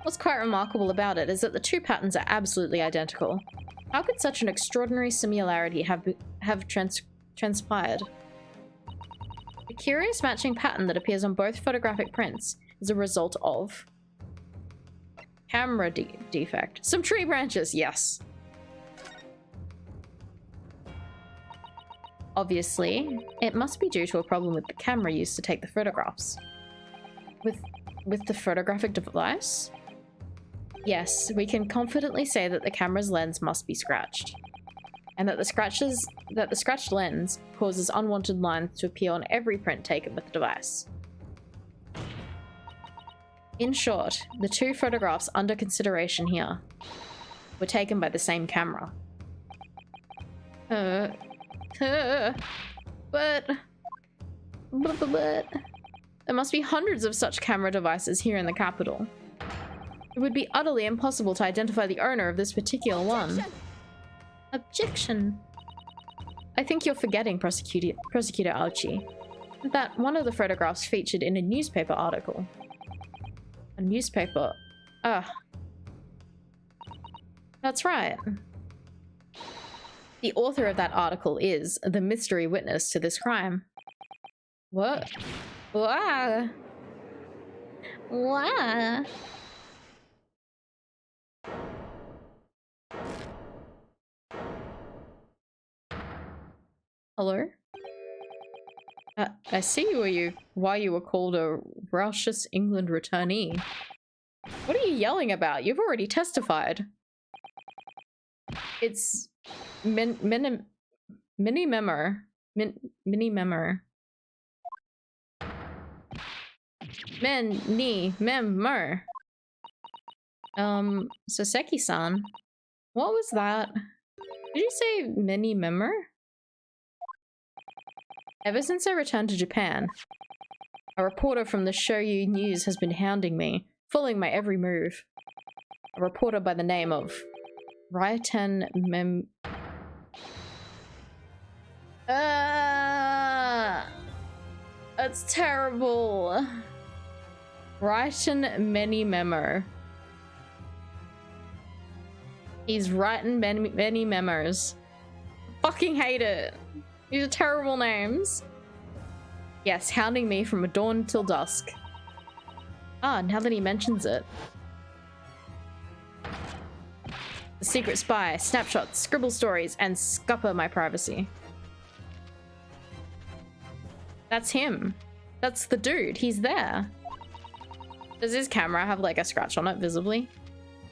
What's quite remarkable about it is that the two patterns are absolutely identical. How could such an extraordinary similarity have transpired? The curious matching pattern that appears on both photographic prints is a result of... camera defect. Some tree branches, yes. Obviously, it must be due to a problem with the camera used to take the photographs. With the photographic device? Yes, we can confidently say that the camera's lens must be scratched. And that the scratched lens causes unwanted lines to appear on every print taken with the device. In short, the two photographs under consideration here were taken by the same camera. But there must be hundreds of such camera devices here in the capital. It would be utterly impossible to identify the owner of this particular one. Objection. I think you're forgetting, Prosecutor Auchi, that one of the photographs featured in a newspaper article. A newspaper? That's right. The author of that article is the mystery witness to this crime. What? Wah. Wah. Hello? I see why you were called a Welsh's England returnee. What are you yelling about? You've already testified. It's mini memo. Mini memo. Mini memo. Soseki-san. What was that? Did you say mini memo? Ever since I returned to Japan, a reporter from the Shoyu News has been hounding me, following my every move. A reporter by the name of Ryoten that's terrible. Writing many memo. He's writing many memos. Fucking hate it. These are terrible names. Yes, hounding me from dawn till dusk. Ah, now that he mentions it. The secret spy, snapshots, scribble stories, and scupper my privacy. That's him. That's the dude. He's there. Does his camera have like a scratch on it visibly?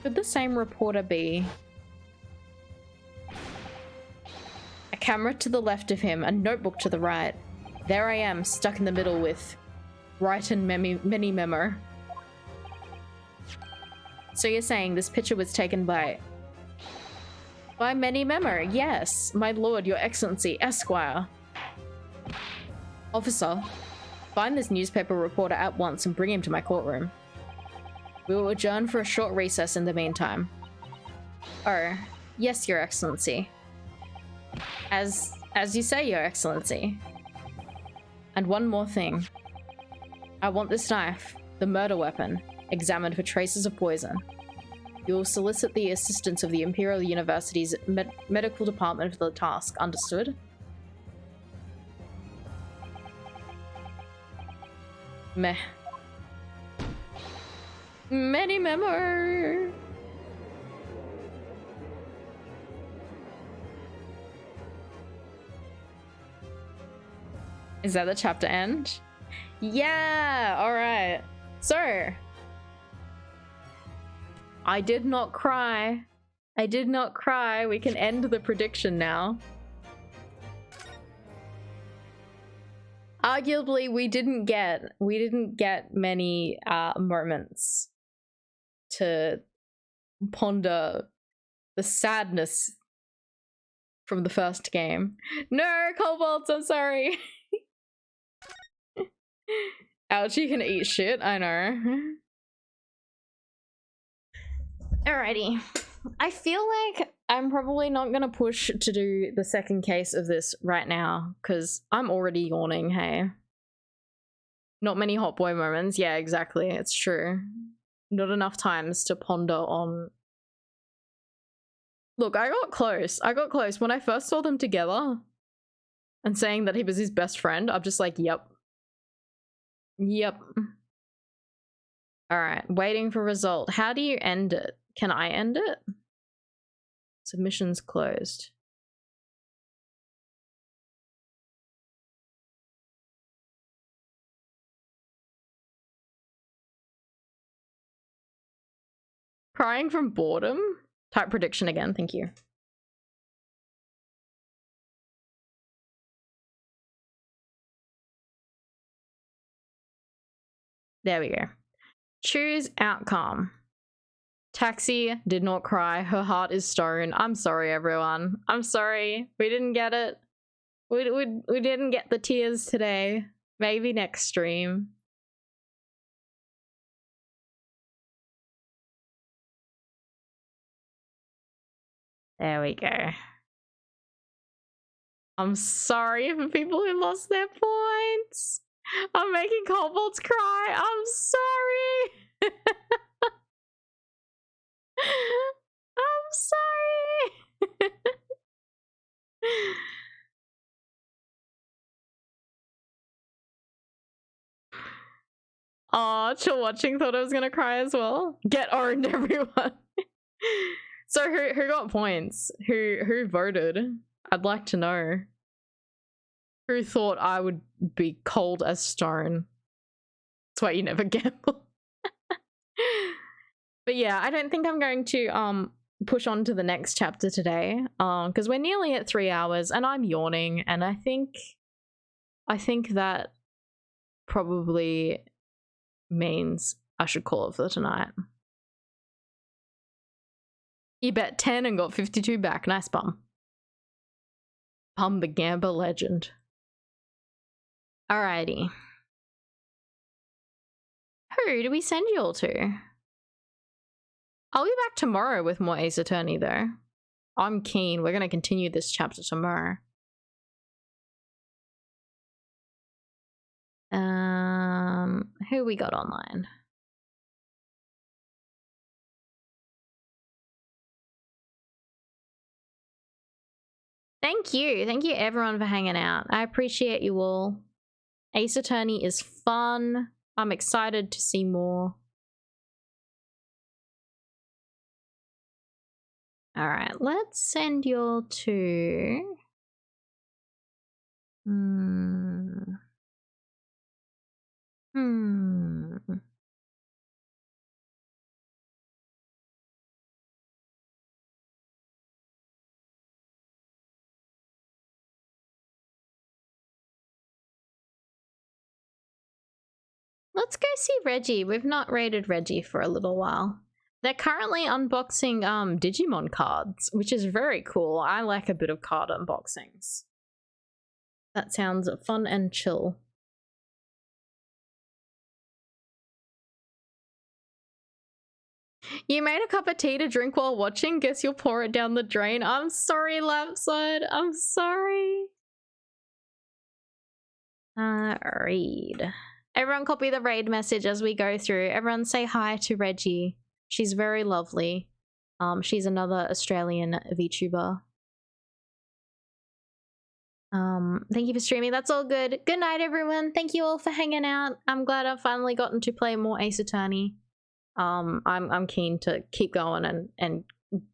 Could the same reporter be? A camera to the left of him, a notebook to the right. There I am, stuck in the middle with writing many memo. So you're saying this picture was taken by many memo? Yes, my lord, your excellency, Esquire. Officer, find this newspaper reporter at once and bring him to my courtroom. We will adjourn for a short recess in the meantime. Oh, yes, your excellency. As you say, your excellency. And one more thing. I want this knife, the murder weapon, examined for traces of poison. You will solicit the assistance of the Imperial University's medical department for the task. Understood? Meh. Many memo. Is that the chapter end? Yeah, alright. So, I did not cry. I did not cry. We can end the prediction now. Arguably, we didn't get many moments to ponder the sadness from the first game. No, Kobolds, I'm sorry. Ouch, you can eat shit, I know. Alrighty. I feel like I'm probably not gonna push to do the second case of this right now, because I'm already yawning, hey. Not many hot boy moments. Yeah, exactly, it's true. Not enough times to ponder on... Look, I got close. When I first saw them together and saying that he was his best friend, I'm just like, yep. Yep. Alright, waiting for result. How do you end it? Can I end it? Submissions closed. Crying from boredom? Type prediction again, thank you. There we go. Choose outcome. Taxi did not cry. Her heart is stone. I'm sorry, everyone. I'm sorry. We didn't get it. We didn't get the tears today. Maybe next stream. There we go. I'm sorry for people who lost their points. I'm making kobolds cry. I'm sorry. I'm sorry. Aw, chill watching thought I was gonna cry as well. Get owned, everyone. So who got points? Who voted? I'd like to know. Who thought I would be cold as stone? That's why you never gamble. But yeah, I don't think I'm going to push on to the next chapter today, because we're nearly at 3 hours and I'm yawning, and I think that probably means I should call it for tonight. You bet 10 and got 52 back. Nice bum. Bum the Gamba legend. Alrighty. Who do we send you all to? I'll be back tomorrow with more Ace Attorney though. I'm keen. We're going to continue this chapter tomorrow. Who we got online? Thank you. Thank you everyone for hanging out. I appreciate you all. Ace Attorney is fun. I'm excited to see more. All right, let's send you all to... Let's go see Reggie. We've not raided Reggie for a little while. They're currently unboxing Digimon cards, which is very cool. I like a bit of card unboxings. That sounds fun and chill. You made a cup of tea to drink while watching? Guess you'll pour it down the drain. I'm sorry, Lapside. I'm sorry. Read. Everyone copy the raid message as we go through. Everyone say hi to Reggie. She's very lovely. She's another Australian VTuber. Thank you for streaming. That's all good. Good night, everyone. Thank you all for hanging out. I'm glad I've finally gotten to play more Ace Attorney. I'm keen to keep going and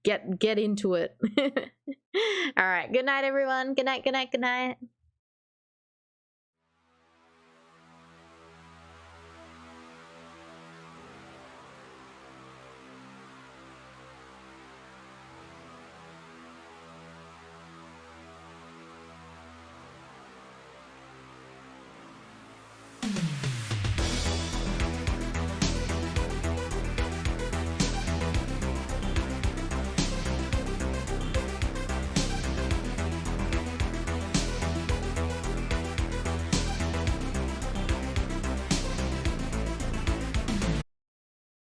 get into it. All right. Good night, everyone. Good night. Good night. Good night.